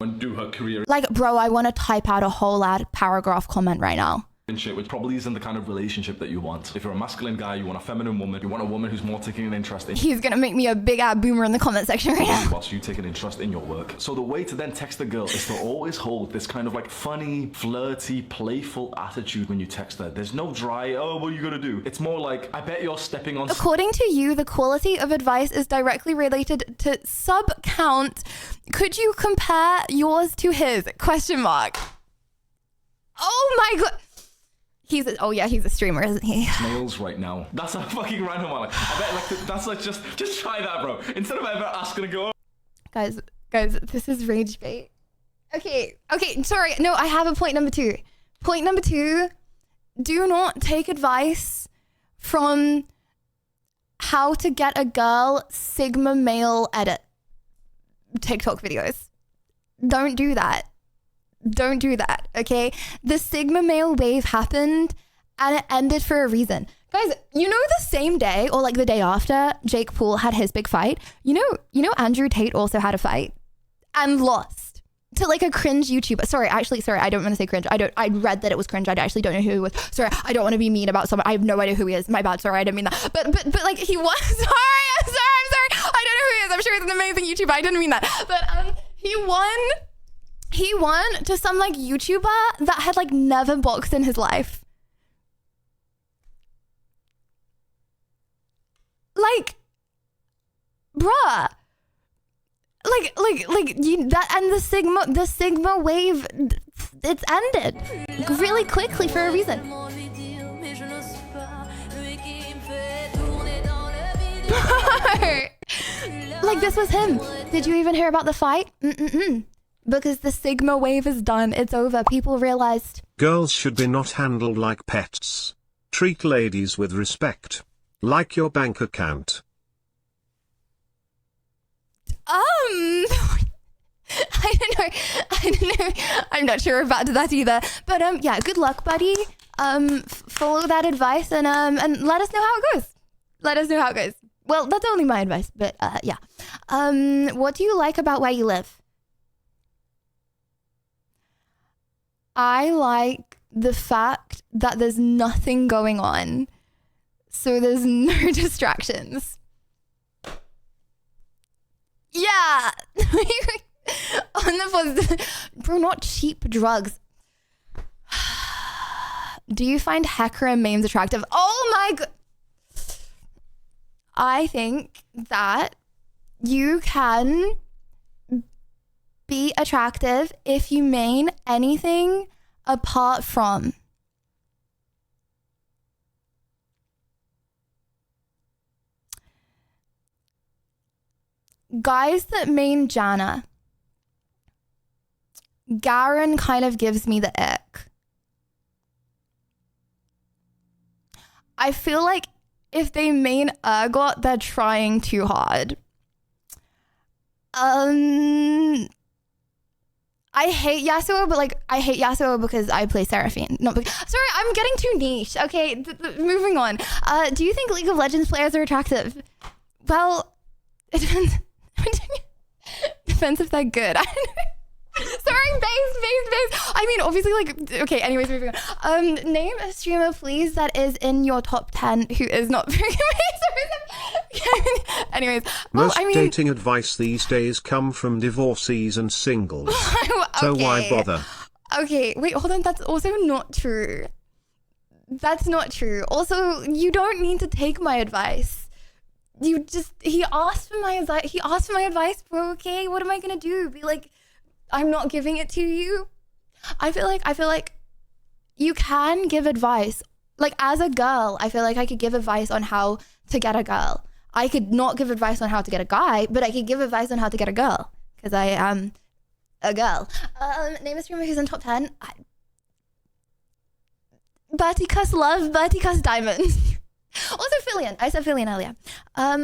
And do her career. Like, bro, I want to type out a whole paragraph comment right now. Shit, which probably isn't the kind of relationship that you want. If you're a masculine guy, you want a feminine woman, you want a woman who's more taking an interest in. He's gonna make me a big ass boomer in the comment section right now. Whilst you take an interest in your work. So the way to then text the girl is to always hold this kind of like funny, flirty, playful attitude when you text her. There's no dry, oh, what are you gonna do? It's more like, I bet you're stepping on... According to you, the quality of advice is directly related to sub count. Could you compare yours to his? Question mark. Oh my god. He's a streamer, isn't he? Males right now. That's a fucking random one. I bet like that's like just try that, bro. Instead of ever asking to go. Guys, this is rage bait. Okay, sorry. No, I have a point number 2. Point number 2, do not take advice from how to get a girl Sigma male edit TikTok videos. Don't do that. Don't do that, okay? The Sigma male wave happened and it ended for a reason. Guys, you know the same day or like the day after Jake Paul had his big fight, you know Andrew Tate also had a fight and lost to like a cringe YouTuber. Sorry, I don't want to say cringe. I read that it was cringe. I actually don't know who he was. Sorry, I don't want to be mean about someone. I have no idea who he is. My bad. Sorry, I didn't mean that. But like he was. I'm sorry. I don't know who he is. I'm sure he's an amazing YouTuber. I didn't mean that. But he won to some like YouTuber that had like never boxed in his life. Like, bruh. And the Sigma wave, it's ended really quickly for a reason. Like, this was him. Did you even hear about the fight? Because the Sigma wave is done. It's over. People realized. Girls should be not handled like pets. Treat ladies with respect. Like your bank account. I don't know. I'm not sure about that either. But yeah, good luck, buddy. Follow that advice and let us know how it goes. Well, that's only my advice, but yeah. What do you like about where you live? I like the fact that there's nothing going on, so there's no distractions. Yeah. On the positive, bro, not cheap drugs. Do you find hacker and memes attractive? Oh my god. I think that you can be attractive if you mean anything apart from guys that mean Jana. Garen kind of gives me the ick. I feel like if they mean ergot, they're trying too hard. I I hate Yasuo, but like I hate Yasuo because I play Seraphine. Not because, sorry, I'm getting too niche. Okay, moving on. Do you think League of Legends players are attractive? Well, it depends. Depends if they're good. I don't know. Sorry, base. I mean, obviously, like, okay, anyways, moving on. Name a streamer, please, that is in your top 10 who is not very anyways. Well, Most dating advice these days come from divorcees and singles. So why bother? Okay, wait, hold on. That's also not true. That's not true. Also, you don't need to take my advice. He asked for my advice. He asked for my advice, bro. Okay, what am I gonna do? Be like, I'm not giving it to you. I feel like you can give advice. Like as a girl, I feel like I could give advice on how to get a girl. I could not give advice on how to get a guy, but I could give advice on how to get a girl because I am a girl. Name a streamer who's in top 10. Bertie love, Bertie Diamond. Also Fillion. I said Fillion earlier.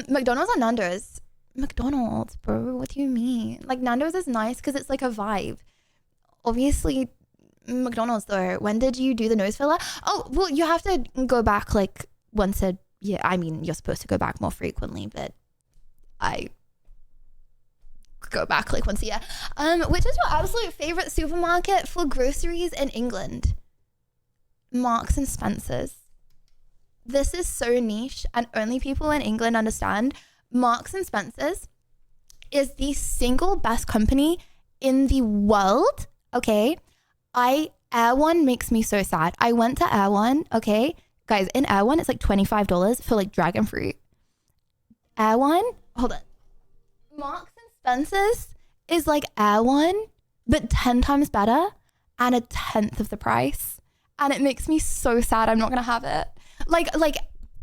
McDonald's or Nando's? McDonald's, bro. What do you mean? Like Nando's is nice because it's like a vibe. Obviously, McDonald's though. When did you do the nose filler? Oh, well, you have to go back like once a year. I mean, you're supposed to go back more frequently, but I go back like once a year. Which is your absolute favorite supermarket for groceries in England? Marks and Spencer's. This is so niche and only people in England understand. Marks and Spencer's is the single best company in the world. Okay. Air One makes me so sad. I went to Air One. Okay. Guys, in Air One, it's like $25 for like dragon fruit. Air One, hold on. Marks and Spencer's is like Air One, but 10 times better and a 10th of the price. And it makes me so sad. I'm not going to have it. Like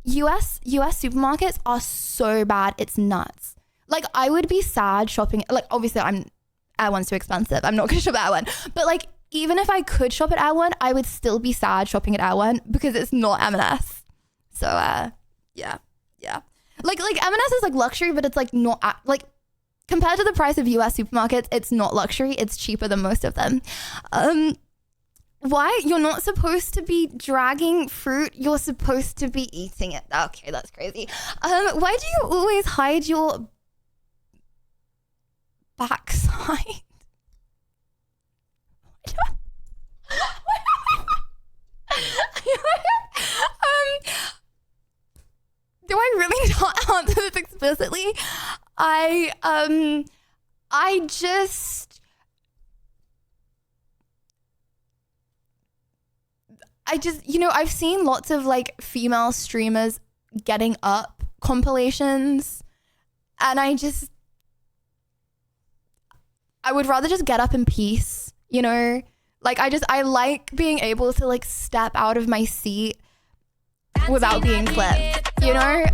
US supermarkets are so bad. It's nuts. Like I would be sad shopping. Like obviously Air One's too expensive. I'm not going to shop at Air One. But like even if I could shop at Air One, I would still be sad shopping at Air One because it's not M&S. So yeah. Like M&S is like luxury, but it's like not like compared to the price of US supermarkets, it's not luxury. It's cheaper than most of them. Why? You're not supposed to be dragging fruit. You're supposed to be eating it. Okay, that's crazy. Why do you always hide your backside? Do I really not answer this explicitly? I've seen lots of like female streamers getting up compilations and I would rather just get up in peace, you know? Like I like being able to like step out of my seat without being clipped, you know?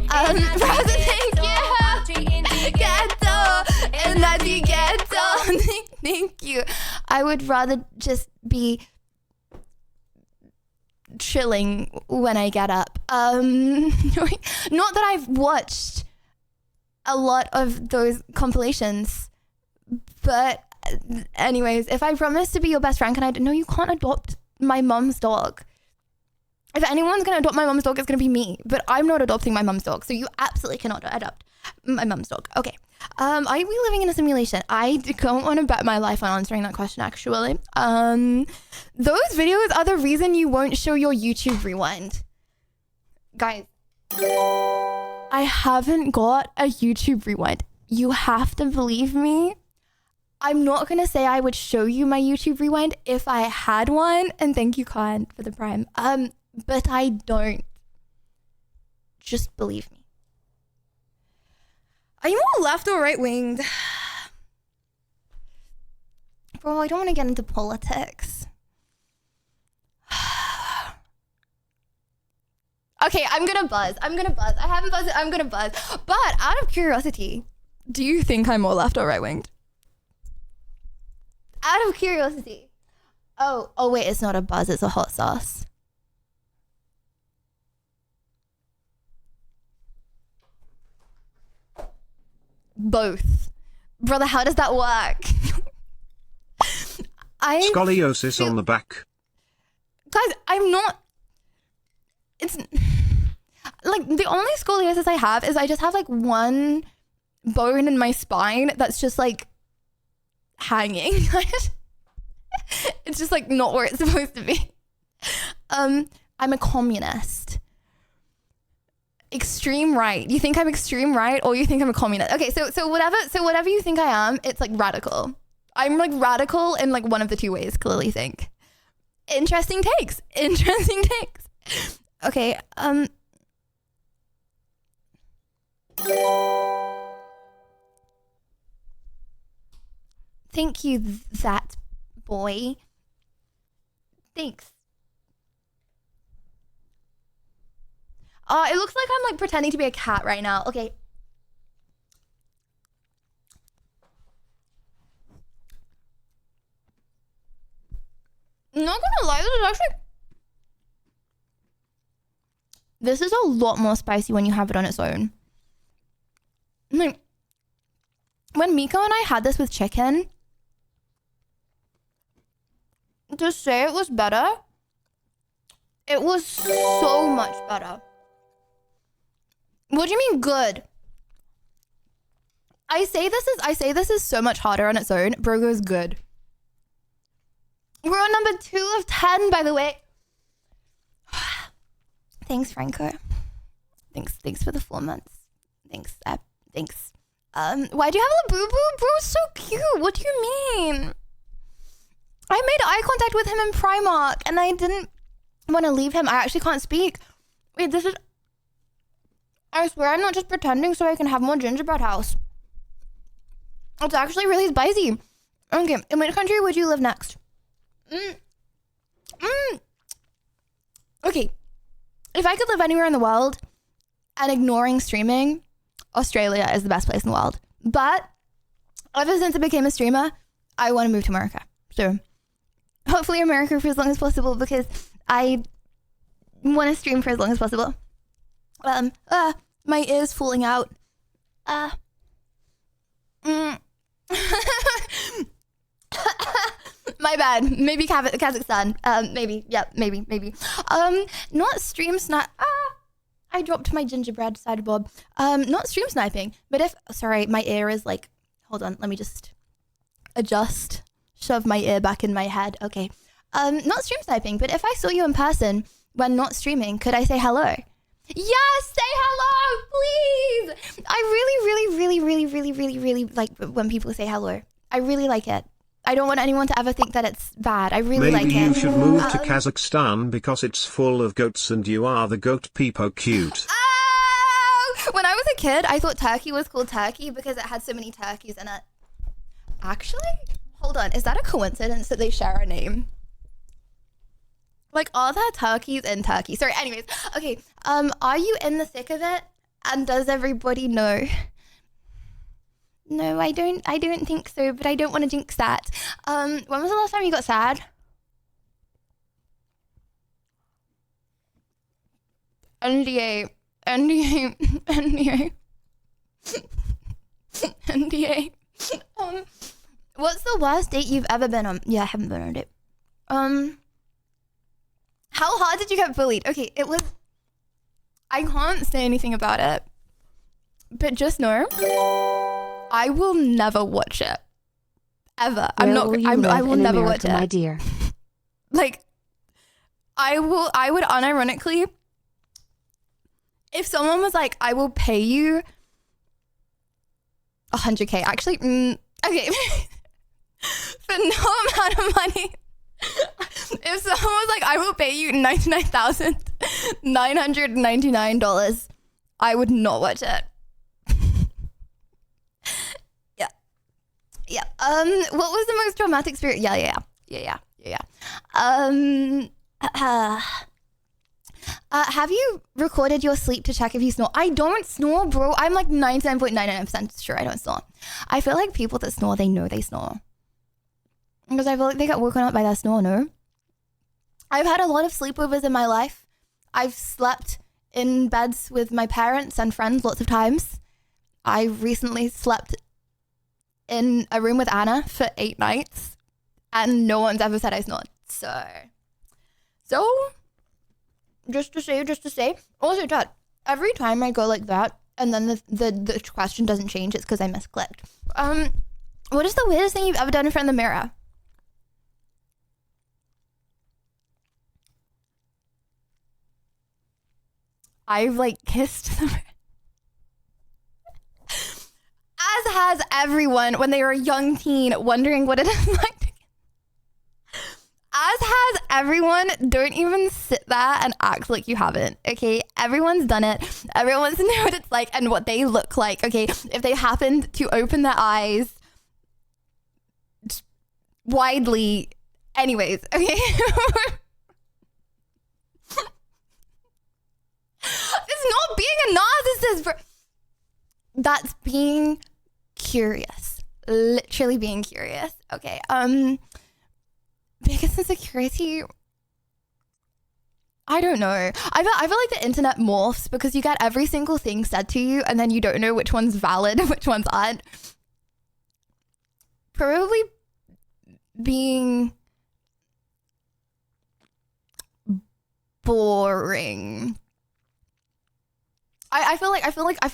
Thank you. I would rather just be chilling when I get up. Not that I've watched a lot of those compilations, but anyways, if I promise to be your best friend, no, you can't adopt my mom's dog. If anyone's gonna adopt my mom's dog, it's gonna be me, but I'm not adopting my mom's dog, so you absolutely cannot adopt my mom's dog. Okay. Are we living in a simulation? I don't want to bet my life on answering that question, actually. Those videos are the reason you won't show your YouTube rewind. Guys, I haven't got a YouTube rewind. You have to believe me. I'm not going to say I would show you my YouTube rewind if I had one. And thank you, Khan, for the prime. But I don't. Just believe me. Are you more left or right winged? Bro, I don't want to get into politics. Okay, I'm gonna buzz. I haven't buzzed it. I'm gonna buzz. But out of curiosity, do you think I'm more left or right winged? Out of curiosity. Oh wait, it's not a buzz, it's a hot sauce. Both. Brother, how does that work? Scoliosis on the back. Guys, I'm not. It's like the only scoliosis I have is I just have like one bone in my spine that's just like hanging. It's just like not where it's supposed to be. I'm a communist. Extreme right. You think I'm extreme right, or you think I'm a communist? Okay, so whatever you think I am, it's like radical. I'm like radical in like one of the two ways, clearly think. Interesting takes. Okay, thank you, that boy. Thanks. It looks like I'm like pretending to be a cat right now. Okay. I'm not gonna lie, this is a lot more spicy when you have it on its own. Like, when Miko and I had this with chicken, to say it was better, it was so much better. What do you mean good? I say this is so much harder on its own. Brogo's good. We're on number 2 of 10, by the way. Thanks, Franco. Thanks for the 4 months. Thanks. Why do you have a boo boo? Bro's so cute. What do you mean? I made eye contact with him in Primark and I didn't want to leave him. I actually can't speak. Wait, I swear I'm not just pretending so I can have more gingerbread house. It's actually really spicy. Okay, in which country would you live next? Okay, if I could live anywhere in the world and ignoring streaming, Australia is the best place in the world. But ever since I became a streamer, I want to move to America. So hopefully America for as long as possible because I want to stream for as long as possible. My ear's falling out. My bad. Maybe Kazakhstan. Maybe. Yeah, maybe. Not stream snipe. I dropped my gingerbread side bob. Not stream sniping, but sorry, my ear is like, hold on, let me just shove my ear back in my head. Okay. Not stream sniping, but if I saw you in person when not streaming, could I say hello? Yes, say hello, please. I really like when people say hello. I really like it. I don't want anyone to ever think that it's bad. I really like it. Maybe you should move to Kazakhstan because it's full of goats and you are the goat peepo cute. Oh! When I was a kid, I thought Turkey was called Turkey because it had so many turkeys in it. Actually, hold on. Is that a coincidence that they share a name? Like, are there turkeys in Turkey? Sorry, anyways. Okay, are you in the thick of it? And does everybody know? No, I don't think so, but I don't want to jinx that. When was the last time you got sad? NDA. What's the worst date you've ever been on? Yeah, I haven't been on a date. How hard did you get bullied? Okay, I can't say anything about it, but just know I will never watch it. Ever. I will never watch it. My dear. Like, I would unironically, if someone was like, I will pay you 100K, actually, okay, for no amount of money. If someone was like, I will pay you $99,999, I would not watch it. Yeah. What was the most traumatic experience? Yeah. Have you recorded your sleep to check if you snore? I don't snore, bro. I'm like 99.99% sure I don't snore. I feel like people that snore, they know they snore. Because I feel like they get woken up by that snore, no? I've had a lot of sleepovers in my life. I've slept in beds with my parents and friends lots of times. I recently slept in a room with Anna for 8 nights. and no one's ever said I snort. So just to say. Also, Dad, every time I go like that, and then the question doesn't change, it's because I misclicked. What is the weirdest thing you've ever done in front of the mirror? I've like kissed the mirror. As has everyone when they were a young teen wondering what it is like to As has everyone. Don't even sit there and act like you haven't, okay? Everyone's done it. Everyone's know what it's like and what they look like, okay? If they happened to open their eyes widely. Anyways, okay? It's not being a narcissist, that's being curious. Literally being curious. Okay. Biggest insecurity, I don't know. I feel like the internet morphs because you get every single thing said to you and then you don't know which one's valid and which ones aren't. Probably being boring. I feel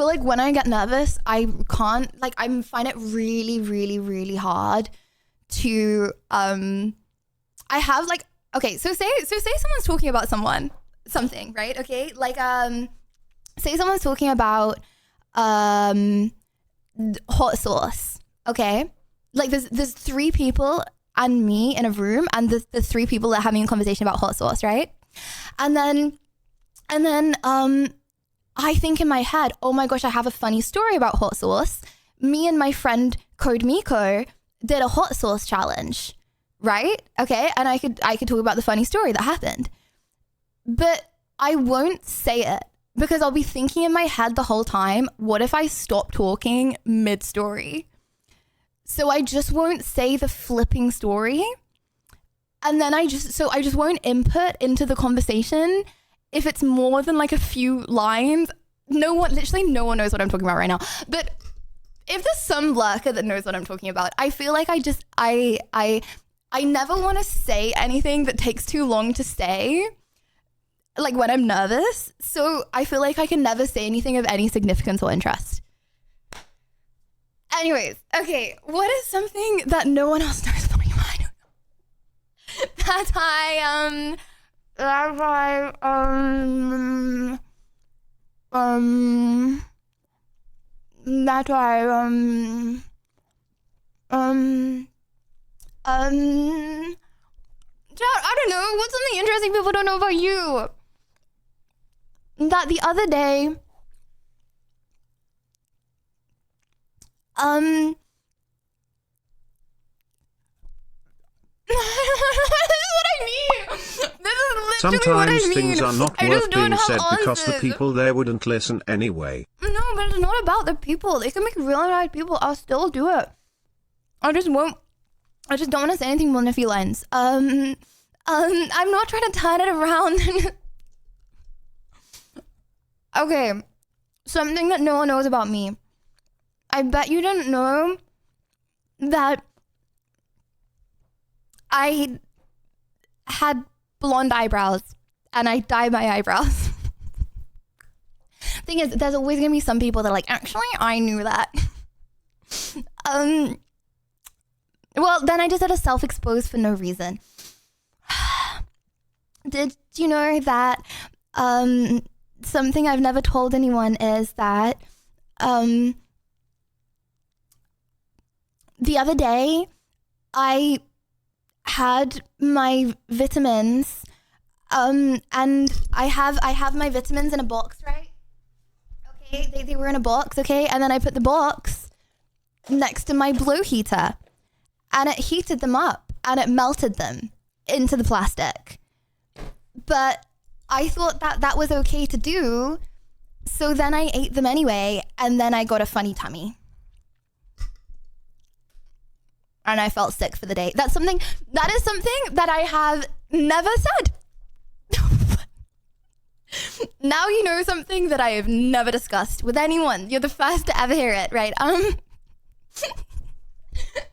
like when I get nervous, I can't, like, I find it really, really, really hard to I have like, okay, so say someone's talking about something, right? Okay, like say someone's talking about hot sauce, okay? Like there's 3 people and me in a room, and the 3 people that are having a conversation about hot sauce, right? And then I think in my head, oh my gosh, I have a funny story about hot sauce. Me and my friend Code Miko did a hot sauce challenge, right? Okay, and I could talk about the funny story that happened, but I won't say it because I'll be thinking in my head the whole time, what if I stop talking mid-story? So I just won't say the flipping story, and then I just won't input into the conversation if it's more than like a few lines. Literally no one knows what I'm talking about right now. But if there's some lurker that knows what I'm talking about, I feel like I never want to say anything that takes too long to say, like when I'm nervous. So I feel like I can never say anything of any significance or interest. Anyways, okay, what is something that no one else knows about you? I don't know. That I don't know. What's something interesting people don't know about you? That the other day, this is what I mean. This is literally Sometimes what I mean. things are not I worth just don't being have said because the answers. people there wouldn't listen anyway. No, but it's not about the people. They can make really nice people. I'll still do it. I just don't want to say anything more than a few lines. I'm not trying to turn it around. Okay, something that no one knows about me. I bet you didn't know that I had blonde eyebrows and I dye my eyebrows. Thing is, there's always gonna be some people that are like, actually, I knew that. Well, then I just had to self-expose for no reason. Did you know that something I've never told anyone is that the other day I had my vitamins and I have my vitamins in a box, right? Okay, they were in a box, okay? And then I put the box next to my blow heater and it heated them up and it melted them into the plastic. But I thought that was okay to do, so then I ate them anyway, and then I got a funny tummy. And I felt sick for the day. That is something that I have never said. Now you know something that I have never discussed with anyone. You're the first to ever hear it, right?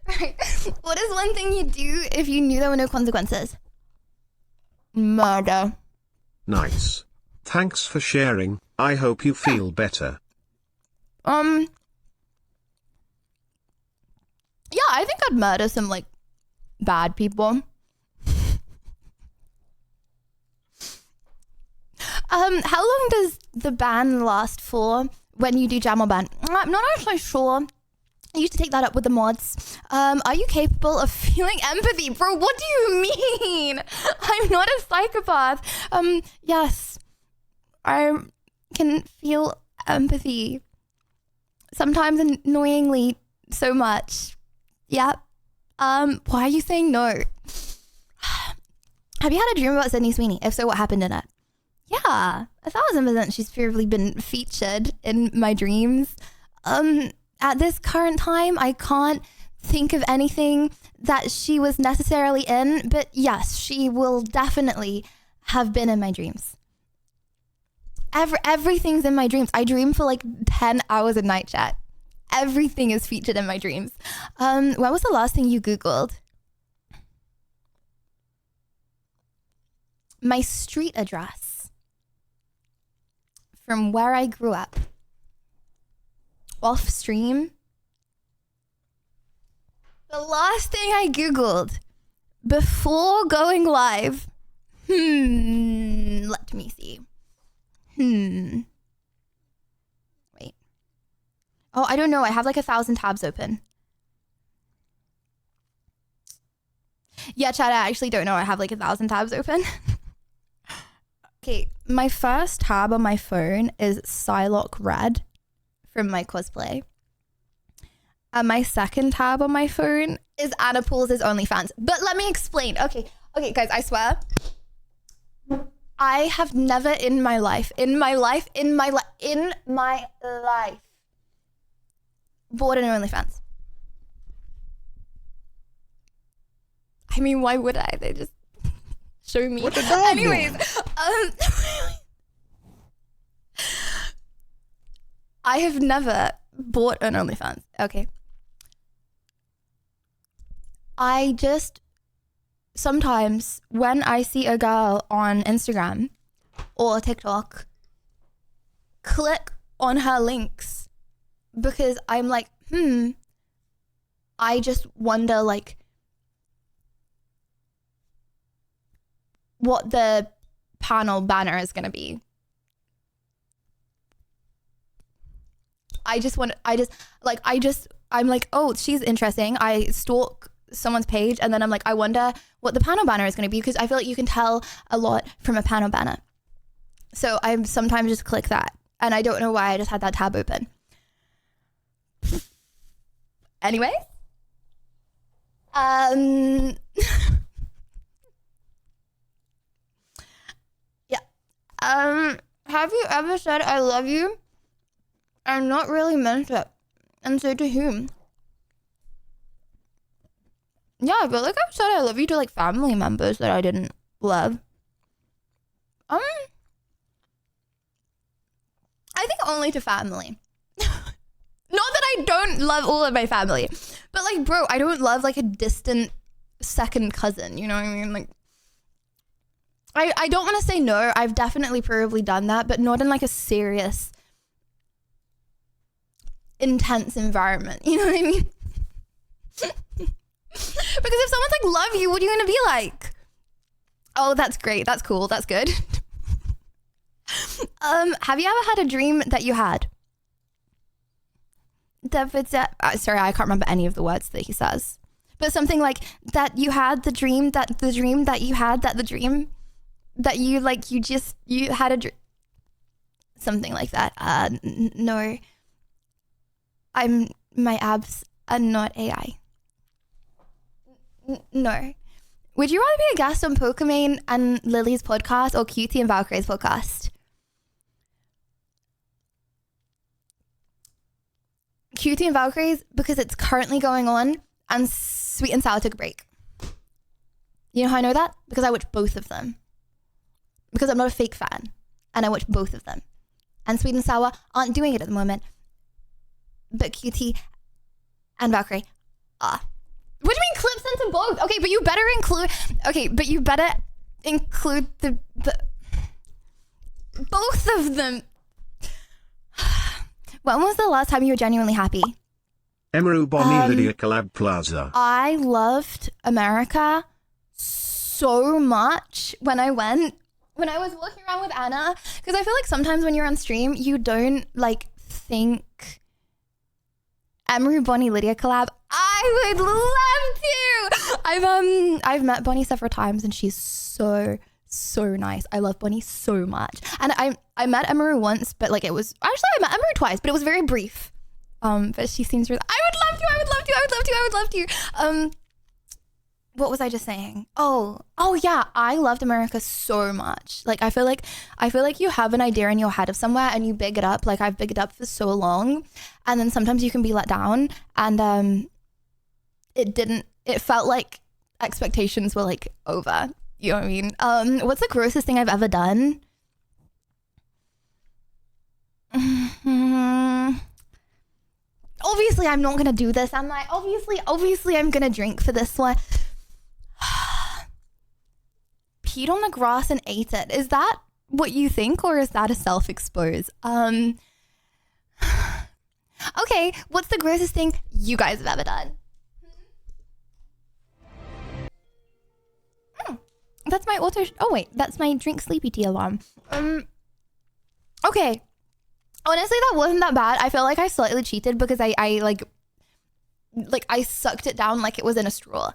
Right. What is one thing you'd do if you knew there were no consequences? Murder. Nice. Thanks for sharing. I hope you feel better. Yeah, I think I'd murder some like bad people. How long does the ban last for when you do jam or ban? I'm not actually sure. I used to take that up with the mods. Are you capable of feeling empathy? Bro, what do you mean? I'm not a psychopath. Yes. I can feel empathy. Sometimes annoyingly so much. Yeah. Why are you saying no? Have you had a dream about Sydney Sweeney? If so, what happened in it? Yeah, 1000% she's probably been featured in my dreams. At this current time, I can't think of anything that she was necessarily in, but yes, she will definitely have been in my dreams. Everything's in my dreams. I dream for like 10 hours a night, chat. Everything is featured in my dreams. What was the last thing you Googled? My street address. From where I grew up. Off stream. The last thing I Googled before going live. Let me see. Wait. Oh, I don't know. I have like 1,000 tabs open. Yeah, chat, I actually don't know. I have like 1,000 tabs open. Okay, my first tab on my phone is Psylocke Red from my cosplay. And my second tab on my phone is Anna Pools' OnlyFans. But let me explain. Okay, guys, I swear. I have never in my life bought an OnlyFans. I mean, why would I? They just show me. What the dog Anyways, doing? I have never bought an OnlyFans. Okay. I just sometimes when I see a girl on Instagram or TikTok, click on her links because I'm like, I just wonder like what the panel banner is going to be. I'm like, oh, she's interesting. I stalk someone's page and then I'm like, I wonder what the panel banner is going to be because I feel like you can tell a lot from a panel banner. So I sometimes just click that and I don't know why I just had that tab open. Anyway. Yeah. Have you ever said I love you and not really meant it? And so to whom? Yeah, I feel like I've said I love you to like family members that I didn't love. I think only to family. Not that I don't love all of my family, but like, bro, I don't love like a distant second cousin, you know what I mean? Like, I don't want to say no. I've definitely probably done that, but not in like a serious, intense environment. You know what I mean? Because if someone's like, love you, what are you going to be like? Oh, that's great. That's cool. That's good. Have you ever had a dream that you had? Sorry, I can't remember any of the words that he says. But something like that you had the dream that you had that the dream that you like you had a dream. Something like that. No. My abs are not AI. No. Would you rather be a guest on Pokemon and Lily's podcast or Cutie and Valkyrie's podcast? Cutie and Valkyrie's because it's currently going on and Sweet and Sour took a break. You know how I know that? Because I watch both of them. Because I'm not a fake fan and I watch both of them. And Sweet and Sour aren't doing it at the moment. But Cutie and Valkyrie What do you mean clips into both? Okay, but you better include the both of them. When was the last time you were genuinely happy? Emaru Bonnie Lydia Collab Plaza. I loved America so much when I was walking around with Anna, because I feel like sometimes when you're on stream, you don't like think Emaru Bonnie Lydia collab. I would love to. I've met Bonnie several times and she's so nice. I love Bonnie so much. And I met Emaru once, but like I met Emaru twice, but it was very brief. But she seems really, I would love to. What was I just saying? Oh yeah, I loved America so much. Like I feel like you have an idea in your head of somewhere and you big it up. Like I've bigged it up for so long, and then sometimes you can be let down, and it felt like expectations were like over. You know what I mean? What's the grossest thing I've ever done? Obviously I'm not gonna do this, am I? Obviously I'm gonna drink for this one. Peed on the grass and ate it. Is that what you think, or is that a self-expose? Okay, what's the grossest thing you guys have ever done? That's my that's my drink sleepy tea alarm. Okay. Honestly, that wasn't that bad. I feel like I slightly cheated because I sucked it down like it was in a straw.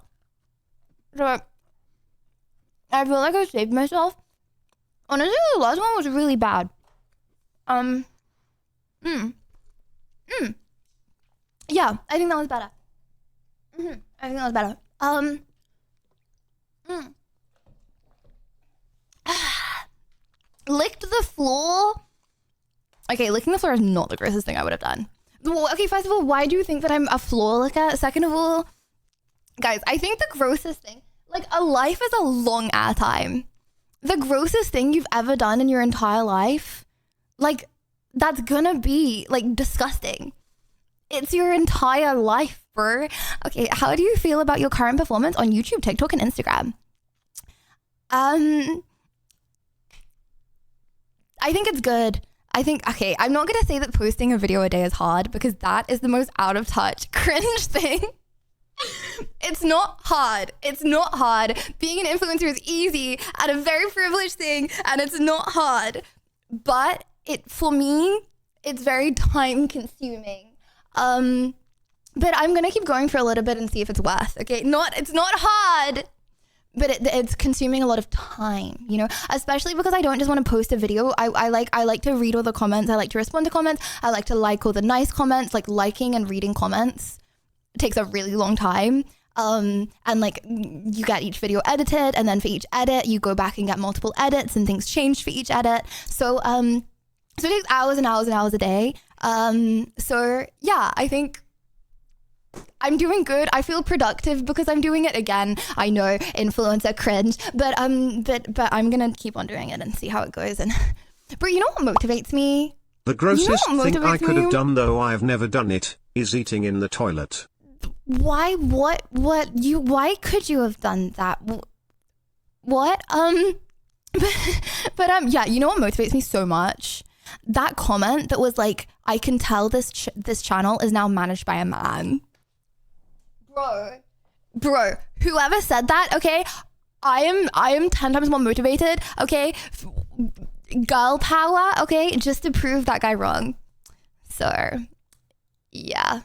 So I feel like I saved myself. Honestly, the last one was really bad. Yeah, I think that was better. I think that was better. Licked the floor. Okay, licking the floor is not the grossest thing I would have done. Well, okay, first of all, why do you think that I'm a floor licker? Second of all, guys, I think the grossest thing, like a life is a long ass time. The grossest thing you've ever done in your entire life, like that's gonna be like disgusting. It's your entire life, bro. Okay, how do you feel about your current performance on YouTube, TikTok, and Instagram? I think it's good. Okay, I'm not gonna say that posting a video a day is hard because that is the most out of touch, cringe thing. It's not hard. Being an influencer is easy and a very privileged thing, and it's not hard. But for me, it's very time consuming. But I'm gonna keep going for a little bit and see if it's worth. Okay, it's not hard. But it's consuming a lot of time, you know, especially because I don't just want to post a video. I like to read all the comments. I like to respond to comments. I like to like all the nice comments. Like liking and reading comments takes a really long time. And like you get each video edited, and then for each edit you go back and get multiple edits, and things change for each edit. So it takes hours and hours and hours a day. So yeah, I think I'm doing good. I feel productive because I'm doing it again. I know, influencer cringe, but I'm gonna keep on doing it and see how it goes. And but you know what motivates me? The grossest thing I could have done, though I have never done it, is eating in the toilet. Why? Why could you have done that? What? Yeah, you know what motivates me so much? That comment that was like, I can tell this channel is now managed by a man. Bro, whoever said that, okay, I am 10 times more motivated, okay, girl power, okay, just to prove that guy wrong. So, yeah,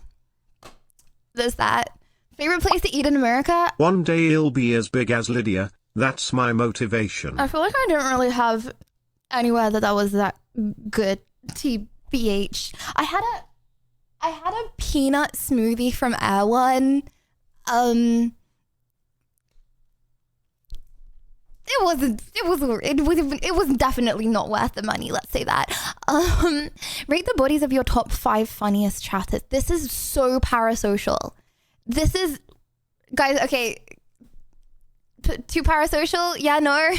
there's that. Favorite place to eat in America? One day it'll be as big as Lydia. That's my motivation. I feel like I didn't really have anywhere that was that good. TBH. I had a peanut smoothie from Air One. It was definitely not worth the money, let's say that. Rate the bodies of your top 5 funniest chatters. This is so parasocial. This is, guys, okay, too parasocial? Yeah, no?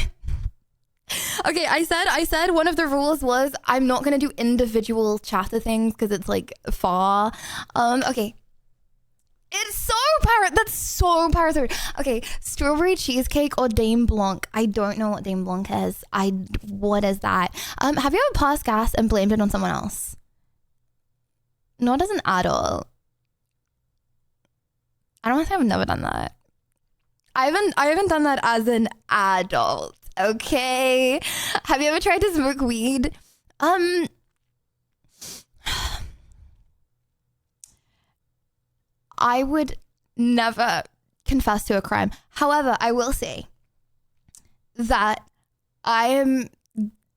Okay, I said one of the rules was I'm not gonna do individual chatter things because it's like far. Okay. It's so that's so parasocial. Okay, strawberry cheesecake or Dame Blanc. I don't know what Dame Blanc is. What is that? Have you ever passed gas and blamed it on someone else? Not as an adult. I don't think I've never done that. I haven't done that as an adult. Okay. Have you ever tried to smoke weed? I would never confess to a crime. However, I will say that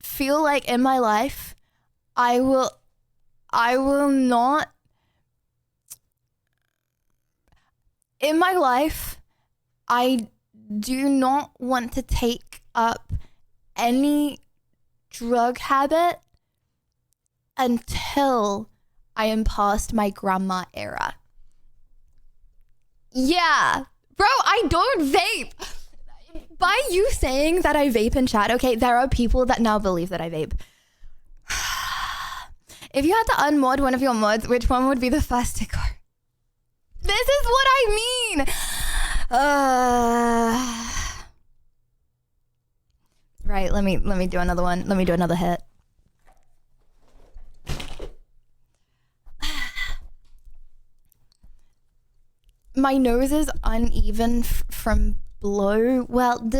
feel like in my life, I will not, in my life, I do not want to take up any drug habit until I am past my grandma era. Yeah, bro, I don't vape. By you saying that I vape in chat, okay, there are people that now believe that I vape. If you had to unmod one of your mods, which one would be the first to go? This is what I mean. Right, let me do another one. Let me do another hit. My nose is uneven from blow. Well,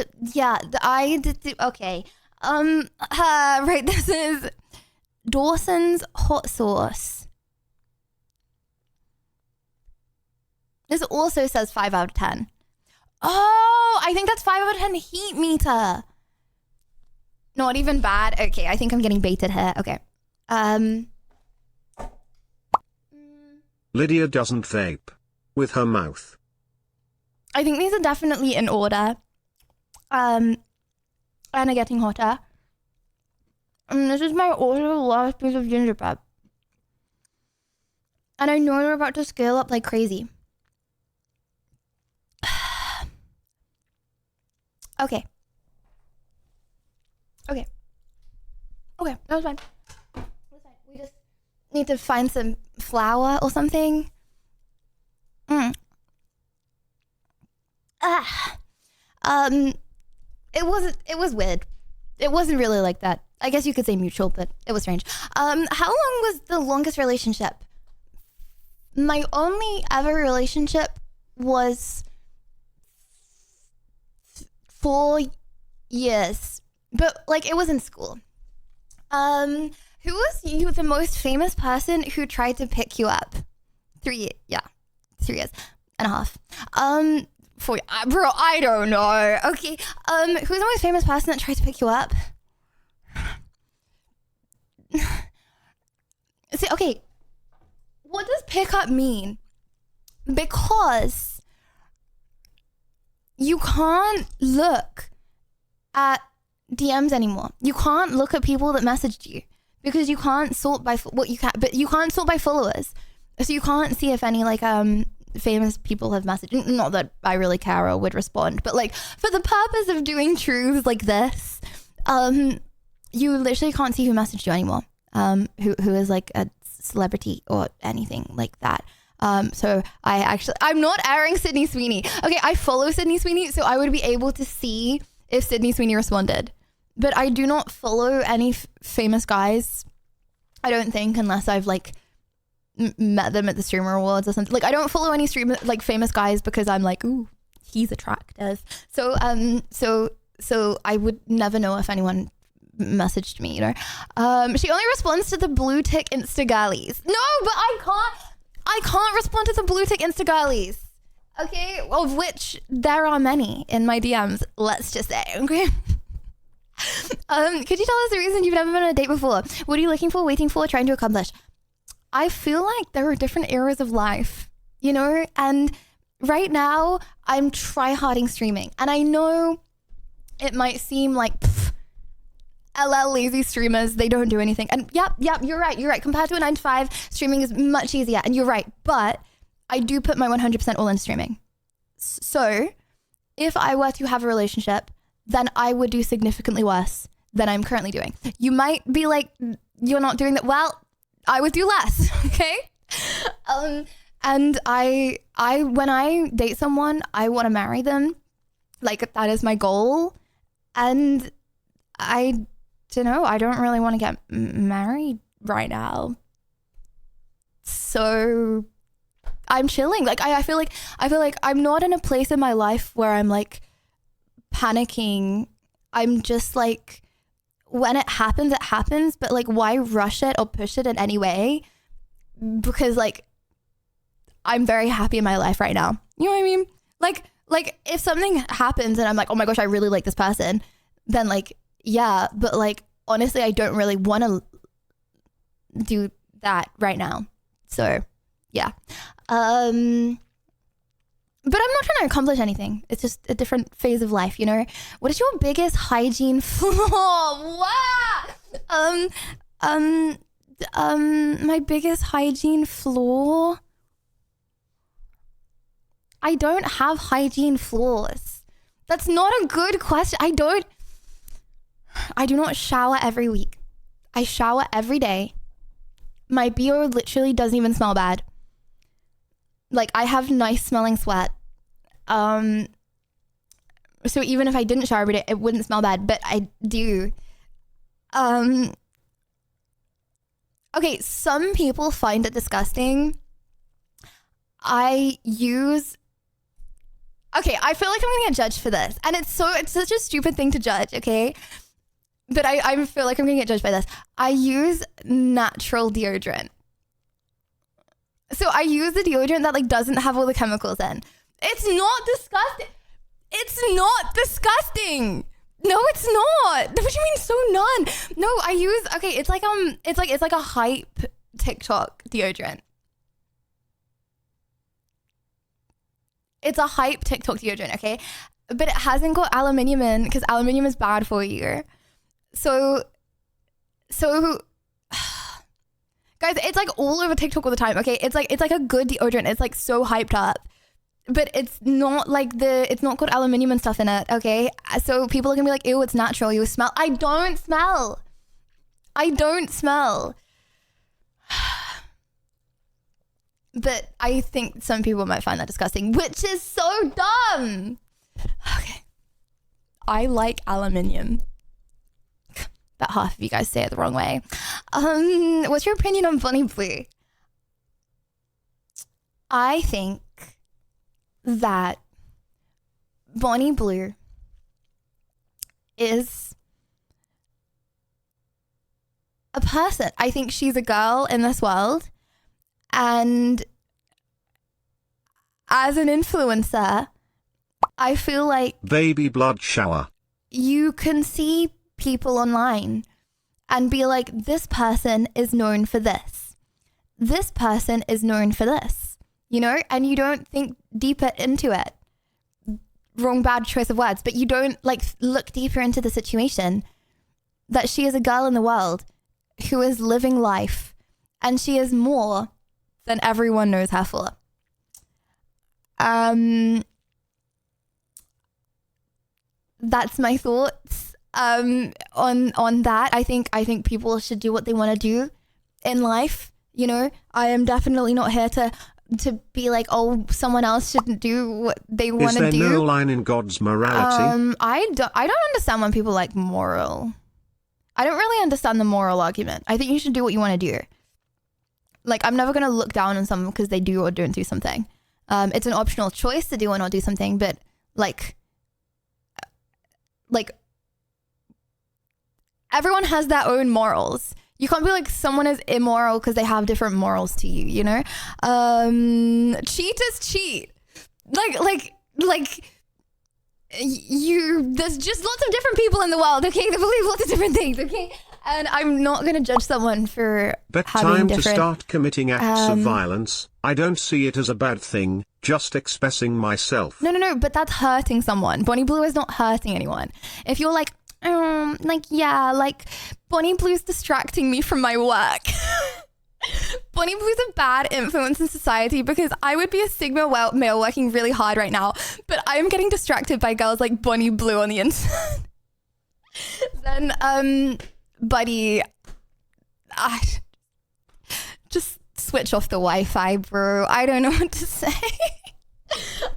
okay. Right, this is Dawson's hot sauce. This also says 5 out of 10. Oh, I think that's 5 out of 10 heat meter. Not even bad. Okay, I think I'm getting baited here. Okay. Lydia doesn't vape. With her mouth. I think these are definitely in order. And are getting hotter. And this is my order last piece of gingerbread. And I know they're about to scale up like crazy. Okay. Okay, that was fine. We just need to find some flour or something. It was weird. It wasn't really like that. I guess you could say mutual, but it was strange. How long was the longest relationship? My only ever relationship was 4 years, but like it was in school. Who was you the most famous person who tried to pick you up? 3 years and a half. 4, bro, I don't know. Okay. Who's the most famous person that tried to pick you up? See, okay. What does pick up mean? Because you can't look at DMs anymore. You can't look at people that messaged you because you can't sort by you can't sort by followers. So you can't see if any like famous people have messaged. Not that I really care or would respond, but like for the purpose of doing truths like this, you literally can't see who messaged you anymore. Who is like a celebrity or anything like that. So I'm not airing Sydney Sweeney. Okay, I follow Sydney Sweeney, so I would be able to see if Sydney Sweeney responded. But I do not follow any famous guys, I don't think, unless I've like met them at the Streamer Awards or something. Like I don't follow any famous guys because I'm like, ooh, he's attractive. So so I would never know if anyone messaged me, you know. She only responds to the blue tick Insta girlies. No, but I can't respond to the blue tick Insta girlies. Okay, of which there are many in my DMs, let's just say, okay? Could you tell us the reason you've never been on a date before? What are you looking for, waiting for, trying to accomplish? I feel like there are different eras of life, you know? And right now, I'm try-harding streaming. And I know it might seem like, LL lazy streamers, they don't do anything. And yep, you're right. Compared to a 9 to 5, streaming is much easier. And you're right. But I do put my 100% all in streaming. So if I were to have a relationship, then I would do significantly worse than I'm currently doing. You might be like, you're not doing that. Well, I would do less, okay? And I when I date someone, I want to marry them. Like, that is my goal. And I don't know, I don't really want to get married right now. So I'm chilling. Like, I feel like I'm not in a place in my life where I'm like panicking. I'm just like, when it happens, but like, why rush it or push it in any way? Because like, I'm very happy in my life right now. You know what I mean? Like if something happens and I'm like, oh my gosh, I really like this person, then like, yeah, but like, honestly, I don't really want to do that right now. So yeah. But I'm not trying to accomplish anything. It's just a different phase of life, you know? What is your biggest hygiene flaw? Wow! My biggest hygiene flaw? I don't have hygiene flaws. That's not a good question. I do not shower every week. I shower every day. My BO literally doesn't even smell bad. Like, I have nice smelling sweat. So even if I didn't shower every day, it wouldn't smell bad, but I do. Okay, some people find it disgusting. Okay, I feel like I'm gonna get judged for this. And it's such a stupid thing to judge, okay? But I feel like I'm gonna get judged by this. I use natural deodorant. So I use the deodorant that like doesn't have all the chemicals in. It's not disgusting. It's not disgusting. No, it's not. What do you mean so none? No, I use, okay, it's like a hype TikTok deodorant. It's a hype TikTok deodorant, okay? But it hasn't got aluminium in because aluminium is bad for you. So guys, it's like all over TikTok all the time, okay? It's like a good deodorant. It's like so hyped up. But it's not like it's not got aluminium and stuff in it, okay? So people are gonna be like, ew, it's natural, you smell. I don't smell. But I think some people might find that disgusting, which is so dumb. Okay. I like aluminium. But half of you guys say it the wrong way. What's your opinion on Bonnie Blue? I think that Bonnie Blue is a person. I think she's a girl in this world. And as an influencer, I feel like baby blood shower. You can see people online and be like, this person is known for this. This person is known for this, you know, and you don't think deeper into it. Wrong, bad choice of words, but you don't like look deeper into the situation that she is a girl in the world who is living life, and she is more than everyone knows her for. That's my thoughts on that. I think people should do what they want to do in life. You know, I am definitely not here to be like, oh, someone else shouldn't do what they want to do. Is there no line in God's morality? I don't understand when people like moral. I don't really understand the moral argument. I think you should do what you want to do. Like, I'm never going to look down on someone because they do or don't do something. It's an optional choice to do or not do something, but like everyone has their own morals. You can't be like, someone is immoral because they have different morals to you, you know? Cheat is cheat. Like there's just lots of different people in the world, okay? They believe lots of different things, okay? And I'm not going to judge someone for but having time different... to start committing acts of violence. I don't see it as a bad thing, just expressing myself. No, but that's hurting someone. Bonnie Blue is not hurting anyone. If you're like, Bonnie Blue's distracting me from my work. Bonnie Blue's a bad influence in society because I would be a Sigma male working really hard right now, but I am getting distracted by girls like Bonnie Blue on the internet. Then, buddy, just switch off the Wi-Fi, bro. I don't know what to say.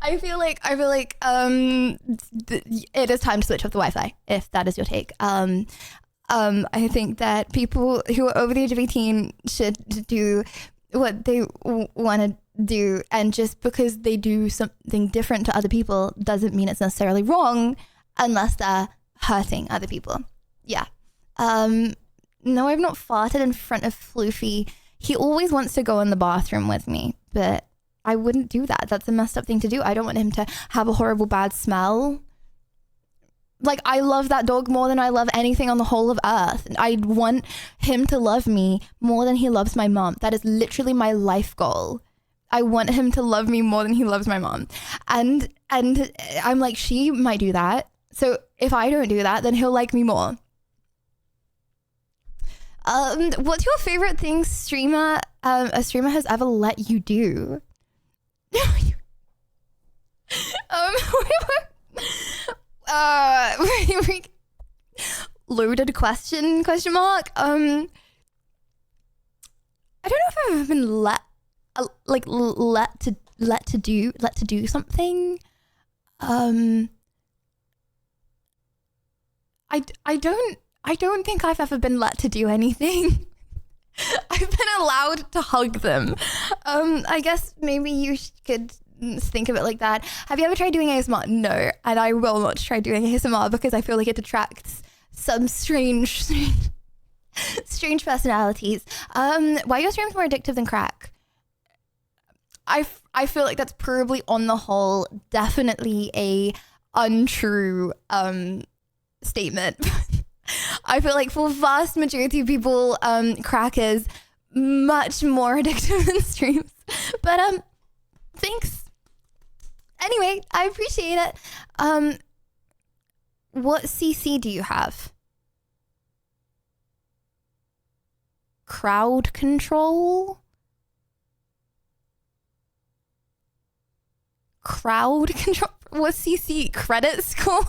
I feel like it is time to switch off the Wi-Fi, if that is your take. I think that people who are over the age of 18 should do what they want to do, and just because they do something different to other people doesn't mean it's necessarily wrong unless they're hurting other people. Yeah. No, I've not farted in front of Floofy. He always wants to go in the bathroom with me, but I wouldn't do that. That's a messed up thing to do. I don't want him to have a horrible bad smell. Like, I love that dog more than I love anything on the whole of earth. I want him to love me more than he loves my mom. That is literally my life goal. I want him to love me more than he loves my mom. And I'm like, she might do that. So if I don't do that, then he'll like me more. What's your favorite thing a streamer has ever let you do? Loaded question mark. I don't know if I've ever been let to do something. I don't think I've ever been let to do anything. I've been allowed to hug them. I guess maybe you could think of it like that. Have you ever tried doing ASMR? No, and I will not try doing ASMR because I feel like it attracts some strange personalities. Why are your streams more addictive than crack? I feel like that's probably on the whole definitely a untrue statement. I feel like for vast majority of people, crack is much more addictive than streams. But thanks. Anyway, I appreciate it. What CC do you have? Crowd control? Crowd control? What's CC? Credit score?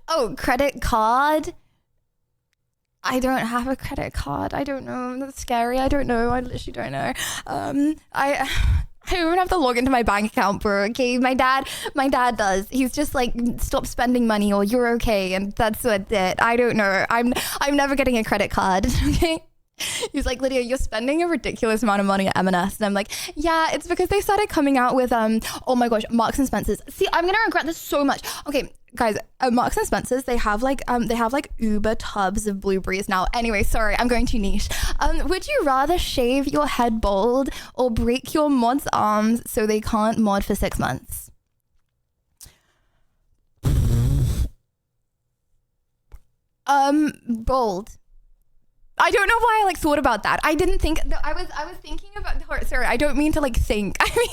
Oh, credit card? I don't have a credit card. I don't know. That's scary. I don't know. I literally don't know. I don't even have to log into my bank account, bro. Okay, my dad does. He's just like, stop spending money or you're okay, and that's what it. I don't know. I'm never getting a credit card. Okay. He's like, Lydia, you're spending a ridiculous amount of money at M&S. And I'm like, yeah, it's because they started coming out with, oh my gosh, Marks and Spencer's. See, I'm going to regret this so much. Okay, guys, Marks and Spencer's, they have like Uber tubs of blueberries now. Anyway, sorry, I'm going too niche. Would you rather shave your head bald or break your mod's arms so they can't mod for 6 months? Bald. I don't know why I like thought about that. I didn't think. No, I was thinking about. Sorry, I don't mean to like think. I mean.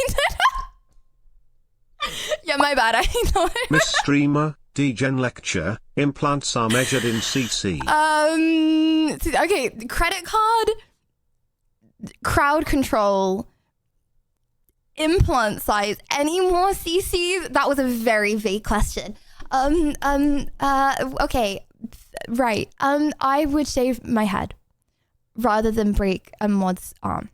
Yeah, my bad. I know. Miss Streamer, Degen Lecture. Implants are measured in CC. Okay, credit card, crowd control, implant size. Any more CCs? That was a very vague question. Okay. Right. I would shave my head rather than break a mod's arm.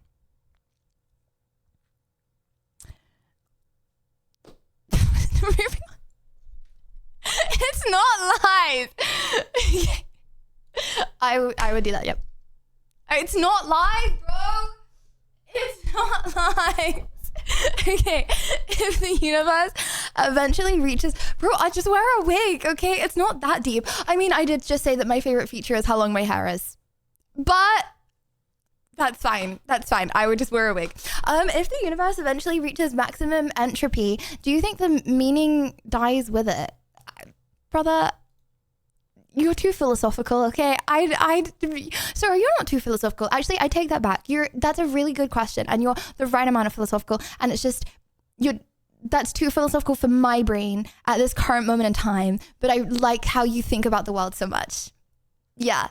It's not live. I would do that. Yep. It's not live, bro. It's not live. Okay, if the universe eventually reaches, bro, I just wear a wig, okay? It's not that deep. I mean, I did just say that my favorite feature is how long my hair is, but that's fine. I would just wear a wig. If the universe eventually reaches maximum entropy, do you think the meaning dies with it? Brother, you're too philosophical, okay? Sorry, you're not too philosophical. Actually, I take that back. That's a really good question, and you're the right amount of philosophical, and it's just, that's too philosophical for my brain at this current moment in time, but I like how you think about the world so much. Yeah.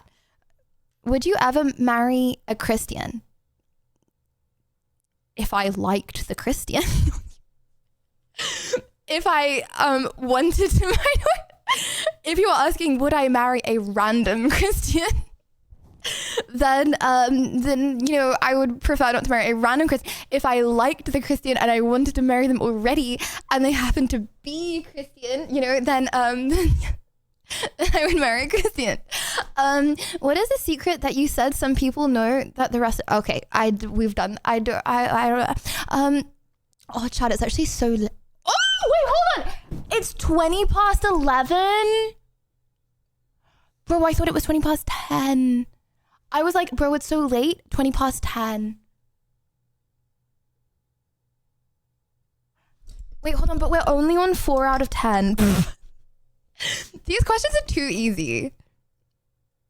Would you ever marry a Christian? If I liked the Christian. If I wanted to marry, if you were asking, would I marry a random Christian? then you know, I would prefer not to marry a random Christian. If I liked the Christian and I wanted to marry them already and they happened to be Christian, you know, then I would marry a Christian. What is the secret that you said some people know that the rest okay, we've done I don't oh Chad, it's actually so oh wait, hold on, it's 20 past 11. Bro, I thought it was 20 past 10. I was like, bro, it's so late. 20 past 10. Wait, hold on, but we're only on 4 out of 10. These questions are too easy.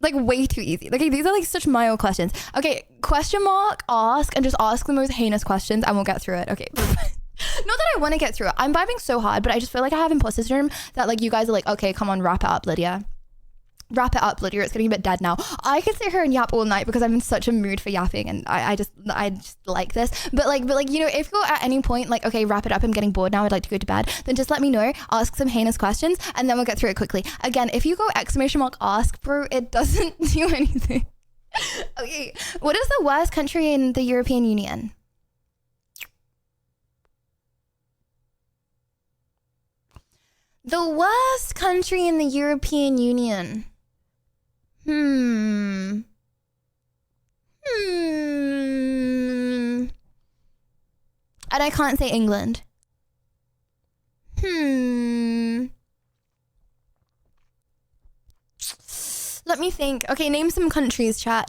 Like, way too easy. Okay, these are like such mild questions. Okay, question mark, ask, and just ask the most heinous questions and we'll get through it. Okay. Not that I want to get through it. I'm vibing so hard, but I just feel like I have imposter syndrome that like you guys are like, okay, come on, wrap it up, Lydia. Wrap it up, Lydia. It's getting a bit dead now. I could sit here and yap all night because I'm in such a mood for yapping and I just like this. But like, you know, if you're at any point like, okay, wrap it up, I'm getting bored now, I'd like to go to bed, then just let me know, ask some heinous questions, and then we'll get through it quickly. Again, if you go exclamation mark ask, bro, it doesn't do anything. Okay, what is the worst country in the European Union? The worst country in the European Union. And I can't say England. Let me think. Okay, name some countries, chat.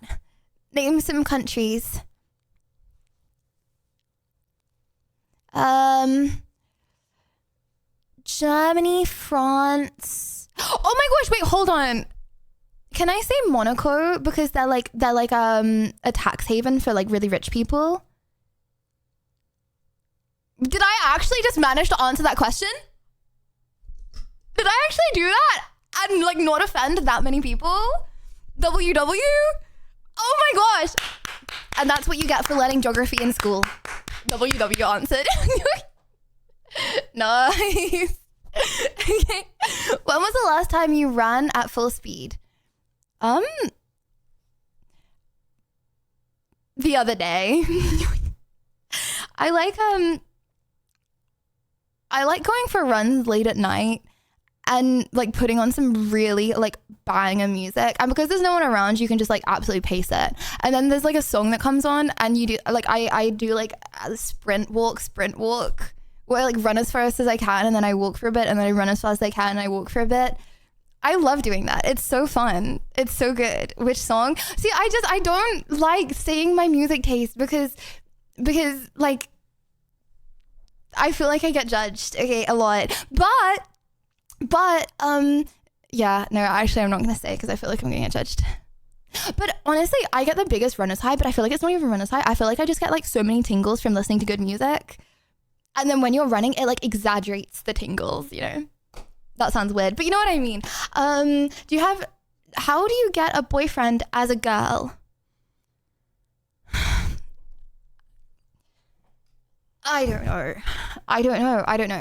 Name some countries. Germany, France. Oh my gosh, wait, hold on. Can I say Monaco because they're like a tax haven for like really rich people? Did I actually just manage to answer that question? Did I actually do that and like not offend that many people? WW? Oh my gosh. And that's what you get for learning geography in school. WW answered. Nice. Okay. When was the last time you ran at full speed? The other day. I like going for runs late at night and like putting on some really like banger music, and because there's no one around you can just like absolutely pace it, and then there's like a song that comes on and you do like I do like a sprint walk where I like run as fast as I can and then I walk for a bit and then I run as fast as I can and I walk for a bit. I love doing that. It's so fun. It's so good. Which song? See, I don't like saying my music taste because like I feel like I get judged, okay, a lot. But yeah, no, actually I'm not gonna say because I feel like I'm gonna get judged. But honestly, I get the biggest runner's high, but I feel like it's not even runner's high. I feel like I just get like so many tingles from listening to good music. And then when you're running, it like exaggerates the tingles, you know? That sounds weird, but you know what I mean. How do you get a boyfriend as a girl? I don't know.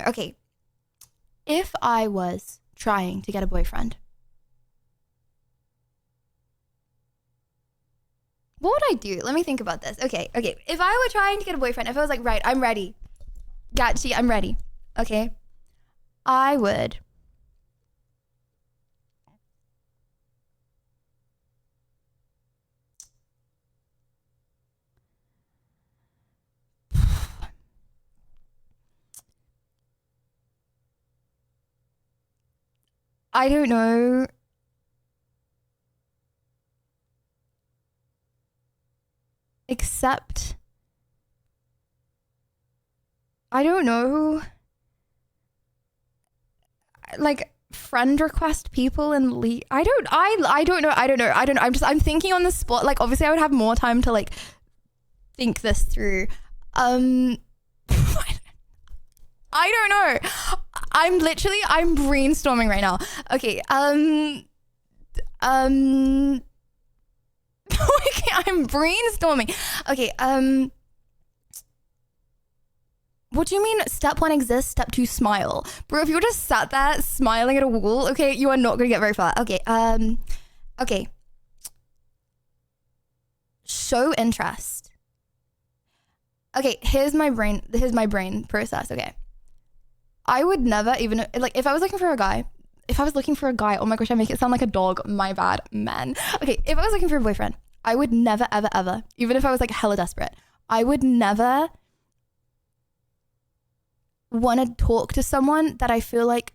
Okay. If I was trying to get a boyfriend, what would I do? Let me think about this. Okay. If I were trying to get a boyfriend, if I was like, right, I'm ready. Gotcha, I'm ready. Okay. I would. I don't know. Except, I don't know. Like friend request people and I don't know. I'm thinking on the spot. Like obviously I would have more time to like think this through. I don't know. I'm brainstorming right now. Okay. Okay, I'm brainstorming. Okay. What do you mean step 1 exists, step 2 smile? Bro, if you were just sat there smiling at a wall, okay, you are not gonna get very far. Okay. Okay. show interest. Okay, here's my brain process, okay. I would never even, like, if I was looking for a guy, oh my gosh, I make it sound like a dog, my bad, man. Okay, if I was looking for a boyfriend, I would never, ever, ever, even if I was like hella desperate, I would never want to talk to someone that I feel like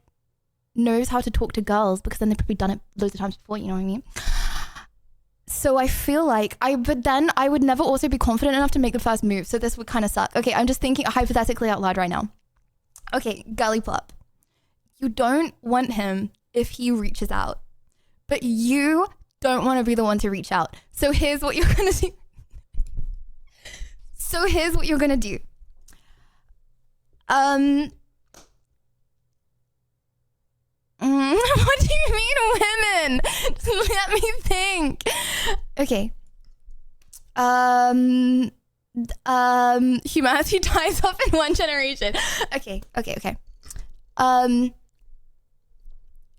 knows how to talk to girls, because then they've probably done it loads of times before, you know what I mean? So I feel like but then I would never also be confident enough to make the first move. So this would kind of suck. Okay, I'm just thinking hypothetically out loud right now. Okay, girly pop. You don't want him if he reaches out, but you don't want to be the one to reach out. So here's what you're going to do. What do you mean women? Let me think. Okay. Humanity dies off in one generation. Okay.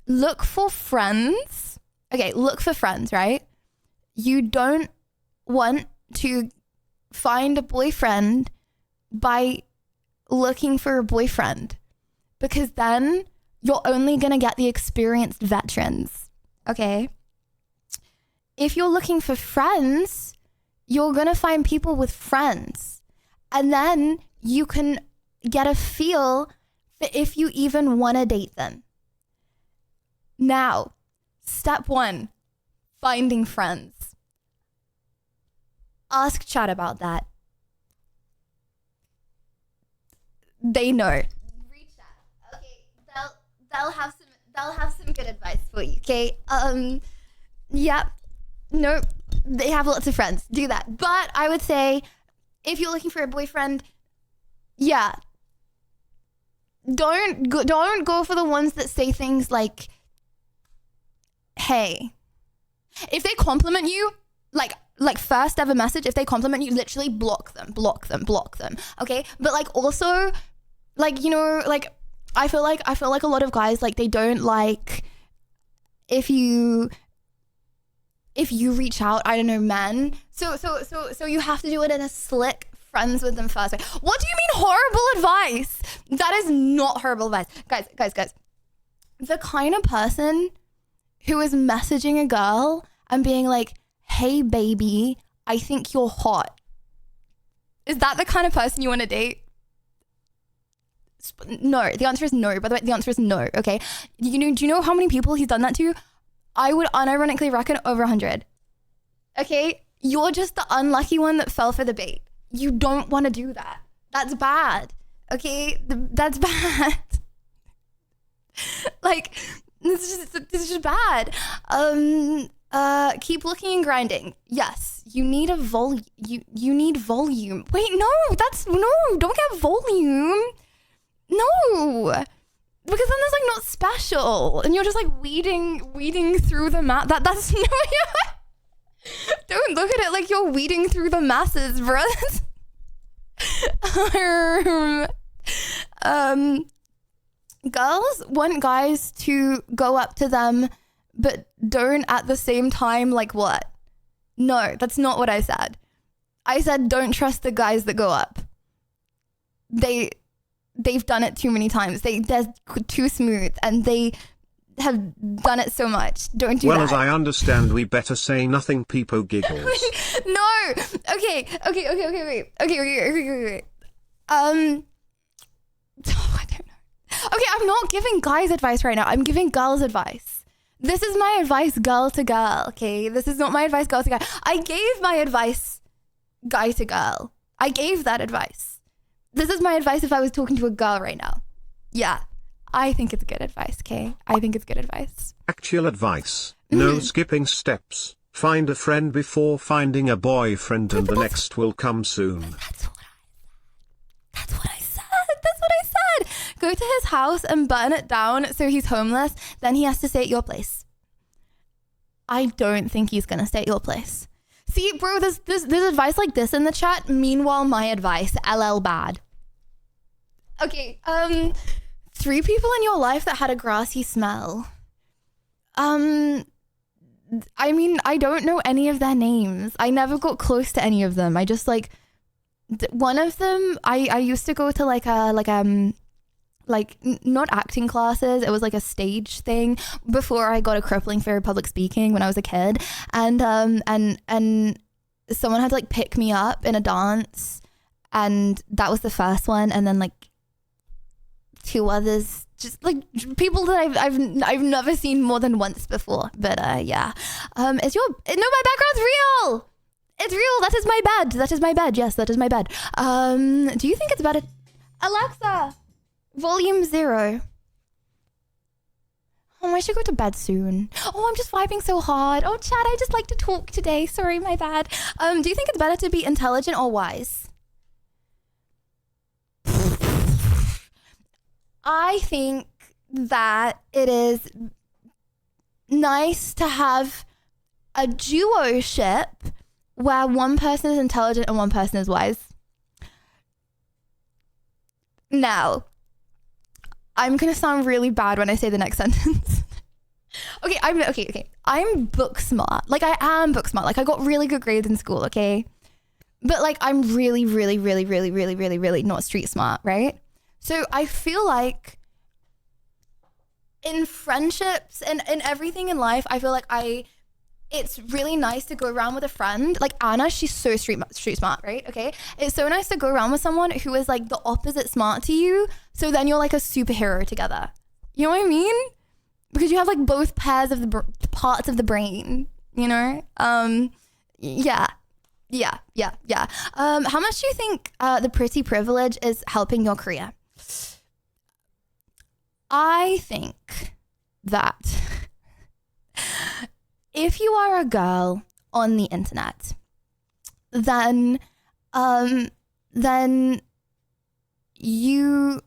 Look for friends. Okay, look for friends, right? You don't want to find a boyfriend by looking for a boyfriend, because then you're only going to get the experienced veterans, okay? If you're looking for friends, you're going to find people with friends. And then you can get a feel for if you even want to date them. Now, step 1, finding friends. Ask chat about that. They know. They'll have some good advice for you, okay? Yeah, nope, they have lots of friends. Do that. But I would say, if you're looking for a boyfriend, yeah, don't go for the ones that say things like, hey. If they compliment you, like first ever message, if they compliment you, literally block them, okay? But like also, like, you know, like, I feel like a lot of guys, like, they don't like if you reach out, I don't know, men. So you have to do it in a slick friends with them first way. What do you mean horrible advice? That is not horrible advice. Guys. The kind of person who is messaging a girl and being like, hey baby, I think you're hot. Is that the kind of person you want to date? No, the answer is no. By the way, the answer is no, okay? Do you know how many people he's done that to? I would unironically reckon over 100. Okay? You're just the unlucky one that fell for the bait. You don't want to do that. That's bad. Okay? That's bad. Like, this is just bad. Keep looking and grinding. Yes, you need a you need volume. Wait, no, don't get volume. No, because then there's like not special, and you're just like weeding through the that's no. Don't look at it like you're weeding through the masses, bro. Girls want guys to go up to them, but don't at the same time, like what? No, that's not what I said. I said don't trust the guys that go up. They've done it too many times. They're too smooth, and they have done it so much. Don't do that. Well, as I understand, we better say nothing. Peepo giggles. No. Okay. Wait. I don't know. Okay, I'm not giving guys advice right now. I'm giving girls advice. This is my advice, girl to girl. Okay, this is not my advice, girl to guy. I gave my advice, guy to girl. I gave that advice. This is my advice if I was talking to a girl right now. Yeah, I think it's good advice, okay? I think it's good advice. Actual advice. No skipping steps. Find a friend before finding a boyfriend, and the next will come soon. That's what I said. Go to his house and burn it down so he's homeless. Then he has to stay at your place. I don't think he's going to stay at your place. See, bro, there's advice like this in the chat. Meanwhile, my advice, LL bad. Okay, 3 people in your life that had a grassy smell. I mean, I don't know any of their names. I never got close to any of them. I just like one of them. I used to go to not acting classes. It was like a stage thing before I got a crippling fear of public speaking when I was a kid, and someone had to like pick me up in a dance, and that was the first one, and then like two others, just like people that I've never seen more than once before. But yeah, my background's real. It's real. That is my bed. That is my bed. Yes, that is my bed. Do you think it's better? Alexa, volume 0. Oh, I should go to bed soon. Oh, I'm just vibing so hard. Oh, Chad, I just like to talk today. Sorry, my bad. Do you think it's better to be intelligent or wise? I think that it is nice to have a duo-ship where one person is intelligent and one person is wise. Now, I'm gonna sound really bad when I say the next sentence. Okay. I'm book smart. Like I am book smart. Like I got really good grades in school, okay? But like I'm really, really, really, really, really, really, really not street smart, right? So I feel like in friendships and in everything in life, I feel like it's really nice to go around with a friend. Like Anna, she's so street smart, right? Okay. It's so nice to go around with someone who is like the opposite smart to you. So then you're like a superhero together. You know what I mean? Because you have like both pairs of the parts of the brain, you know? Yeah. How much do you think the pretty privilege is helping your career? I think that if you are a girl on the internet, then you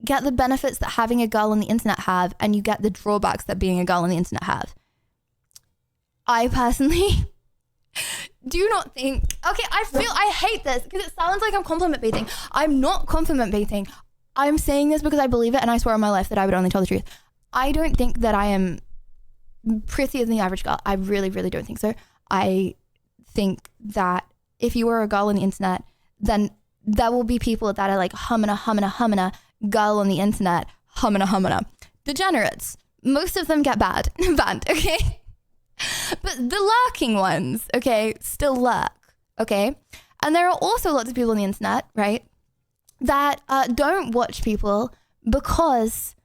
get the benefits that having a girl on the internet have, and you get the drawbacks that being a girl on the internet have. I personally do not think, okay, I hate this because it sounds like I'm compliment baiting. I'm not compliment baiting. I'm saying this because I believe it, and I swear on my life that I would only tell the truth. I don't think that I am prettier than the average girl. I really, really don't think so. I think that if you were a girl on the internet, then there will be people that are like humming girl on the internet, humming. Degenerates. Most of them get banned, okay? But the lurking ones, okay, still lurk, okay? And there are also lots of people on the internet, right, that don't watch people because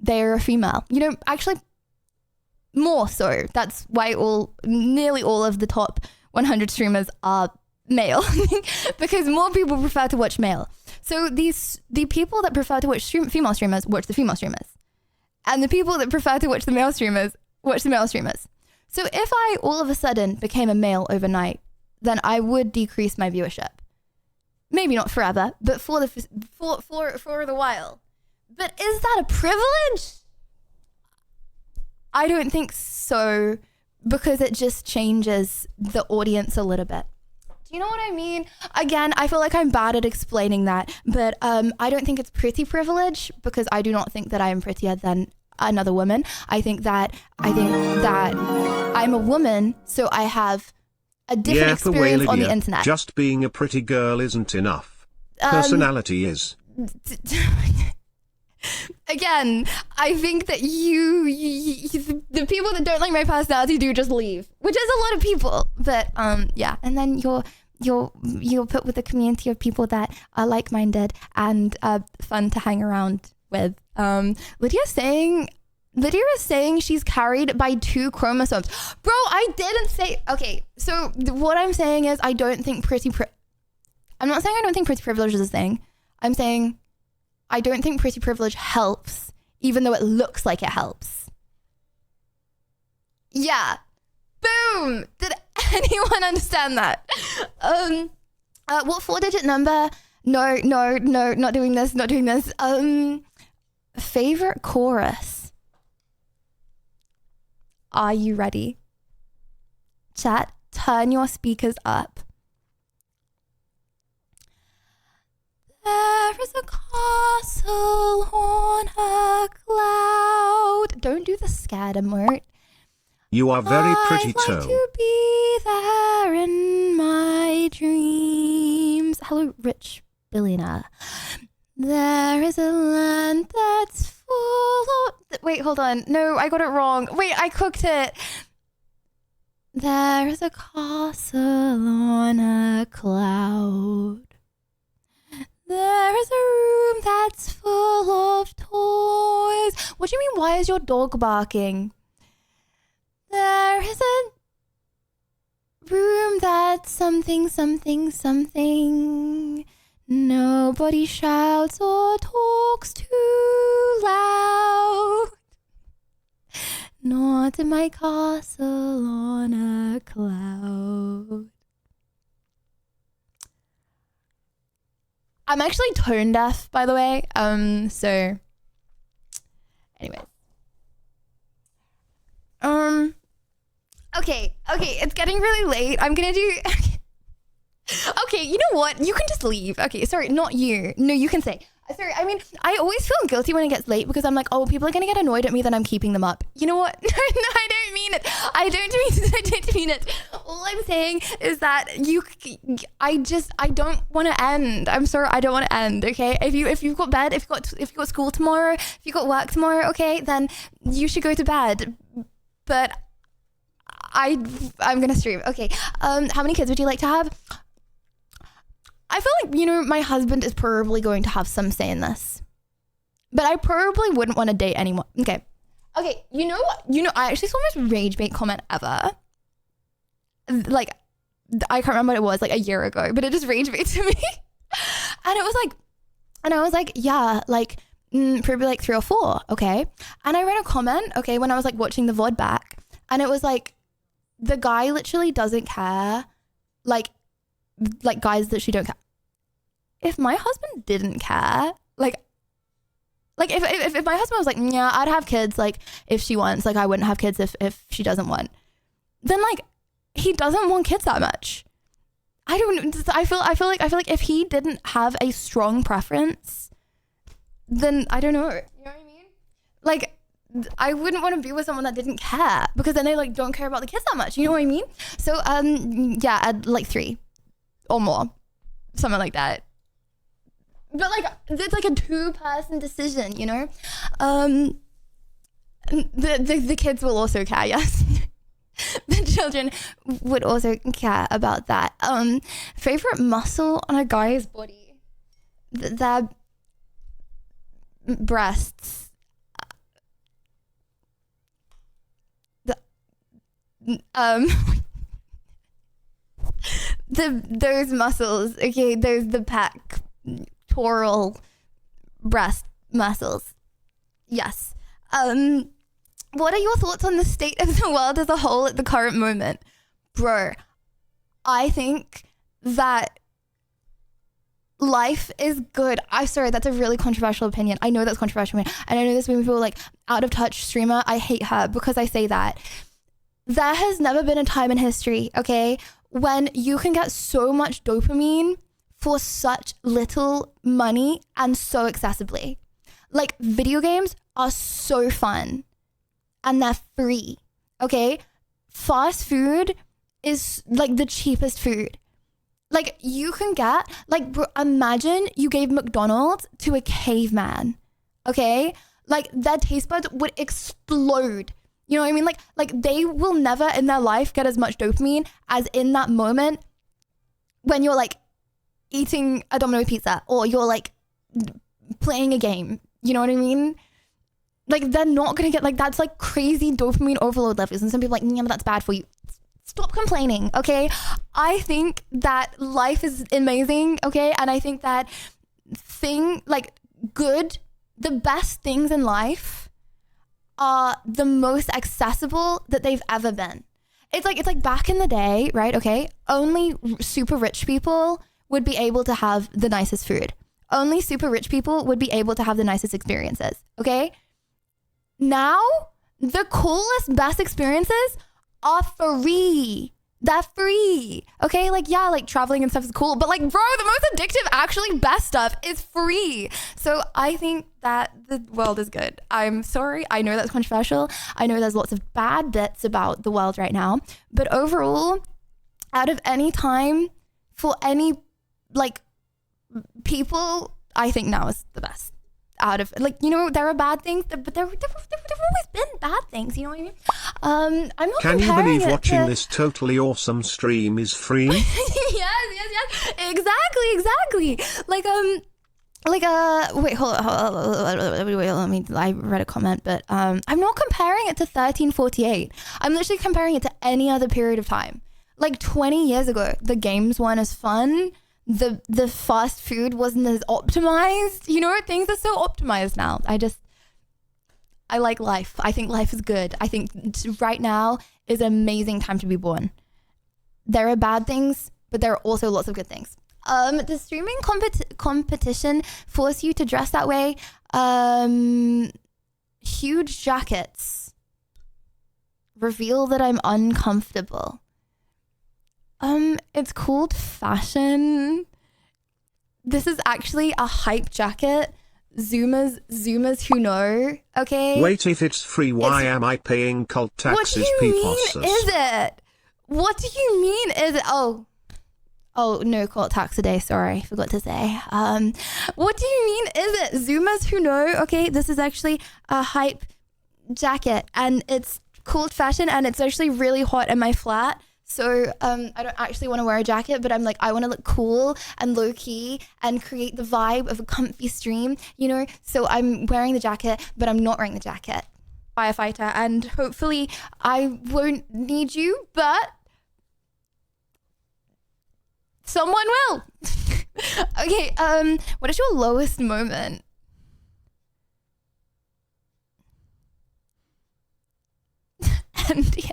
they're a female. You know, actually, more so. That's why nearly all of the top 100 streamers are male because more people prefer to watch male. So the people that prefer to watch female streamers watch the female streamers, and the people that prefer to watch the male streamers watch the male streamers. So if I all of a sudden became a male overnight, then I would decrease my viewership. Maybe not forever, but for the while. But is that a privilege? I don't think so, because it just changes the audience a little bit. Do you know what I mean? Again, I feel like I'm bad at explaining that, but I don't think it's pretty privilege, because I do not think that I am prettier than another woman. I think that I'm a woman, so I have a different experience on the internet. Just being a pretty girl isn't enough. Personality is. Again, I think that the people that don't like my personality do just leave, which is a lot of people. But yeah, and then you're put with a community of people that are like-minded and fun to hang around with. Lydia is saying she's carried by 2 chromosomes. Bro, I didn't say... Okay, so what I'm saying is I don't think I'm not saying I don't think pretty privilege is a thing. I'm saying I don't think pretty privilege helps, even though it looks like it helps. Yeah. Boom! Did anyone understand that? What 4-digit number? No, not doing this. Favorite chorus. Are you ready? Chat, turn your speakers up. There is a castle on a cloud. Don't do the scared emote. You are very pretty I'd like too. to be there in my dreams. Hello, rich billionaire. There is a land that's full of... Wait, hold on. No, I got it wrong. Wait, I cooked it. There is a castle on a cloud. There is a room that's full of toys. What do you mean, why is your dog barking? There is a room that's something, something, something. Nobody shouts or talks too loud. Not in my castle on a cloud. I'm actually tone deaf, by the way. So anyways. Okay, it's getting really late. I'm gonna do... Okay, you know what? You can just leave. Okay, sorry, not you. No, you can stay. Sorry, I mean, I always feel guilty when it gets late because I'm like, oh, people are gonna get annoyed at me that I'm keeping them up. You know what? No, I don't mean it. I don't mean it. All I'm saying is that I don't want to end. I'm sorry, I don't want to end. Okay, if you've got bed, if you've got school tomorrow, if you've got work tomorrow, okay, then you should go to bed. But I'm gonna stream. Okay, how many kids would you like to have? I feel like, you know, my husband is probably going to have some say in this. But I probably wouldn't want to date anyone. Okay, you know what? I actually saw the most rage bait comment ever. Like, I can't remember what it was, like a year ago, but it just rage bait to me. And it was like, and I was like, yeah, like, probably like 3 or 4, okay? And I read a comment, okay, when I was like watching the VOD back, and it was like, the guy literally doesn't care, like guys that she don't care. If my husband didn't care, like if my husband was like, yeah, I'd have kids, like if she wants, like I wouldn't have kids if she doesn't want, then like he doesn't want kids that much. I feel like if he didn't have a strong preference, then I don't know. You know what I mean? Like I wouldn't want to be with someone that didn't care because then they like don't care about the kids that much. You know what I mean? So yeah, I'd like 3 or more, something like that. But like it's like a 2-person decision, you know. The kids will also care, yes. The children would also care about that. Favorite muscle on a guy's body? Their breasts. Those muscles, okay, there's the pectoral breast muscles. Yes. What are your thoughts on the state of the world as a whole at the current moment? Bro, I think that life is good. I'm sorry, that's a really controversial opinion. I know that's controversial. And I know there's people like out of touch streamer. I hate her because I say that. There has never been a time in history, okay, when you can get so much dopamine for such little money and so accessibly. Like video games are so fun and they're free, okay? Fast food is like the cheapest food. Like you can get, like bro, imagine you gave McDonald's to a caveman, okay? Like their taste buds would explode. You know what I mean? Like they will never in their life get as much dopamine as in that moment when you're like eating a Domino's pizza or you're like playing a game. You know what I mean? Like they're not gonna get like that's like crazy dopamine overload levels. And some people are like, yeah, but that's bad for you. Stop complaining, okay? I think that life is amazing, okay? And I think that the best things in life are the most accessible that they've ever been. It's like back in the day, right? Okay, only super rich people would be able to have the nicest food. Only super rich people would be able to have the nicest experiences, okay? Now, the coolest, best experiences are free. They're free. Okay, like, yeah, like traveling and stuff is cool, but like, bro, the most addictive, actually best stuff is free. So I think that the world is good. I'm sorry, I know that's controversial. I know there's lots of bad bits about the world right now, but overall, out of any time for any like people, I think now is the best. Out of, like, you know, there are bad things, but there have always been bad things, you know what I mean? I'm not Can you comparing believe it watching to... this totally awesome stream is free? yes. Exactly. Like, wait, hold on. Wait, let me, I read a comment, but I'm not comparing it to 1348. I'm literally comparing it to any other period of time. Like 20 years ago, the games weren't as fun. The fast food wasn't as optimized. You know, things are so optimized now. I like life. I think life is good. I think right now is an amazing time to be born. There are bad things, but there are also lots of good things. Does streaming competition force you to dress that way? Huge jackets reveal that I'm uncomfortable. It's called fashion. This is actually a hype jacket. Zoomers who know, okay? Wait, if it's free, why am I paying cult taxes? What do you mean is it? What do you mean is it? Oh, no, cult tax today. Sorry, forgot to say. What do you mean is it? Zoomers who know, okay? This is actually a hype jacket and it's called fashion and it's actually really hot in my flat. So I don't actually want to wear a jacket, but I'm like, I want to look cool and low key and create the vibe of a comfy stream, you know? So I'm wearing the jacket, but I'm not wearing the jacket. Firefighter, and hopefully I won't need you, but someone will. Okay, what is your lowest moment? MDA.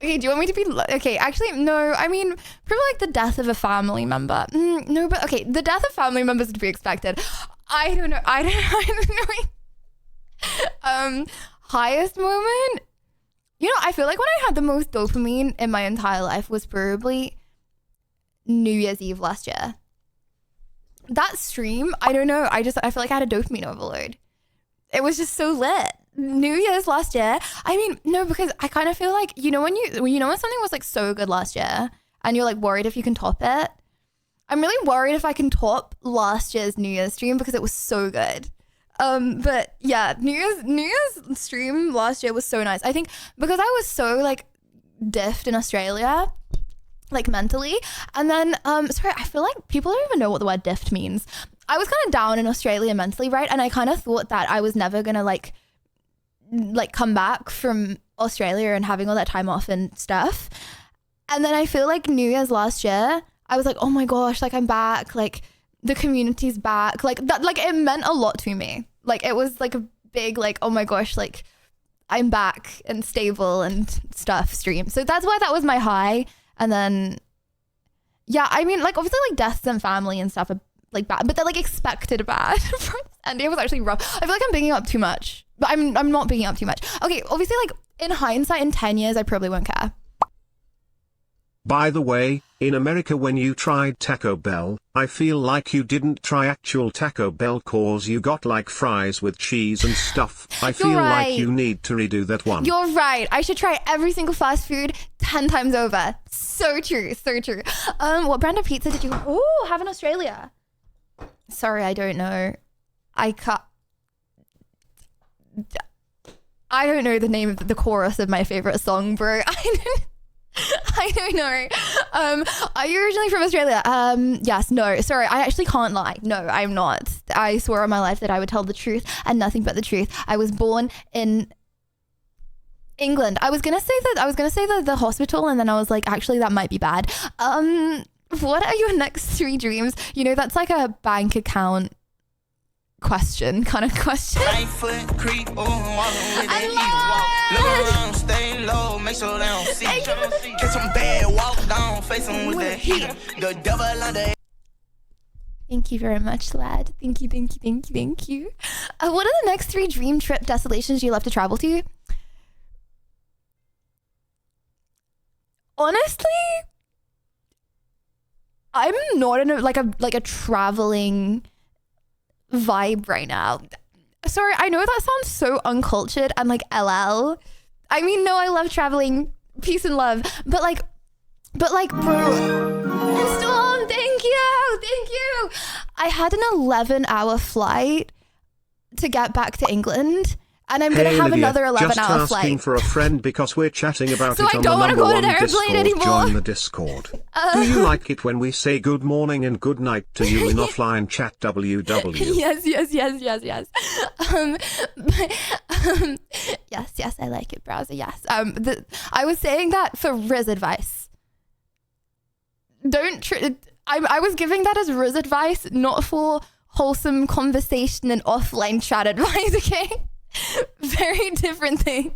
Okay, do you want me to be... Okay, actually, no. I mean, probably like the death of a family member. No, but okay, the death of family members is to be expected. I don't know. Highest moment? You know, I feel like when I had the most dopamine in my entire life was probably New Year's Eve last year. That stream, I don't know. I feel like I had a dopamine overload. It was just so lit. New Year's last year. I mean, no, because I kind of feel like, you know, when something was like so good last year and you're like worried if you can top it. I'm really worried if I can top last year's New Year's stream because it was so good. But yeah, New Year's stream last year was so nice. I think because I was so like diffed in Australia, like mentally. And then, sorry, I feel like people don't even know what the word diffed means. I was kind of down in Australia mentally, right? And I kind of thought that I was never going to like come back from Australia and having all that time off and stuff. And then I feel like New Year's last year, I was like, oh my gosh, like I'm back. Like the community's back. Like that, like it meant a lot to me. Like it was like a big, like, oh my gosh, like I'm back and stable and stuff stream. So that's why that was my high. And then, yeah, I mean, like obviously like deaths and family and stuff are like bad, but they're like expected bad. And it was actually rough. I feel like I'm bigging up too much, but I'm not bigging up too much. Okay, obviously like in hindsight, in 10 years, I probably won't care. By the way, in America when you tried Taco Bell, I feel like you didn't try actual Taco Bell cause you got like fries with cheese and stuff. I feel right. like you need to redo that one. You're right. I should try every single fast food 10 times over. So true, so true. What brand of pizza did you have in Australia? Sorry, I don't know. I don't know the name of the chorus of my favorite song, bro. I don't know. Are you originally from Australia? Yes, no, sorry, I actually can't lie. No, I'm not. I swore on my life that I would tell the truth and nothing but the truth. I was born in England. I was gonna say the hospital, and then I was like, actually, that might be bad. What are your next 3 dreams? You know, that's like a bank account question. I love stay low, make sure they don't see. Get some bad, walk down, face them with the heat. The devil under. Thank you very much, lad. Thank you. What are the next 3 dream trip destinations you love to travel to? honestly, I'm not in a traveling vibe right now. Sorry, I know that sounds so uncultured and like LL. I mean, no, I love traveling, peace and love, but like, bro, Storm, thank you. I had an 11-hour flight to get back to England, and I'm gonna have Lydia, another 11-hour just asking flight. for a friend because we're chatting about So it I on don't the wanna number go on one an airplane Discord. anymore. Join the Discord. Do you like it when we say good morning and good night to you in offline chat WW? Yes. Yes, I like it, browser. Yes. I was saying that for Riz advice. I was giving that as Riz advice, not for wholesome conversation and offline chat advice. Okay, very different things.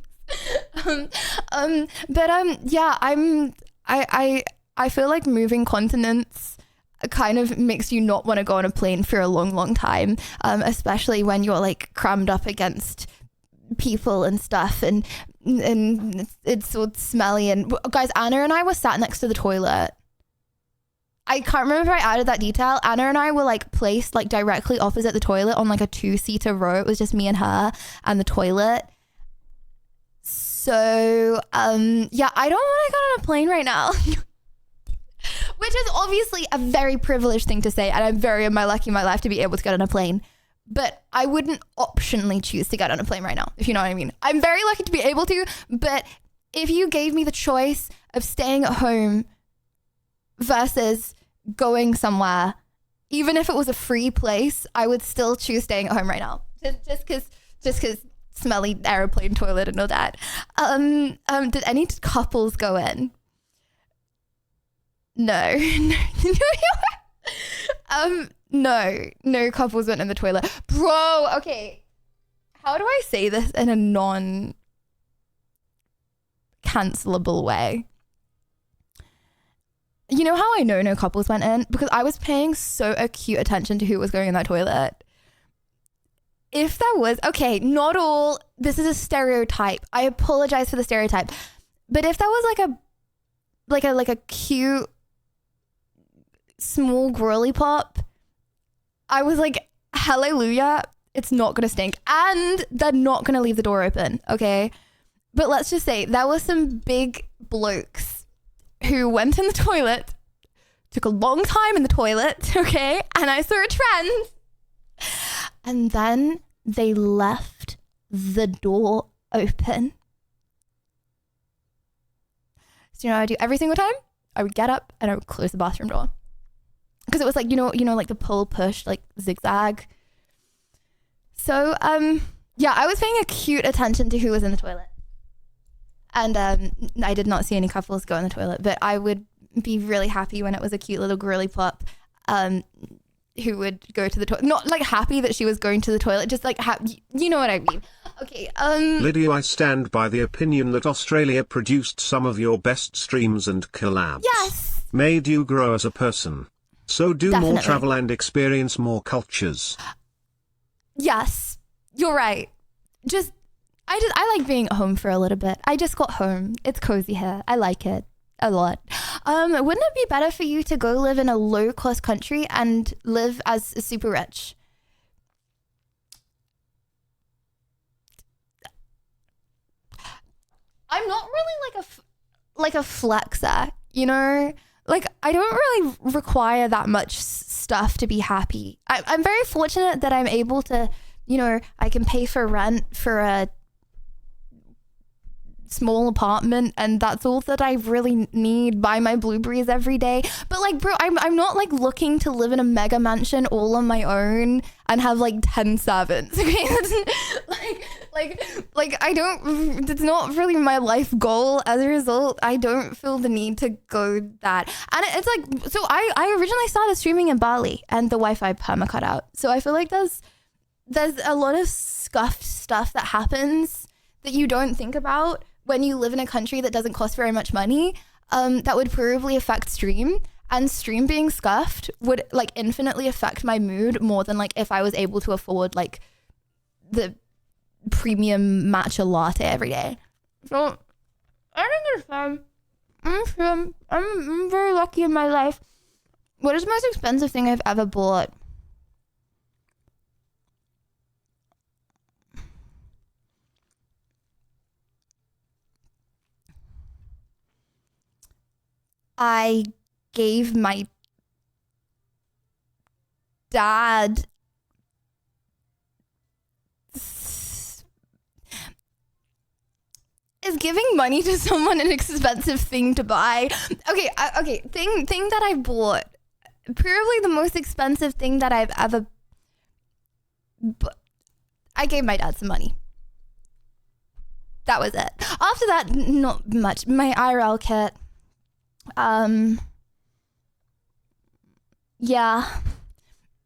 Yeah. I feel like moving continents kind of makes you not want to go on a plane for a long time, especially when you're like crammed up against people and stuff, and it's so smelly. And guys, Anna and I were sat next to the toilet. I can't remember if I added that detail. Anna and I were like placed like directly opposite the toilet on like a 2-seater row. It was just me and her and the toilet. So yeah, I don't want to go on a plane right now. Which is obviously a very privileged thing to say, and I'm very lucky in my life to be able to get on a plane. But I wouldn't optionally choose to get on a plane right now, if you know what I mean. I'm very lucky to be able to, but if you gave me the choice of staying at home versus going somewhere, even if it was a free place, I would still choose staying at home right now. Just because smelly airplane toilet and all that. Did any couples go in? No. No couples went in the toilet. Bro, okay. How do I say this in a non-cancelable way? You know how I know no couples went in? Because I was paying so acute attention to who was going in that toilet. If there was, okay, not all, this is a stereotype. I apologize for the stereotype. But if there was like a cute small girly pop, I was like, hallelujah, it's not gonna stink. And they're not gonna leave the door open, okay? But let's just say there were some big blokes who went in the toilet, took a long time in the toilet, okay? And I saw a trend. And then they left the door open. So you know what I do every single time? I would get up and I would close the bathroom door. Because it was like, you know, like the pull, push, like zigzag. So, yeah, I was paying acute attention to who was in the toilet. And I did not see any couples go in the toilet, but I would be really happy when it was a cute little girly pop who would go to the toilet. Not like happy that she was going to the toilet, just like, you know what I mean. Okay. Lydia, I stand by the opinion that Australia produced some of your best streams and collabs. Yes. Made you grow as a person. So do Definitely. more travel and experience more cultures. Yes, you're right. I like being at home for a little bit. I just got home. It's cozy here. I like it a lot. Wouldn't it be better for you to go live in a low-cost country and live as super rich? I'm not really like a flexer, you know? Like, I don't really require that much stuff to be happy. I'm very fortunate that I'm able to, you know, I can pay for rent for a small apartment, and that's all that I really need. Buy my blueberries every day. But like, bro, I'm not like looking to live in a mega mansion all on my own and have like 10 servants. Okay, like I don't. It's not really my life goal. As a result, I don't feel the need to go that. And it's like, so I originally started streaming in Bali, and the Wi-Fi perma cut out. So I feel like there's a lot of scuffed stuff that happens that you don't think about when you live in a country that doesn't cost very much money, that would probably affect stream. And stream being scuffed would like infinitely affect my mood more than like if I was able to afford like the premium matcha latte every day. So I think it's fun. I'm very lucky in my life. What is the most expensive thing I've ever bought? I gave my dad is giving money to someone an expensive thing to buy. Okay, thing that I bought. Probably the most expensive thing that I've ever I gave my dad some money. That was it. After that, not much. My IRL kit.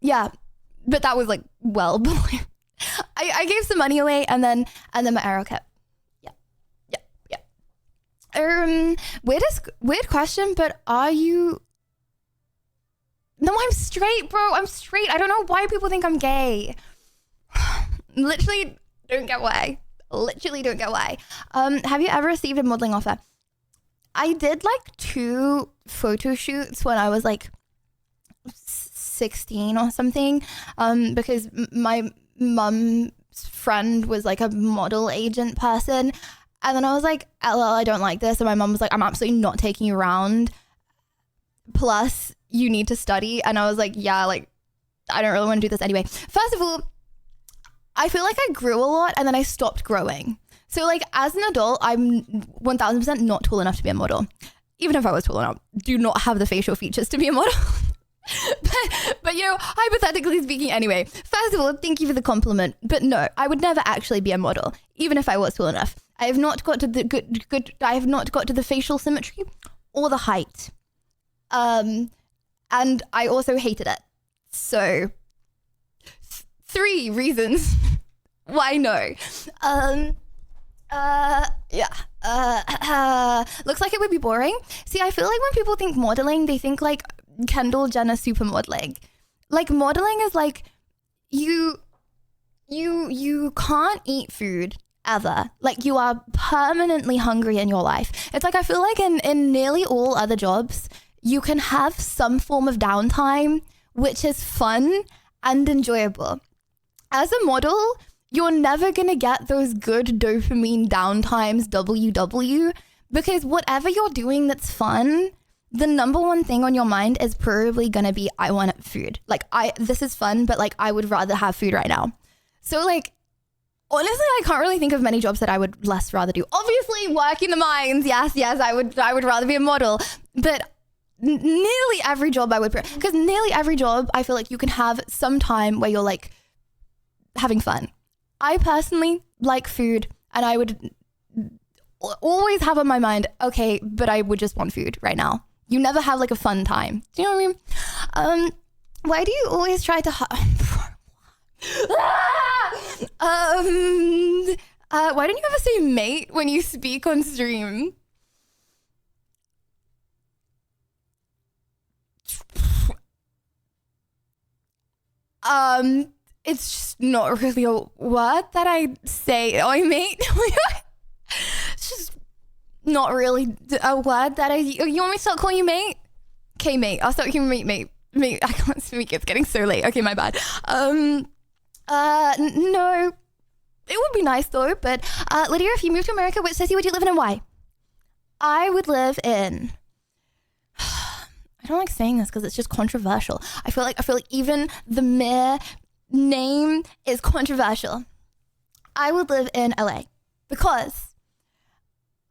Yeah. But that was like well below. I gave some money away and then my IRL kit. Yeah. Weird question, but are you? No, I'm straight, bro. I'm straight. I don't know why people think I'm gay. Literally don't get why. Have you ever received a modeling offer? I did like 2 photo shoots when I was like 16 or something, because my mum's friend was like a model agent person. And then I was like, LL, I don't like this. And my mum was like, I'm absolutely not taking you around. Plus, you need to study. And I was like, yeah, like, I don't really want to do this anyway. First of all, I feel like I grew a lot and then I stopped growing. So like as an adult, I'm 1000% not tall enough to be a model. Even if I was tall enough, do not have the facial features to be a model. but you know, hypothetically speaking anyway, first of all, thank you for the compliment. But no, I would never actually be a model, even if I was tall enough. I have not got to the I have not got to the facial symmetry or the height. And I also hated it. So 3 reasons why no. Looks like it would be boring. See, I feel like when people think modeling, they think like Kendall Jenner supermodeling. Like modeling is like you can't eat food ever. Like you are permanently hungry in your life. It's like I feel like in nearly all other jobs, you can have some form of downtime, which is fun and enjoyable. As a model, you're never going to get those good dopamine downtimes WW, because whatever you're doing that's fun, the number one thing on your mind is probably going to be, I want food. Like this is fun, but like I would rather have food right now. So like, honestly, I can't really think of many jobs that I would less rather do. Obviously working the mines. Yes, I would rather be a model, but nearly every job I would, because nearly every job I feel like you can have some time where you're like having fun. I personally like food, and I would always have on my mind, okay, but I would just want food right now. You never have like a fun time. Do you know what I mean? Why do you always try to why don't you ever say mate when you speak on stream? It's just not really a word that I say. Oh, mate. It's just not really a word that you want me to start calling you mate? Okay, mate. I'll start calling you mate. I can't speak. It's getting so late. Okay, my bad. No. It would be nice though, but Lydia, if you moved to America, which city would you live in and why? I would live in... I don't like saying this because it's just controversial. I feel like even the mere name is controversial. I would live in LA because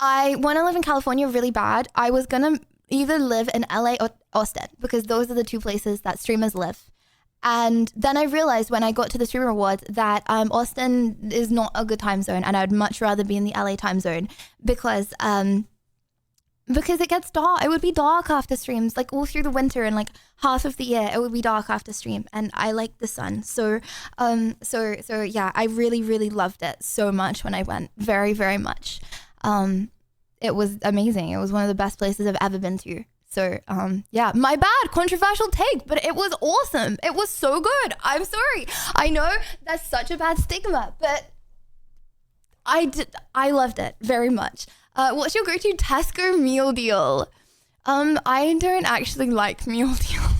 I want to live in California really bad. I was gonna either live in LA or Austin because those are the 2 places that streamers live. And then I realized when I got to the streamer awards that Austin is not a good time zone, and I would much rather be in the LA time zone because it gets dark. It would be dark after streams, like all through the winter and like half of the year, it would be dark after stream. And I like the sun. So yeah, I really, really loved it so much when I went. Very, very much. It was amazing. It was one of the best places I've ever been to. So yeah, my bad, controversial take, but it was awesome. It was so good. I'm sorry. I know that's such a bad stigma, but I loved it very much. What's your go-to Tesco meal deal? I don't actually like meal deals.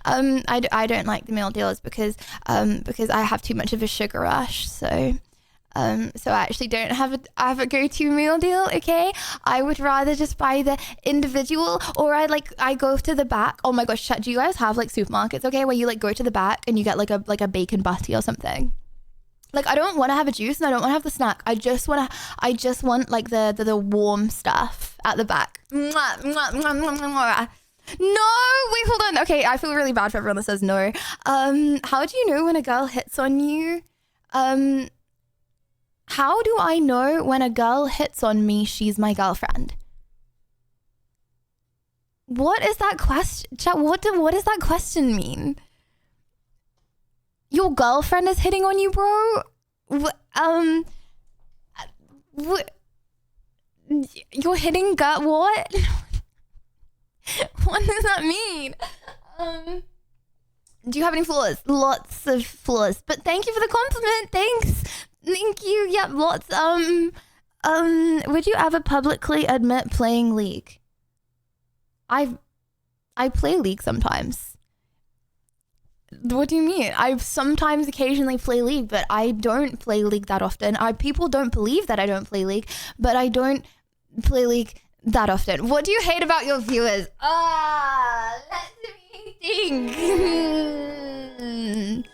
I don't like the meal deals because I have too much of a sugar rush. So I actually don't have a go-to meal deal. Okay, I would rather just buy the individual, or I go to the back. Oh my gosh, chat, do you guys have like supermarkets? Okay, where you like go to the back and you get like a bacon butty or something. Like, I don't want to have a juice and I don't want to have the snack. I just want like the warm stuff at the back. Mwah, mwah, mwah, mwah, mwah. No, wait, hold on. Okay, I feel really bad for everyone that says no. How do you know when a girl hits on you? How do I know when a girl hits on me, she's my girlfriend? What is that question? Chat, what does that question mean? Your girlfriend is hitting on you, bro? You're hitting what? What does that mean? Do you have any flaws? Lots of flaws. But thank you for the compliment. Thanks. Thank you. Yep, lots. Would you ever publicly admit playing League? I play League sometimes. What do you mean? I sometimes occasionally play League, but I don't play League that often. People don't believe that I don't play League, but I don't play League that often. What do you hate about your viewers? Let me think.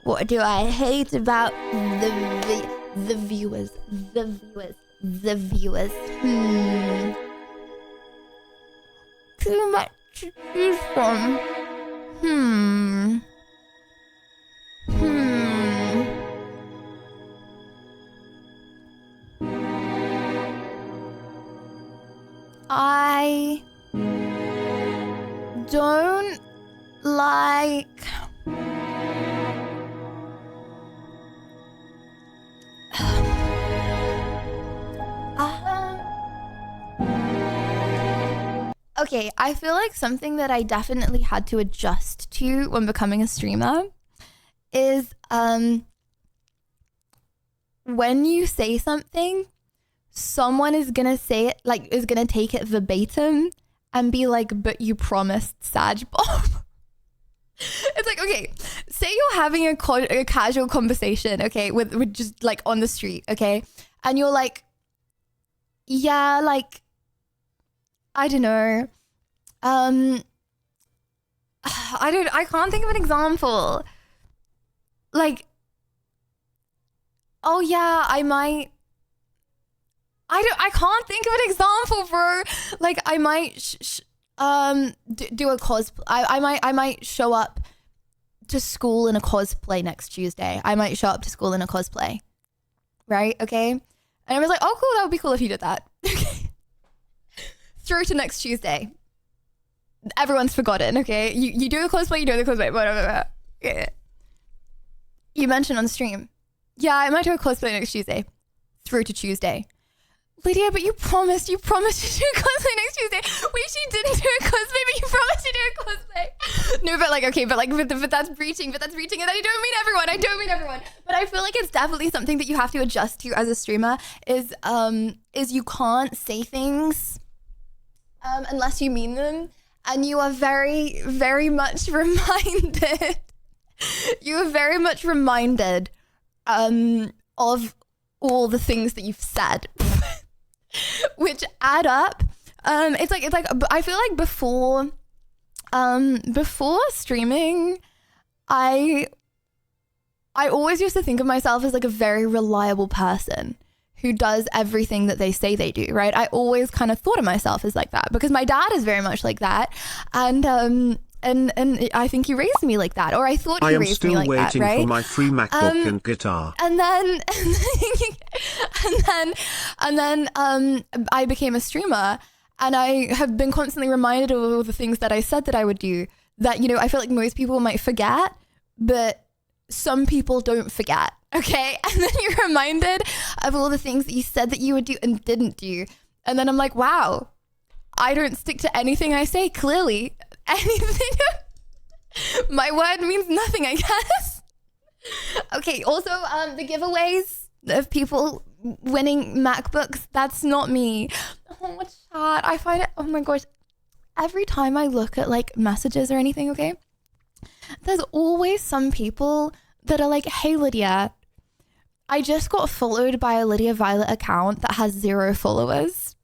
What do I hate about the viewers? The viewers. Too much to choose from. I don't like okay, I feel like something that I definitely had to adjust to when becoming a streamer is when you say something, someone is gonna say it, like, is gonna take it verbatim and be like, but you promised Sag Bob. It's like, okay, say you're having a casual conversation, okay, with just like on the street, okay, and you're like, yeah, like, I don't know, I can't think of an example. Like, oh yeah, I can't think of an example, bro. Like, I might do a cosplay. I might show up to school in a cosplay next Tuesday. I might show up to school in a cosplay, right? Okay, and I was like, oh cool, that would be cool if you did that. Okay, through to next Tuesday. Everyone's forgotten. Okay, you do the cosplay, you do the cosplay. Blah, blah, blah. Yeah. You mentioned on stream, yeah, I might do a cosplay next Tuesday. Through to Tuesday. Lydia, but you promised to do a cosplay next Tuesday. Wait, she didn't do a cosplay, but you promised to do a cosplay. No, but like, okay, but that's breaching, and I don't mean everyone. But I feel like it's definitely something that you have to adjust to as a streamer is you can't say things unless you mean them. And you are very, very much reminded. You are very much reminded of all the things that you've said, which add up. It's like I feel like before streaming, I always used to think of myself as like a very reliable person who does everything that they say they do, right? I always kind of thought of myself as like that because my dad is very much like that, and I think he raised me like that, or I thought he raised me like that, right? I am still waiting for my free MacBook and guitar. And then I became a streamer, and I have been constantly reminded of all the things that I said that I would do. That, you know, I feel like most people might forget, but some people don't forget. Okay, and then you're reminded of all the things that you said that you would do and didn't do, and then I'm like, wow, I don't stick to anything I say. Clearly, anything. My word means nothing, I guess. Okay. Also, the giveaways of people winning MacBooks. That's not me. Oh, chat. I find it, oh my gosh. Every time I look at like messages or anything, okay, there's always some people that are like, hey, Lydia, I just got followed by a Lydia Violet account that has 0 followers.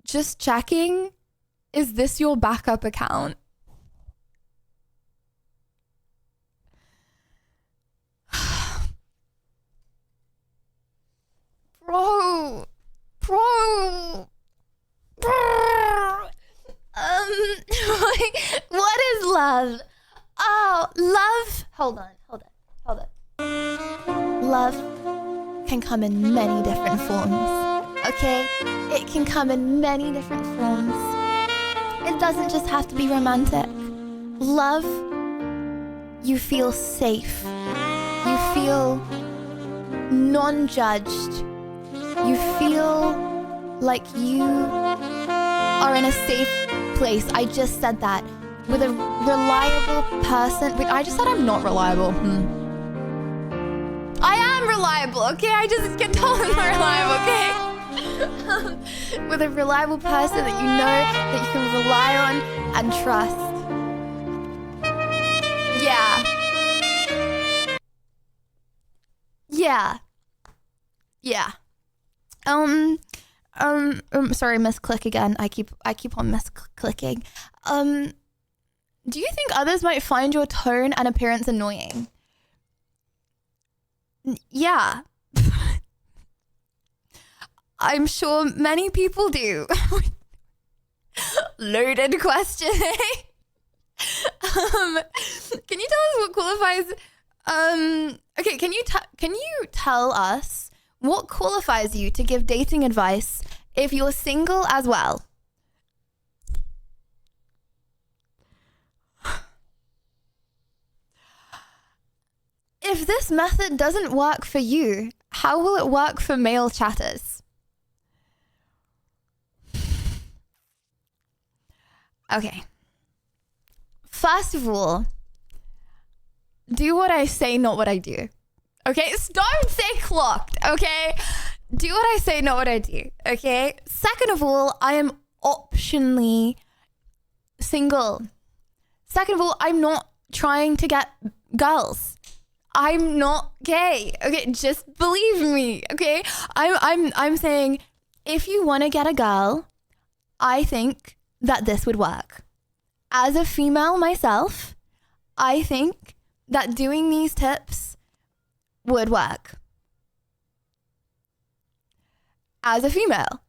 Just checking, is this your backup account? Bro. What is love? Oh, love. Hold on. Love can come in many different forms, okay? It can come in many different forms. It doesn't just have to be romantic. Love, you feel safe. You feel non-judged. You feel like you are in a safe place. I just said that. With a reliable person. Wait, I just said I'm not reliable. I am reliable, okay? I just get told I'm not reliable, okay? With a reliable person that you know that you can rely on and trust. Yeah. Sorry, misclick again. I keep on misclicking. Do you think others might find your tone and appearance annoying? Yeah. I'm sure many people do. Loaded question, eh? Can you tell us what qualifies... Okay, can you tell us what qualifies you to give dating advice if you're single as well? If this method doesn't work for you, how will it work for male chatters? Okay. First of all, do what I say, not what I do. Okay? Don't say clocked, okay? Do what I say, not what I do, okay? Second of all, I am optionally single. Second of all, I'm not trying to get girls. I'm not gay. Okay, just believe me. Okay, I'm saying if you want to get a girl, I think that this would work. As a female myself, I think that doing these tips would work. As a female,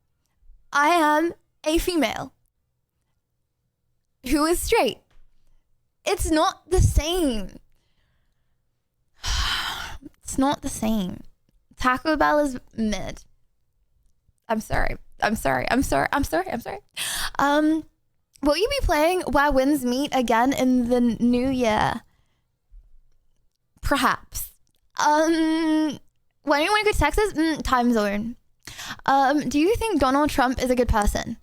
I am a female who is straight. It's not the same. It's not the same. Taco Bell is mid. I'm sorry. Will you be playing Where Winds Meet again in the new year? Perhaps. When you want to go to Texas? Time zone. Do you think Donald Trump is a good person?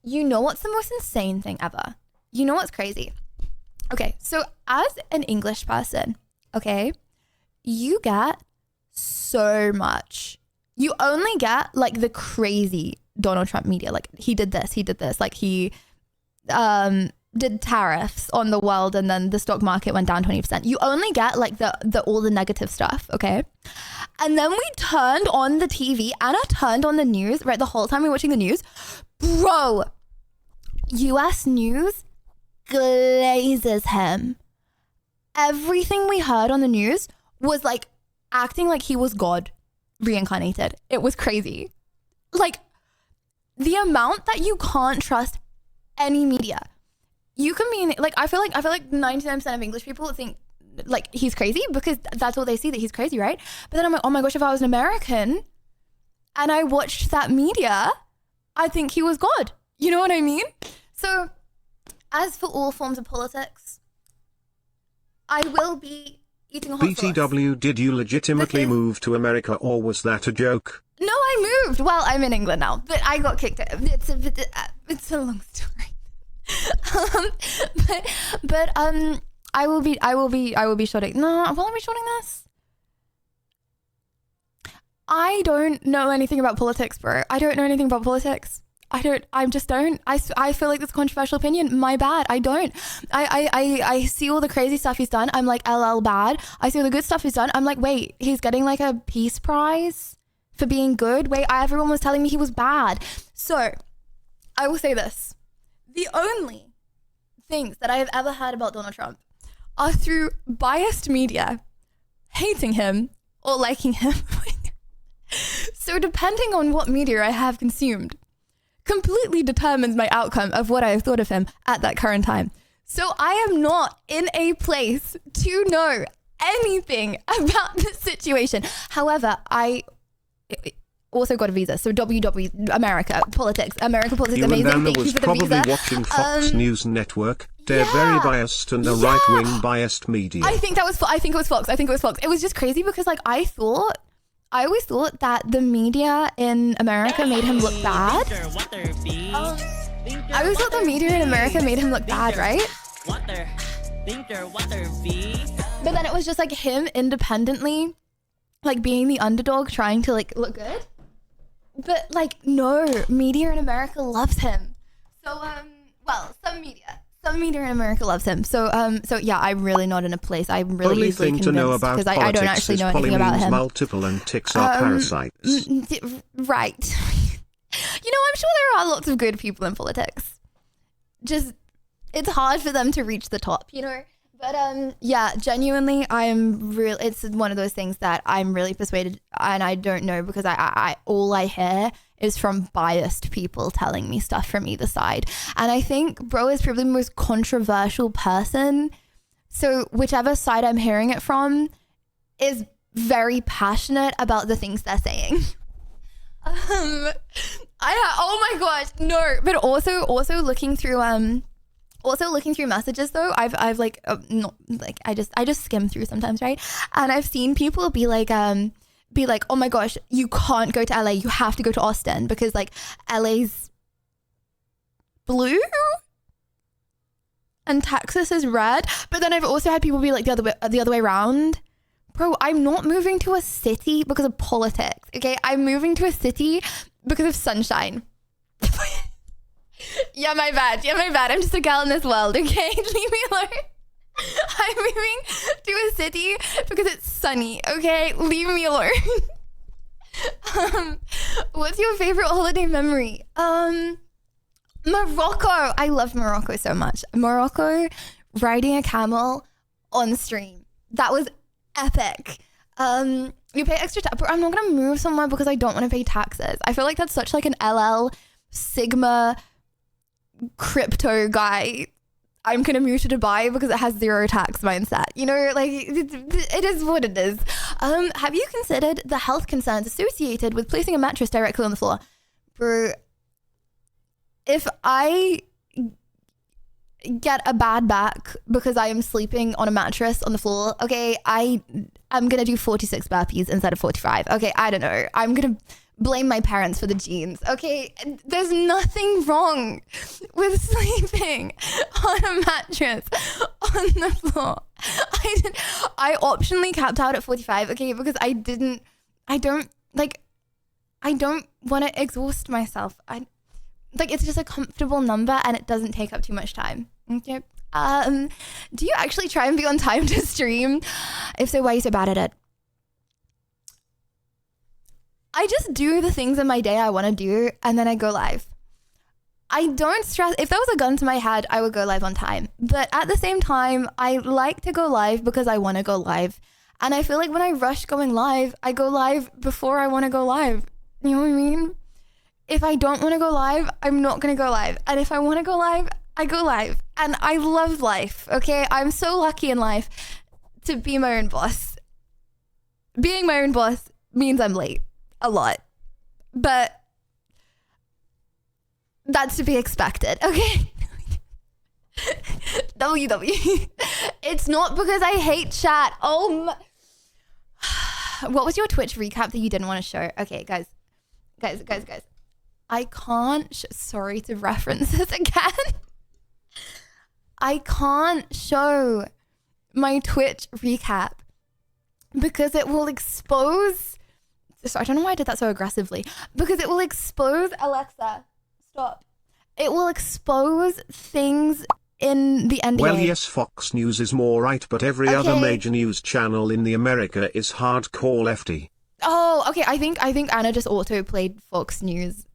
You know what's the most insane thing ever? You know what's crazy? Okay, so as an English person, okay, you get so much. You only get like the crazy Donald Trump media. Like he did this. Like he did tariffs on the world and then the stock market went down 20%. You only get like the all the negative stuff, okay? And then we turned on the TV. Anna turned on the news, right? The whole time we were watching the news. Bro, US news glazes him. Everything we heard on the news was like acting like he was God reincarnated. It was crazy. Like the amount that you can't trust any media. You can be like, I feel like 99% of English people think like he's crazy because that's all they see, that he's crazy, right? But then I'm like, oh my gosh, if I was an American and I watched that media, I think he was God. You know what I mean? So as for all forms of politics, I will be eating hot sauce. BTW, did you legitimately move to America or was that a joke? No, I moved. Well, I'm in England now, but I got kicked out. It's a long story. I will be shorting. No, will I be shorting this? I don't know anything about politics, bro. I don't know anything about politics. I just don't. I feel like it's a controversial opinion. My bad. I don't. I see all the crazy stuff he's done. I'm like, LL bad. I see all the good stuff he's done. I'm like, wait, he's getting like a peace prize for being good. Wait, everyone was telling me he was bad. So I will say this. The only things that I have ever heard about Donald Trump are through biased media hating him or liking him. So depending on what media I have consumed completely determines my outcome of what I have thought of him at that current time. So I am not in a place to know anything about this situation. However, I also got a visa. So America politics, You amazing. and Anna Thank was you for the probably visa. watching Fox News Network. They're very biased and a right-wing biased media. I think it was Fox. It was just crazy because like I always thought that the media in America made him look bad. I always thought the media in America made him look bad, right? But then it was just like him independently, like being the underdog, trying to like look good. But like, no, media in America loves him. So, well, some media in America loves him. So yeah, I'm really not in a place. I'm really Only easily thing to know convinced about because I don't politics actually is know anything about poly means him. multiple and ticks are parasites. Right. You know, I'm sure there are lots of good people in politics. Just, it's hard for them to reach the top, you know? But yeah, genuinely, it's one of those things that I'm really persuaded, and I don't know because I all I hear is from biased people telling me stuff from either side. And I think bro is probably the most controversial person. So whichever side I'm hearing it from is very passionate about the things they're saying. Oh my gosh, no. But also looking through messages though, I've like not like I just skim through sometimes, right? And I've seen people be like, oh my gosh, you can't go to LA, you have to go to Austin because like LA's blue and Texas is red. But then I've also had people be like the other way around. Bro, I'm not moving to a city because of politics, okay? I'm moving to a city because of sunshine. Yeah, my bad. I'm just a gal in this world, okay? Leave me alone. I'm moving to a city because it's sunny, okay? Leave me alone. What's your favorite holiday memory? Morocco. I love Morocco so much. Morocco, riding a camel on stream. That was epic. You pay extra tax, but I'm not gonna move somewhere because I don't want to pay taxes. I feel like that's such like an LL Sigma crypto guy. I'm gonna move to Dubai because it has zero tax mindset. You know, like it is what it is. Have you considered the health concerns associated with placing a mattress directly on the floor? Bro, if I get a bad back because I am sleeping on a mattress on the floor, okay, I'm gonna do 46 burpees instead of 45. Okay, I don't know. I'm gonna blame my parents for the genes. Okay, there's nothing wrong with sleeping on a mattress on the floor. I optionally capped out at 45, okay, because I don't want to exhaust myself. It's just a comfortable number and it doesn't take up too much time. Okay. Do you actually try and be on time to stream? If so, why are you so bad at it? I just do the things in my day I want to do and then I go live. I don't stress. If there was a gun to my head, I would go live on time. But at the same time, I like to go live because I want to go live. And I feel like when I rush going live, I go live before I want to go live. You know what I mean? If I don't want to go live, I'm not going to go live. And if I want to go live, I go live. And I love life, okay? I'm so lucky in life to be my own boss. Being my own boss means I'm late a lot. But that's to be expected, okay? WW. It's not because I hate chat. What was your Twitch recap that you didn't want to show? Okay, guys. I can't, sorry to reference this again. I can't show my Twitch recap because it will expose So I don't know why I did that so aggressively. Because it will expose, Alexa, stop. It will expose things in the NDA. Well, yes, Fox News is more right, but every other major news channel in the America is hardcore lefty. Oh, okay. I think Anna just auto played Fox News.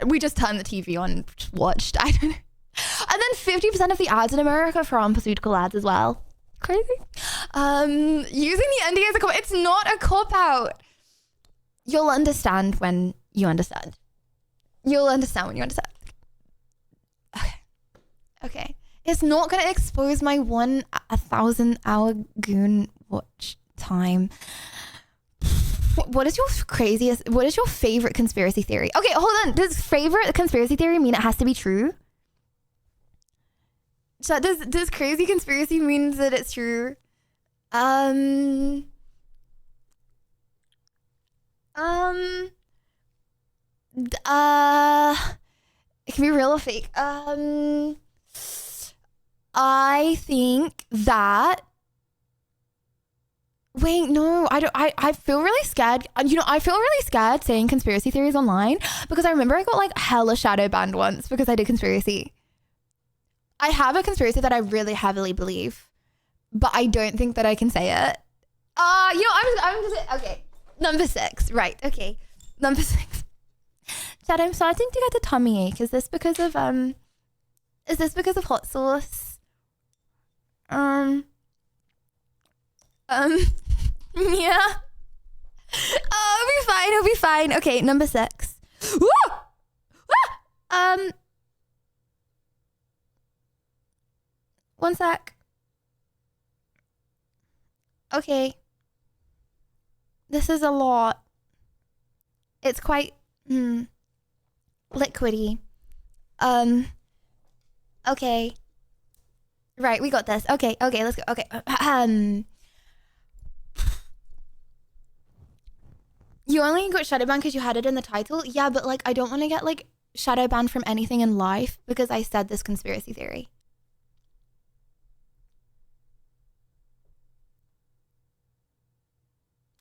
We just turned the TV on, just watched. I don't know. And then 50% of the ads in America are pharmaceutical ads as well. Crazy. Using the NDA as a cop, it's not a cop out. You'll understand when you understand. You'll understand when you understand. Okay. It's not going to expose my 1,000 hour goon watch time. What is your favorite conspiracy theory? Okay, hold on. Does favorite conspiracy theory mean it has to be true? So does crazy conspiracy means that it's true? It can be real or fake. I think that. Wait, no, I don't. I feel really scared. You know, I feel really scared saying conspiracy theories online because I remember I got like hella shadow banned once because I did conspiracy. I have a conspiracy that I really heavily believe, but I don't think that I can say it. You know, I'm just okay. Number 6, right? Okay, number 6. Chad, I'm starting to get a tummy ache. Is this because of hot sauce? Yeah. Oh, it'll be fine. Okay, number 6. Woo! One sec. Okay. This is a lot. It's quite liquidy. Okay. Right, we got this. Okay, let's go. Okay. You only got shadow banned because you had it in the title? Yeah, but like I don't want to get like shadow banned from anything in life because I said this conspiracy theory.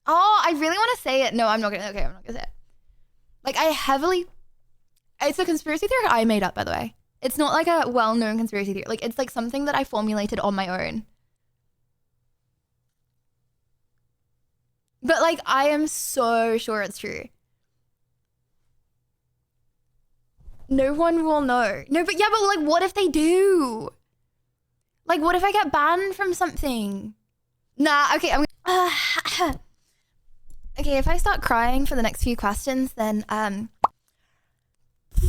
Oh, I really want to say it. No, I'm not gonna. Okay, I'm not gonna say it. Like it's a conspiracy theory I made up, by the way. It's not like a well-known conspiracy theory. Like it's like something that I formulated on my own. But like I am so sure it's true. No one will know. No, but yeah, but like what if they do? Like what if I get banned from something? Nah, okay, okay, if I start crying for the next few questions, then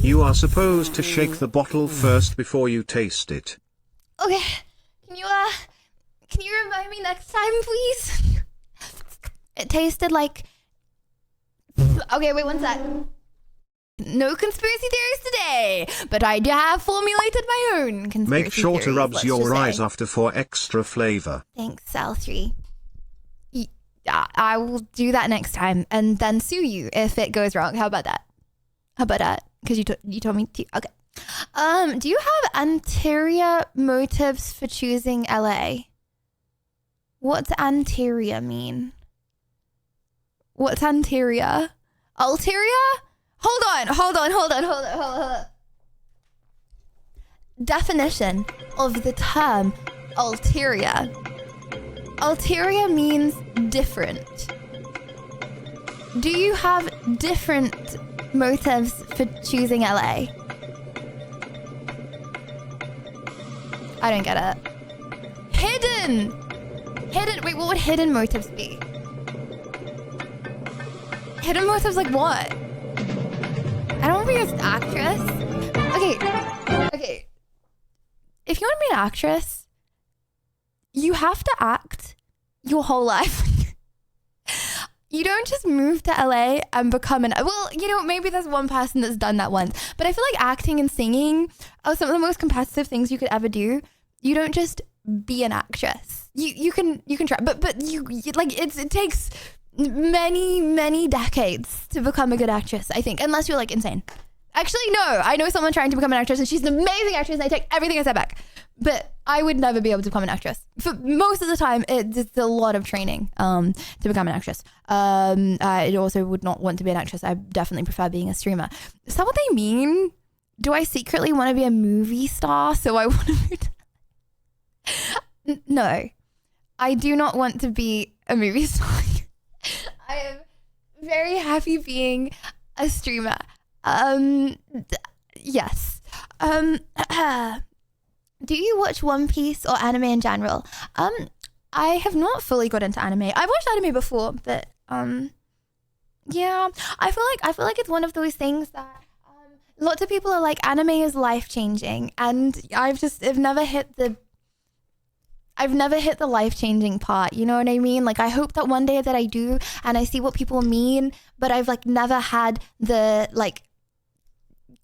You are supposed to shake the bottle first before you taste it. Okay. Can you remind me next time, please? It tasted like... Okay, wait one sec. No conspiracy theories today, but I have formulated my own conspiracy Make sure theories, to rub let's your just eyes say. after for extra flavor. Thanks, Sal3. I will do that next time and then sue you if it goes wrong. How about that? Because you told me to. Okay. Do you have anterior motives for choosing LA? What's anterior mean? What's anterior? Ulterior? Hold on. Definition of the term ulterior. Ulterior means different. Do you have different motives for choosing LA? I don't get it. Hidden. Wait, what would hidden motives be? Hidden motives like what? I don't want to be an actress. Okay. If you want to be an actress, you have to act your whole life. You don't just move to LA and become well, you know, maybe there's one person that's done that once, but I feel like acting and singing are some of the most competitive things you could ever do. You don't just be an actress. You can try, but you like it takes many decades to become a good actress, I think, unless you're like insane. Actually, no, I know someone trying to become an actress and she's an amazing actress and I take everything I said back. But I would never be able to become an actress. For most of the time, it's a lot of training to become an actress. I also would not want to be an actress. I definitely prefer being a streamer. Is that what they mean? Do I secretly want to be a movie star? So I want to... No, I do not want to be a movie star. I am very happy being a streamer. Yes. Do you watch One Piece or anime in general? I have not fully got into anime. I've watched anime before, but yeah, I feel like it's one of those things that lots of people are like, anime is life changing, and I've never hit the life changing part. You know what I mean? Like, I hope that one day that I do, and I see what people mean, but I've like never had the like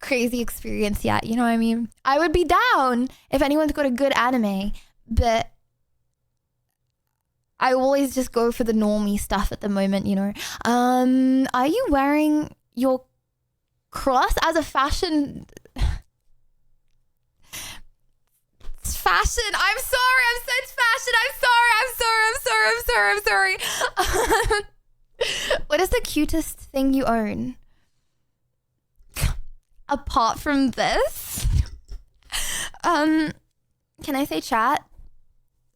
crazy experience yet. You know what I mean? I would be down if anyone's got a good anime, but I always just go for the normie stuff at the moment, you know. Are you wearing your cross as a fashion? Fashion. I'm sorry. I've said fashion. I'm sorry. What is the cutest thing you own? Apart from this? Can I say chat?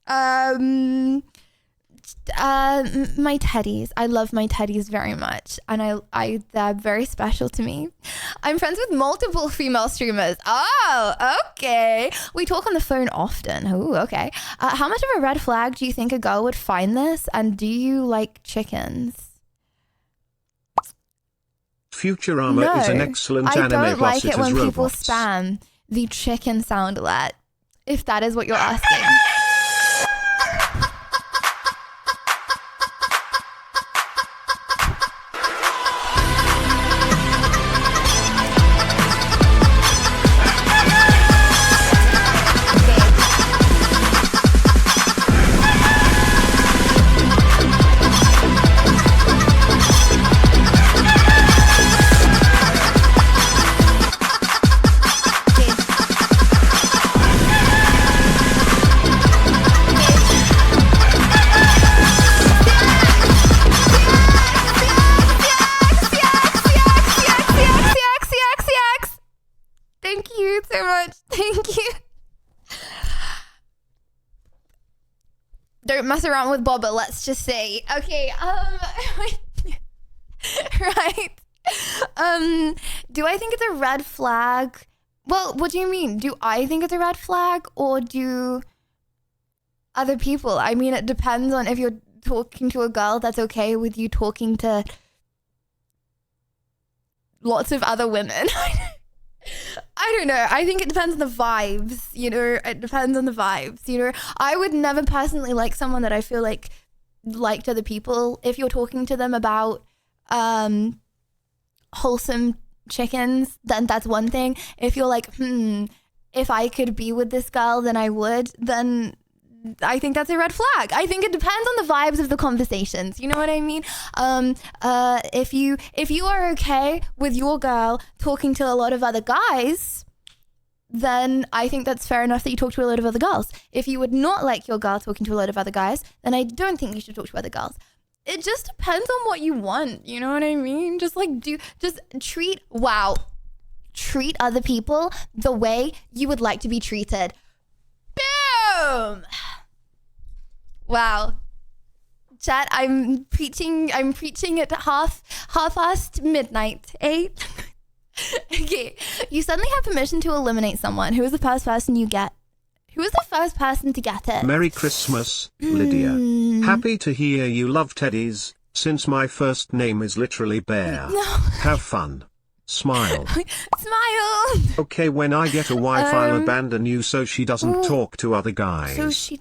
My teddies. I love my teddies very much, and they're very special to me. I'm friends with multiple female streamers. Oh, okay. We talk on the phone often. Oh, okay. How much of a red flag do you think a girl would find this, and do you like chickens? Futurama is an excellent anime. I don't like boss. it when people robots. spam the chicken sound alert, if that is what you're asking. Thank you so much. Thank you. Don't mess around with Boba, let's just say. Okay, right. Do I think it's a red flag? Well, what do you mean? Do I think it's a red flag, or do other people? I mean, it depends on if you're talking to a girl that's okay with you talking to lots of other women. I don't know. I think it depends on the vibes, you know. It depends on the vibes, you know. I would never personally like someone that I feel like liked other people. If you're talking to them about wholesome chickens, then that's one thing. If you're like, if I could be with this girl, then I would, then I think that's a red flag. I think it depends on the vibes of the conversations. You know what I mean? If you are okay with your girl talking to a lot of other guys, then I think that's fair enough that you talk to a lot of other girls. If you would not like your girl talking to a lot of other guys, then I don't think you should talk to other girls. It just depends on what you want. You know what I mean? Just treat other people the way you would like to be treated. Boom! Wow. Chat, I'm preaching at half past midnight, 8. Okay. You suddenly have permission to eliminate someone. Who is the first person you get? Who is the first person to get it? Merry Christmas, Lydia. Happy to hear you love teddies, since my first name is literally Bear. No. Have fun. Smile. Smile. Okay, when I get a wife, I'll abandon you so she doesn't talk to other guys. So she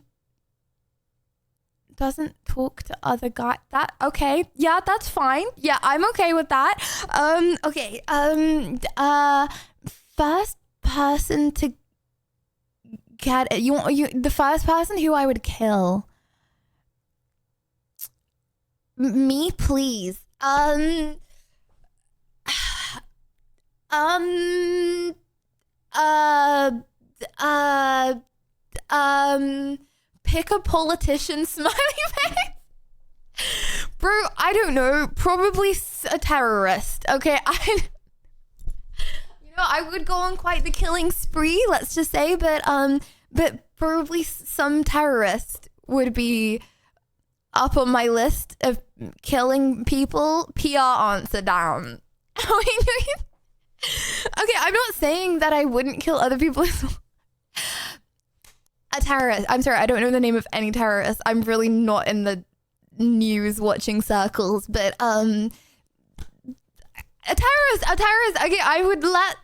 doesn't talk to other guys. Okay. Yeah, that's fine. Yeah, I'm okay with that. Okay. First person to get it. You the first person who I would kill. Me, please. Pick a politician smiley face. Bro, I don't know. Probably a terrorist. Okay, I would go on quite the killing spree, let's just say, but probably some terrorist would be up on my list of killing people. PR answer down. Okay, I'm not saying that I wouldn't kill other people as well. A terrorist. I'm sorry, I don't know the name of any terrorist. I'm really not in the news watching circles, but a terrorist. Okay, I would let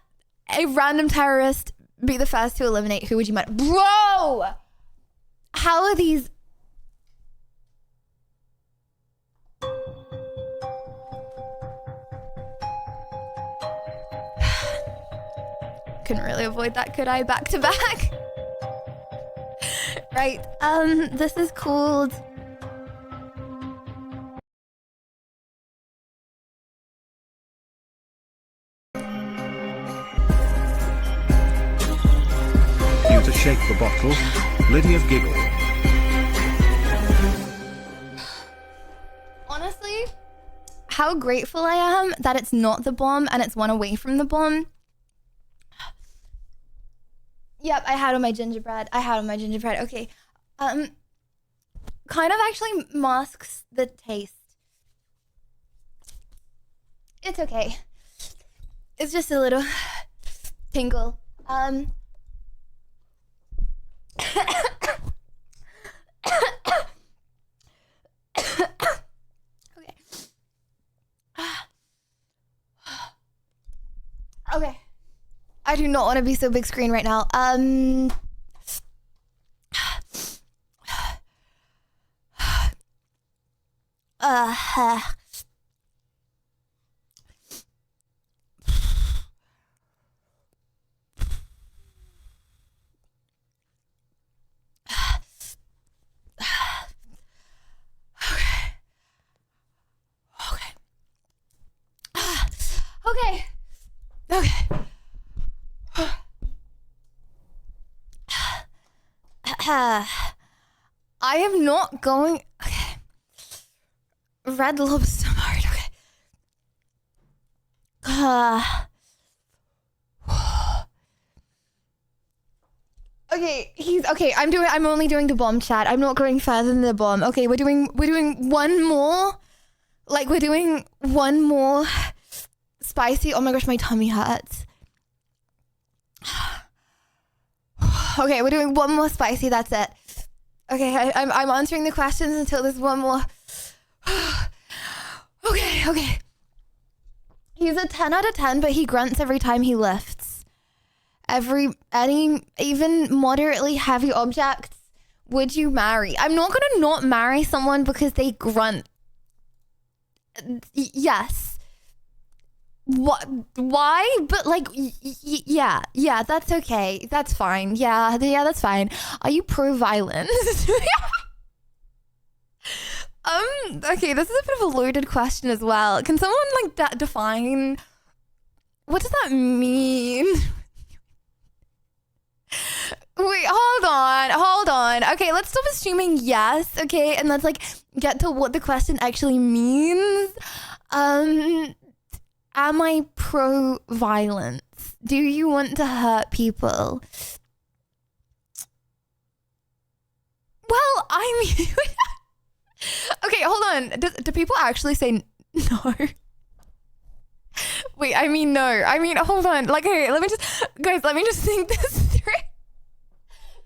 a random terrorist be the first to eliminate. Who would you murder? Bro! How are these? Couldn't really avoid that, could I? Back to back. Right. This is called You to shake the bottle. Lydia giggle. honestly how grateful I am that it's not the bomb and it's one away from the bomb. Yep, I had on my gingerbread. Okay. Kind of actually masks the taste. It's okay. It's just a little tingle. Okay. Okay. I do not want to be so big screen right now. Okay. I am not going. Okay. Red Lobster hard. Okay. Okay, I'm only doing the bomb, chat. I'm not going further than the bomb. Okay, we're doing one more. Like, we're doing one more spicy. Oh my gosh, my tummy hurts. Okay, we're doing one more spicy, that's it. Okay, I'm answering the questions until there's one more. Okay. He's a 10 out of 10, but he grunts every time he lifts. Even moderately heavy objects, would you marry? I'm not gonna not marry someone because they grunt. Yes. What? Why? But like, yeah, that's okay. That's fine. Yeah, that's fine. Are you pro-violence? Okay, this is a bit of a loaded question as well. Can someone like define, what does that mean? Wait, hold on. Okay, let's stop assuming yes, okay? And let's like get to what the question actually means. Am I pro-violence? Do you want to hurt people? Well, I mean... Okay, hold on. Do people actually say no? Wait, I mean no. I mean, hold on. Like, okay, let me just think this through.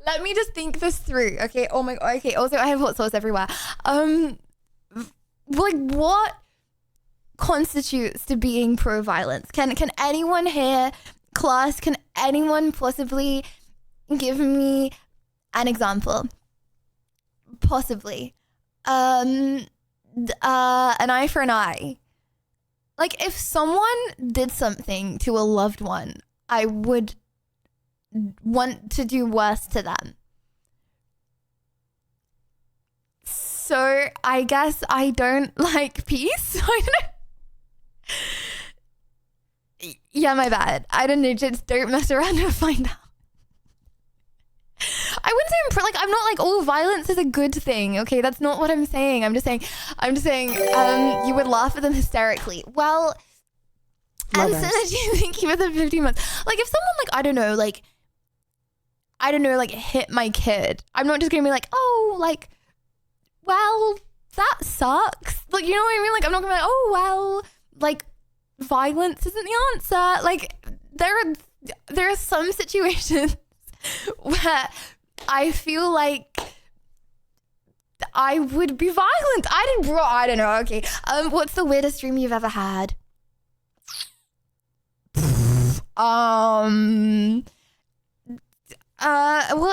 Let me just think this through. Okay, oh my god. Okay, also I have hot sauce everywhere. Like, what constitutes to being pro-violence? Can anyone here, class, can anyone possibly give me an example? Possibly. An eye for an eye. Like, if someone did something to a loved one, I would want to do worse to them. So I guess I don't like peace. I don't know. Yeah, my bad. I don't know. Just don't mess around and find out. I wouldn't say I'm not like, oh, violence is a good thing. Okay, that's not what I'm saying. I'm just saying, you would laugh at them hysterically. Well, and Synergy, thank you for the 15 months. Like if someone like, I don't know, like hit my kid, I'm not just gonna be like, oh, like, well, that sucks. Like, you know what I mean? Like, I'm not gonna be like, oh, well, like, violence isn't the answer. Like, there are some situations where I feel like I would be violent. I don't know. Okay. What's the weirdest dream you've ever had? Well,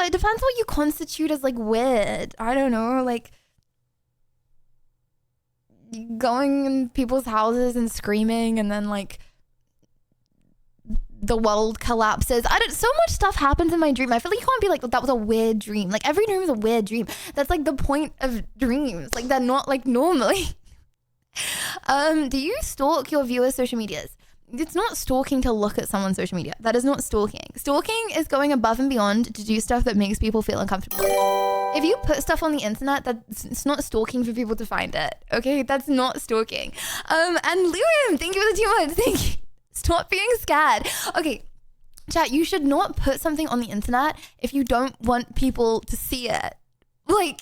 it depends what you constitute as like weird. I don't know, like going in people's houses and screaming and then like the world collapses. So much stuff happens in my dream. I feel like you can't be like, that was a weird dream. Like every dream is a weird dream. That's like the point of dreams. Like they're not like normally. Do you stalk your viewers' social medias? It's not stalking to look at someone's social media. That is not stalking. Stalking is going above and beyond to do stuff that makes people feel uncomfortable. If you put stuff on the internet, it's not stalking for people to find it. Okay, that's not stalking. And Liam, thank you for the 2 months. Thank you. Stop being scared. Okay, chat, you should not put something on the internet if you don't want people to see it. Like,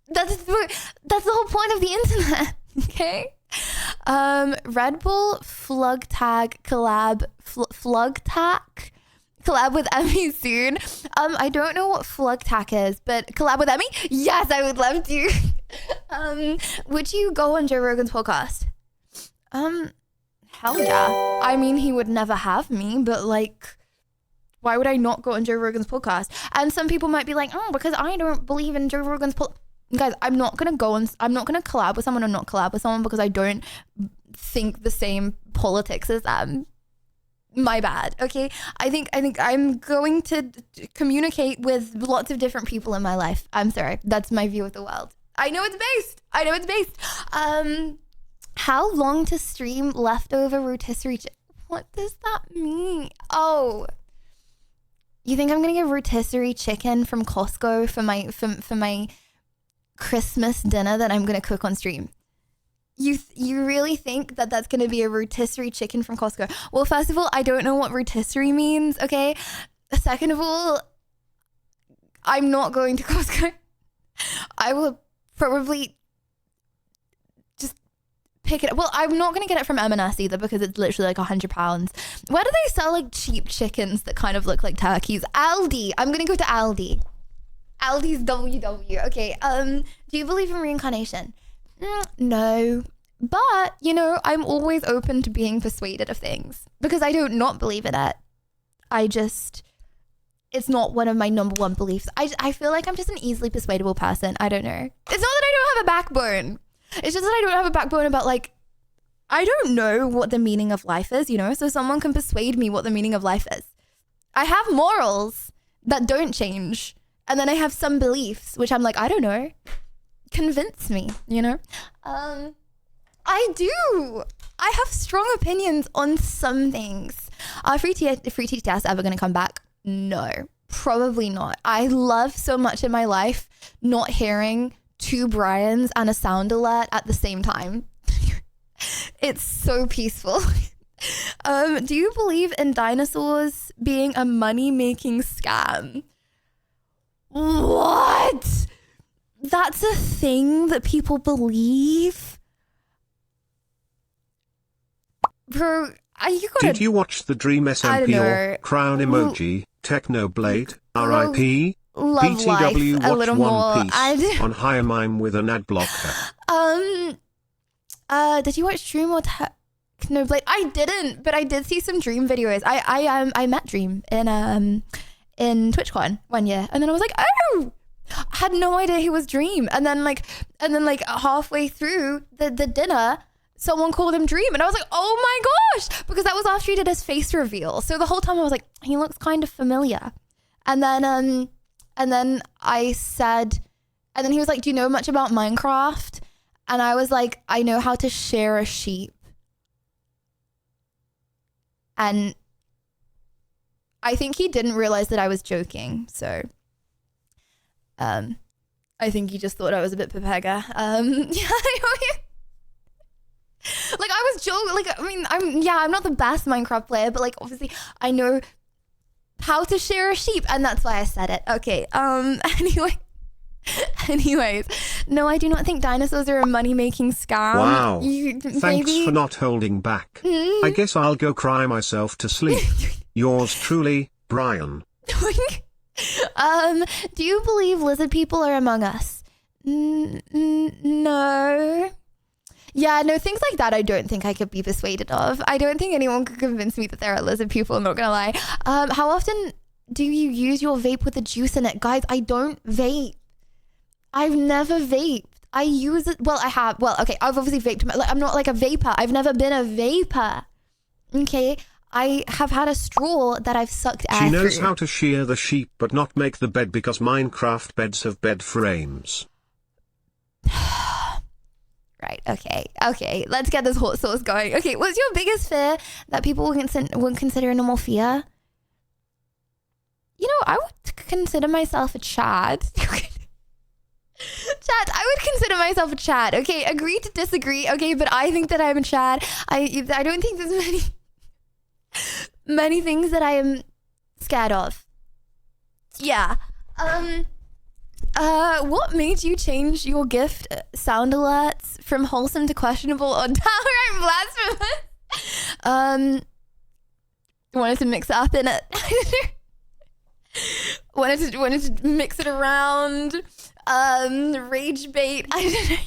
that's the whole point of the internet. Okay. Red Bull Flugtag collab collab with Emmy soon. I don't know what Flugtag is, but collab with Emmy? Yes, I would love to. Would you go on Joe Rogan's podcast? Hell yeah. I mean, he would never have me, but like, why would I not go on Joe Rogan's podcast? And some people might be like, oh, because I don't believe in Joe Rogan's podcast. Guys, I'm not gonna collab with someone or not collab with someone because I don't think the same politics as them. My bad. Okay, I think I'm going to communicate with lots of different people in my life. I'm sorry, that's my view of the world. I know it's based. How long to stream leftover rotisserie? What does that mean? Oh, you think I'm gonna get rotisserie chicken from Costco for my Christmas dinner that I'm gonna cook on stream? You really think that that's gonna be a rotisserie chicken from Costco? Well, first of all, I don't know what rotisserie means, okay? Second of all, I'm not going to Costco. I will probably just pick it up. Well, I'm not gonna get it from M&S either because it's literally like £100. Where do they sell like cheap chickens that kind of look like turkeys? Aldi. I'm gonna go to Aldi. Aldi's WW. Okay. Do you believe in reincarnation? No. But, you know, I'm always open to being persuaded of things because I don't not believe in it. It's not one of my number one beliefs. I feel like I'm just an easily persuadable person. I don't know. It's not that I don't have a backbone. It's just that I don't have a backbone about like, I don't know what the meaning of life is, you know? So someone can persuade me what the meaning of life is. I have morals that don't change. And then I have some beliefs, which I'm like, I don't know. Convince me, you know? I do. I have strong opinions on some things. Are free TTS ever going to come back? No, probably not. I love so much in my life not hearing two Brians and a sound alert at the same time. It's so peaceful. Do you believe in dinosaurs being a money-making scam? What? That's a thing that people believe? Bro, Did you watch the Dream SMP or Crown Emoji, Technoblade, RIP? Love BTW life a watch little One more. Piece on Higher Mime with an ad blocker. Did you watch Dream or Technoblade? I didn't, but I did see some Dream videos. I met Dream in TwitchCon one year, and then I was like, oh, I had no idea he was Dream. And then like halfway through the dinner, someone called him Dream, and I was like, oh my gosh, because that was after he did his face reveal. So the whole time I was like, he looks kind of familiar. And then I said, and then he was like, do you know much about Minecraft? And I was like, I know how to shear a sheep. And I think he didn't realize that I was joking. So I think he just thought I was a bit pepega. Yeah, like I was joking. Like, I mean, I'm not the best Minecraft player, but like obviously I know how to shear a sheep, and that's why I said it. Okay. Anyways, no, I do not think dinosaurs are a money-making scam. Wow. Thanks for not holding back. I guess I'll go cry myself to sleep. Yours truly, Brian. Do you believe lizard people are among us? No. Yeah, no, things like that I don't think I could be persuaded of. I don't think anyone could convince me that there are lizard people, I'm not gonna lie. How often do you use your vape with the juice in it? Guys, I don't vape. I've never vaped. I use it, well, I have. Well, okay, I've obviously vaped. Like, I'm not like a vapor. I've never been a vapor. Okay, I have had a straw that I've sucked air She knows through. how to shear the sheep but not make the bed because Minecraft beds have bed frames. Right, okay, let's get this hot sauce going. Okay, what's your biggest fear that people would consider a normal fear? You know, I would consider myself a Chad. Chad, I would consider myself a Chad. Okay, agree to disagree. Okay, but I think that I'm a Chad. I don't think there's many things that I am scared of. Yeah. What made you change your gift sound alerts from wholesome to questionable or downright blasphemous? Wanted to mix it up in it. wanted to mix it around. Rage bait. I don't know.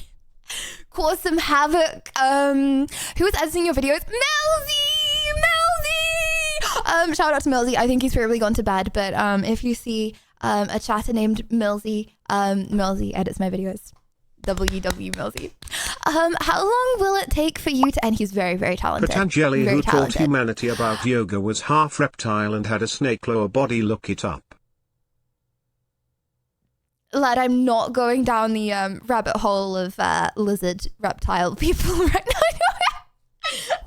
Cause some havoc. Who was editing your videos? Melzy! Shout out to Melzy. I think he's probably gone to bed, but if you see a chatter named Melzy, Melzy edits my videos. WW Melzy. How long will it take for you to... And he's very, very talented. Patanjali, very who talented. taught humanity about yoga, was half reptile and had a snake lower body. Look it up. Lad, I'm not going down the rabbit hole of lizard reptile people right now.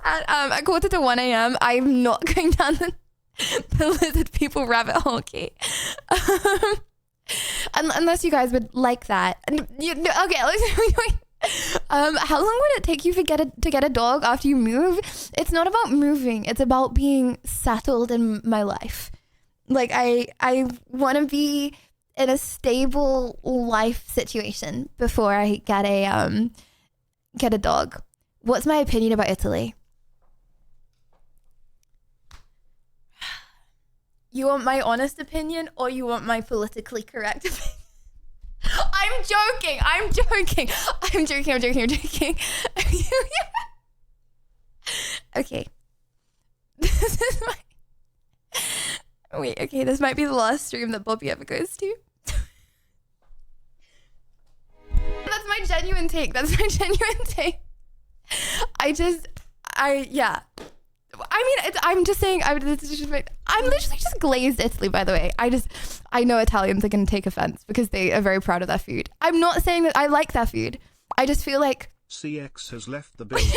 At 1:45 a.m., I'm not going down the lizard people rabbit hole, okay? Unless you guys would like that. Okay, how long would it take you to get a dog after you move? It's not about moving. It's about being settled in my life. Like, I want to be in a stable life situation before I get a dog. What's my opinion about Italy? You want my honest opinion or you want my politically correct opinion? I'm joking. Okay. This is my... Wait, okay, this might be the last stream that Bobby ever goes to. That's my genuine take. Yeah. I mean, I'm just saying, I'm literally just glazed Italy, by the way. I know Italians are going to take offense because they are very proud of their food. I'm not saying that I like their food. I just feel like... CX has left the building.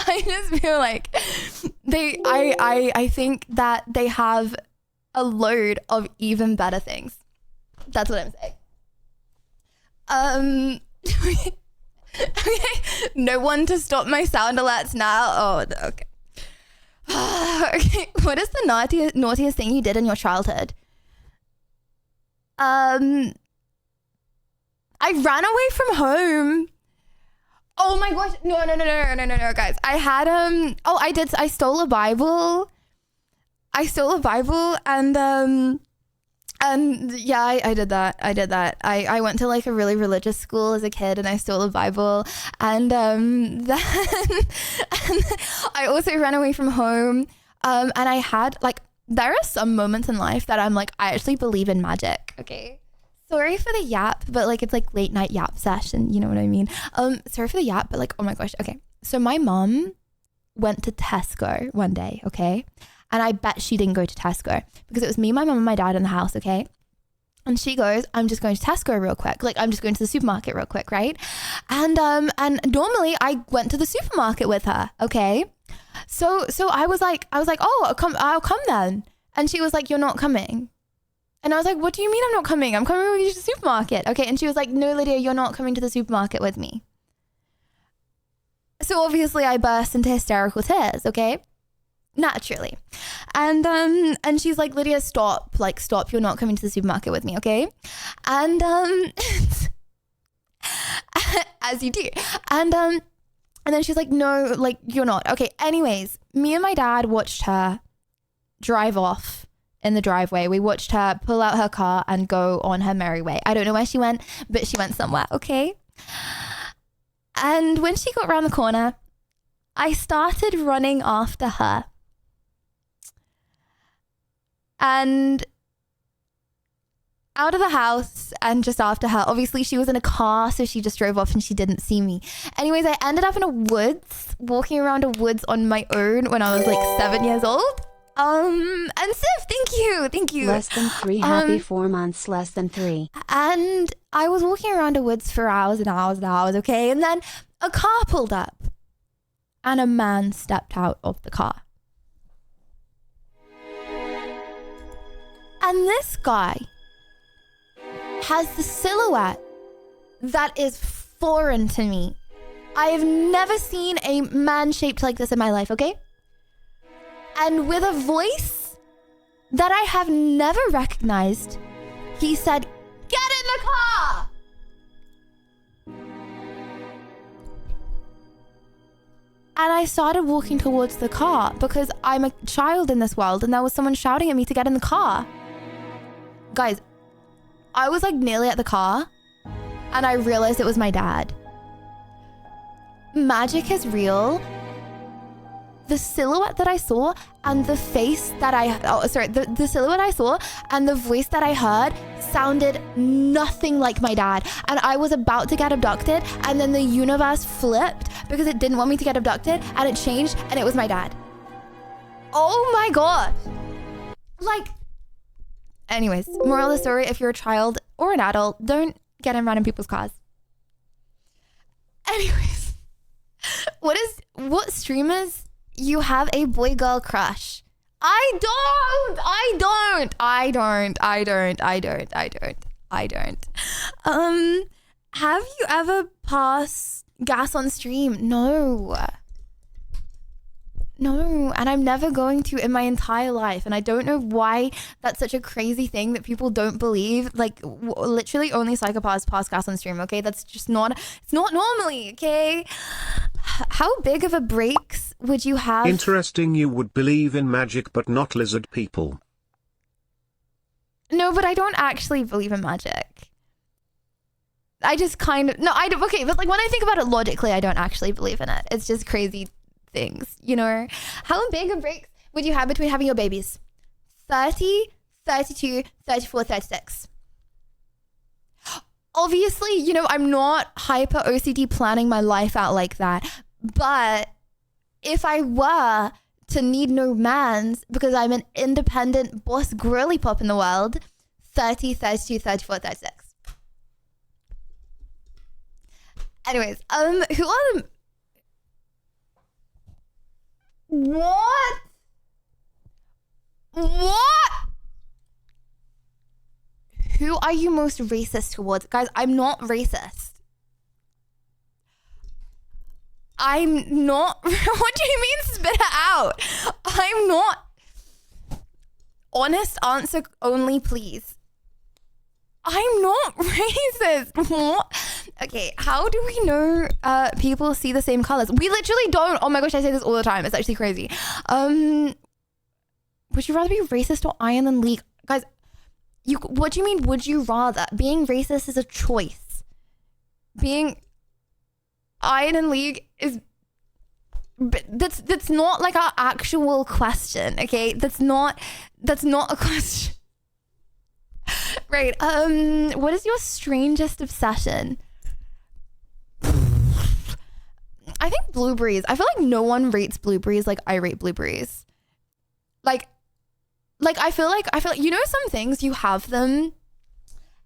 I just feel like I think that they have a load of even better things. That's what I'm saying. Okay. No one to stop my sound alerts now. Oh, okay. Okay. What is the naughtiest thing you did in your childhood? I ran away from home. Oh my gosh. No, guys. I had, I stole a Bible. And yeah, I did that. I went to like a really religious school as a kid and I stole a Bible. And then and I also ran away from home. And I had like, there are some moments in life that I'm like, I actually believe in magic. Okay. Sorry for the yap, but like it's like late night yap session, you know what I mean? Sorry for the yap, but like, oh my gosh. Okay. So my mom went to Tesco one day, okay? And I bet she didn't go to Tesco because it was me, my mom and my dad in the house, okay? And she goes, I'm just going to Tesco real quick. Like, I'm just going to the supermarket real quick, right? And normally I went to the supermarket with her, okay? So I was like, oh, I'll come then. And she was like, you're not coming. And I was like, what do you mean I'm not coming? I'm coming with you to the supermarket. Okay. And she was like, no, Lydia, you're not coming to the supermarket with me. So obviously I burst into hysterical tears. Okay. Naturally. And she's like, Lydia, stop. Like, stop. You're not coming to the supermarket with me. Okay. And, as you do. And then she's like, no, like, you're not. Okay. Anyways, me and my dad watched her drive off in the driveway. We watched her pull out her car and go on her merry way. I don't know where she went, but she went somewhere. Okay. And when she got around the corner, I started running after her. And out of the house and just after her. Obviously, she was in a car, so she just drove off and she didn't see me. Anyways, I ended up in a woods, walking around a woods on my own when I was like 7 years old. And Sif, thank you. Less than 3 happy 4 months, less than 3. And I was walking around a woods for hours and hours and hours, okay? And then a car pulled up and a man stepped out of the car. And this guy has the silhouette that is foreign to me. I have never seen a man shaped like this in my life, okay? And with a voice that I have never recognized, he said, "Get in the car!" And I started walking towards the car because I'm a child in this world and there was someone shouting at me to get in the car. Guys, I was like nearly at the car and I realized it was my dad. Magic is real. The silhouette that I saw and the face that the silhouette I saw and the voice that I heard sounded nothing like my dad. And I was about to get abducted and then the universe flipped because it didn't want me to get abducted and it changed and it was my dad. Oh my God. Like, anyways, moral of the story, if you're a child or an adult, don't get in random people's cars. Anyways, what streamers you have a boy-girl crush? I don't. Have you ever passed gas on stream? No, and I'm never going to in my entire life. And I don't know why that's such a crazy thing that people don't believe. Like, literally only psychopaths pass gas on stream, okay? That's just it's not normally, okay? How big of a breaks would you have? Interesting, you would believe in magic but not lizard people. No, but I don't actually believe in magic. I just kind of, no, I don't, okay, but like when I think about it logically, I don't actually believe in it. It's just crazy things, you know? How big of breaks would you have between having your babies? 30, 32, 34, 36. Obviously, you know, I'm not hyper OCD planning my life out like that. But if I were to need no mans because I'm an independent boss girly pop in the world, 30, 32, 34, 36. Anyways, who are the... What? Who are you most racist towards? Guys, I'm not racist. I'm not. What do you mean spit it out? I'm not. Honest answer only, please. I'm not racist. What? Okay, how do we know people see the same colors? We literally don't. Oh my gosh, I say this all the time. It's actually crazy. Would you rather be racist or Iron and League? Guys, what do you mean, would you rather? Being racist is a choice. Being Iron and League is... That's not like our actual question, okay? That's not a question. Right, what is your strangest obsession? I think blueberries. I feel like no one rates blueberries like I rate blueberries. Like I feel like you know, some things you have them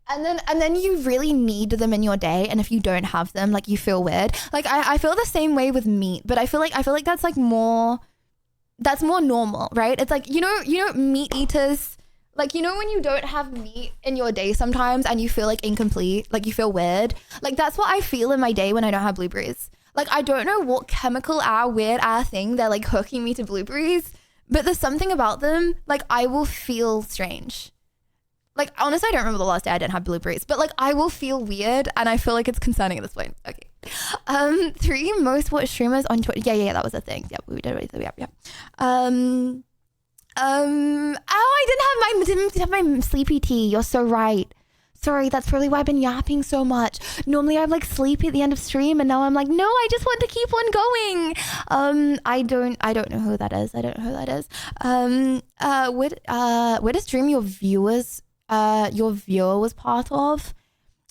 and then you really need them in your day, and if you don't have them, like, you feel weird. Like I feel the same way with meat, but I feel like that's like more, that's more normal, right? It's like, you know meat eaters Like, you know when you don't have meat in your day sometimes and you feel like incomplete, like you feel weird? Like that's what I feel in my day when I don't have blueberries. Like I don't know what chemical weird thing they're like hooking me to blueberries, but there's something about them, like I will feel strange. Like honestly, I don't remember the last day I didn't have blueberries, but like I will feel weird and I feel like it's concerning at this point. Okay. 3 most watched streamers on Twitter. Yeah, that was a thing. Yeah, we did it. Yeah. I didn't have my sleepy tea. You're so right. Sorry, that's probably why I've been yapping so much. Normally I'm like sleepy at the end of stream and now I'm like, no, I just want to keep on going. I don't know who that is. What stream your viewer was part of?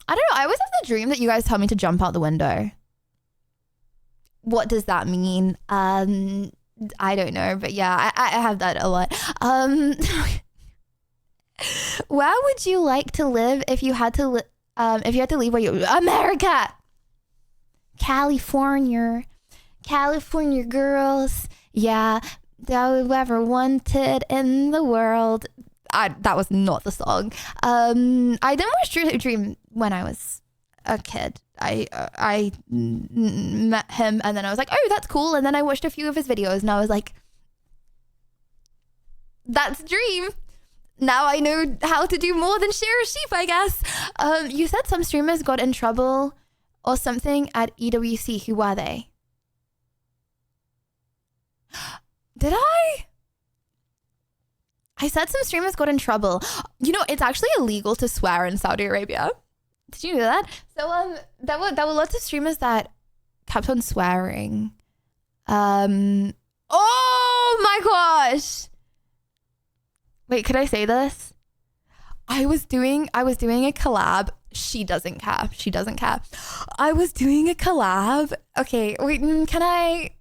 I don't know. I always have the dream that you guys tell me to jump out the window. What does that mean? I don't know, but yeah, I have that a lot. Where would you like to live if you had to leave where you America? California girls. Yeah, that we ever wanted in the world. That was not the song. I didn't watch Dream when I was a kid. I met him and then I was like, oh, that's cool. And then I watched a few of his videos and I was like, that's Dream. Now I know how to do more than share a sheep, I guess. You said some streamers got in trouble or something at EWC. Who were they? Did I? I said some streamers got in trouble. You know, it's actually illegal to swear in Saudi Arabia. Did you know that? So there were lots of streamers that kept on swearing. Oh my gosh. Wait, could I say this? I was doing a collab. She doesn't care. I was doing a collab. Okay, wait, can I?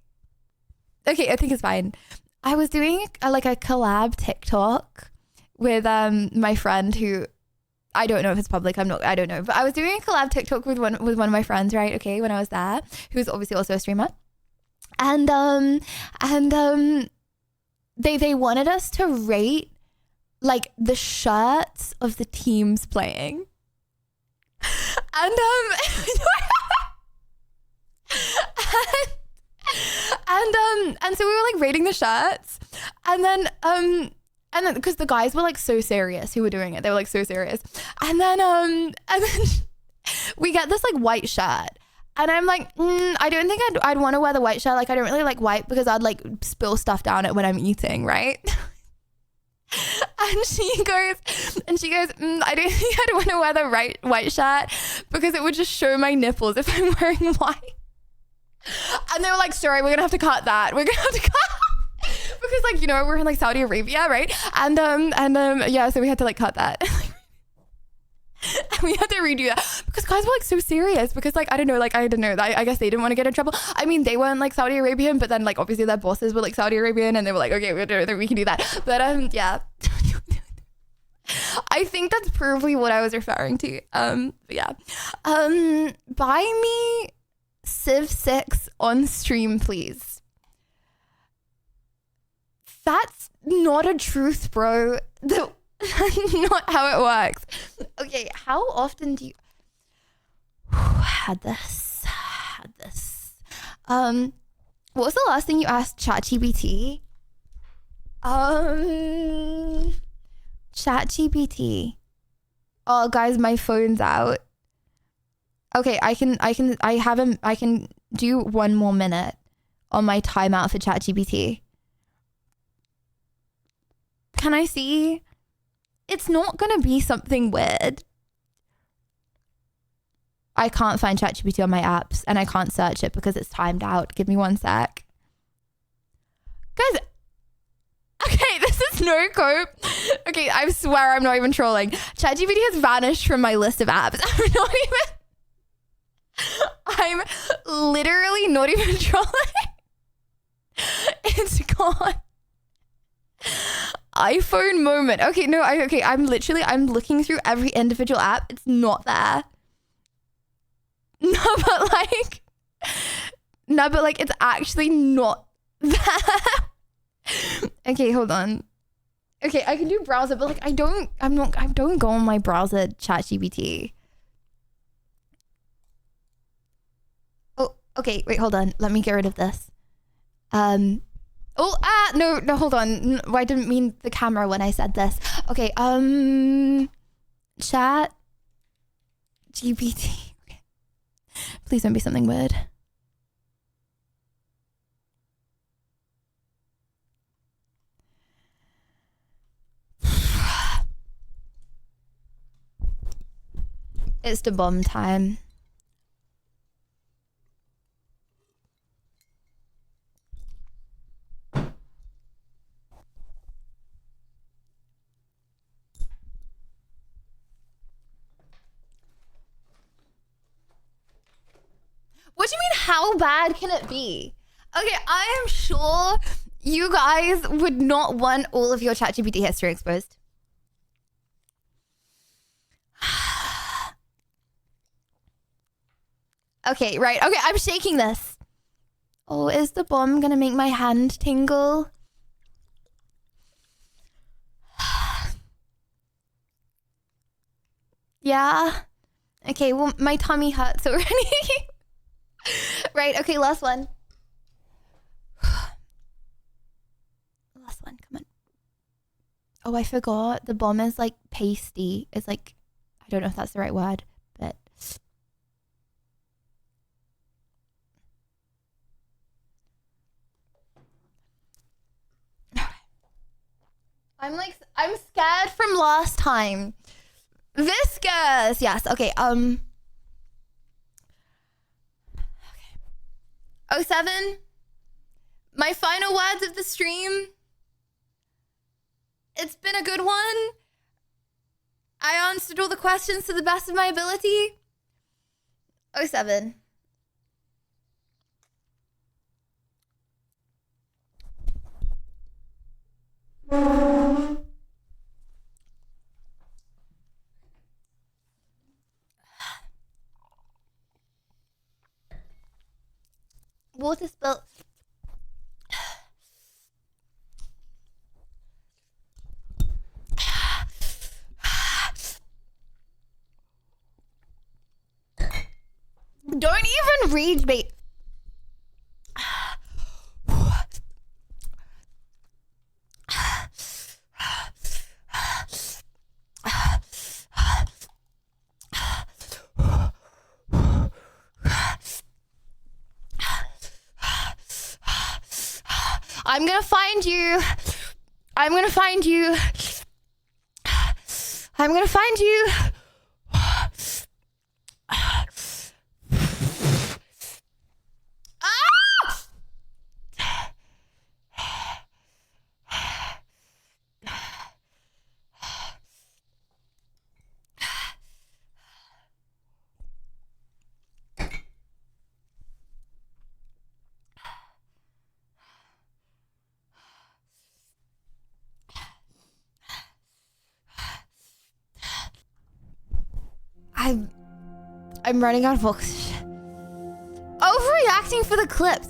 Okay, I think it's fine. I was doing a collab TikTok with my friend who I don't know if it's public. I don't know. But I was doing a collab TikTok with one of my friends, right? Okay, when I was there, who's obviously also a streamer. And they wanted us to rate like the shirts of the teams playing. And and so we were like rating the shirts, and then because the guys were like so serious who were doing it, they were like so serious, and then we get this like white shirt, and I'm like, I don't think I'd want to wear the white shirt. Like I don't really like white because I'd like spill stuff down it when I'm eating, right? And she goes, I don't think I'd want to wear the white shirt because it would just show my nipples if I'm wearing white. And they were like, sorry, we're gonna have to cut that. Because like, you know, we're in like Saudi Arabia, right? And yeah, so we had to like cut that. And we had to redo that because guys were like so serious because like I don't know, I guess they didn't want to get in trouble. I mean, they weren't like Saudi Arabian, but then like obviously their bosses were like Saudi Arabian and they were like, okay, we can do that. But yeah. I think that's probably what I was referring to. Yeah. Buy me Civ 6 on stream, please. That's not a truth, bro. That's not how it works. Okay, how often do you had this? What was the last thing you asked ChatGPT? ChatGPT. Oh guys, my phone's out. Okay, I can do 1 more minute on my timeout for ChatGPT. Can I see? It's not gonna be something weird. I can't find ChatGPT on my apps and I can't search it because it's timed out. Give me 1 sec. Guys, okay, this is no cope. Okay, I swear I'm not even trolling. ChatGPT has vanished from my list of apps. I'm literally not even trolling. It's gone. iPhone moment. Okay, no, I'm looking through every individual app. It's not there. No, but like it's actually not there. Okay, hold on. Okay, I can do browser, but like I don't go on my browser ChatGPT. Oh, okay, wait, hold on. Let me get rid of this. No, hold on. I didn't mean the camera when I said this. Okay, chat GPT. Okay. Please don't be something weird. It's the bomb time. What do you mean, how bad can it be? Okay, I am sure you guys would not want all of your ChatGPT history exposed. Okay, right. Okay, I'm shaking this. Oh, is the bomb gonna make my hand tingle? Yeah. Okay, well, my tummy hurts already. Right, okay, last one. Last one, come on. Oh, I forgot. The bomb is like pasty. It's like, I don't know if that's the right word, but... I'm scared from last time. Viscous, yes, okay, okay. 07, my final words of the stream. It's been a good one. I answered all the questions to the best of my ability. 07. Water spill. Don't even read me. I'm gonna find you. I'm gonna find you. I'm gonna find you. I'm running out of oxygen. Overreacting for the clips.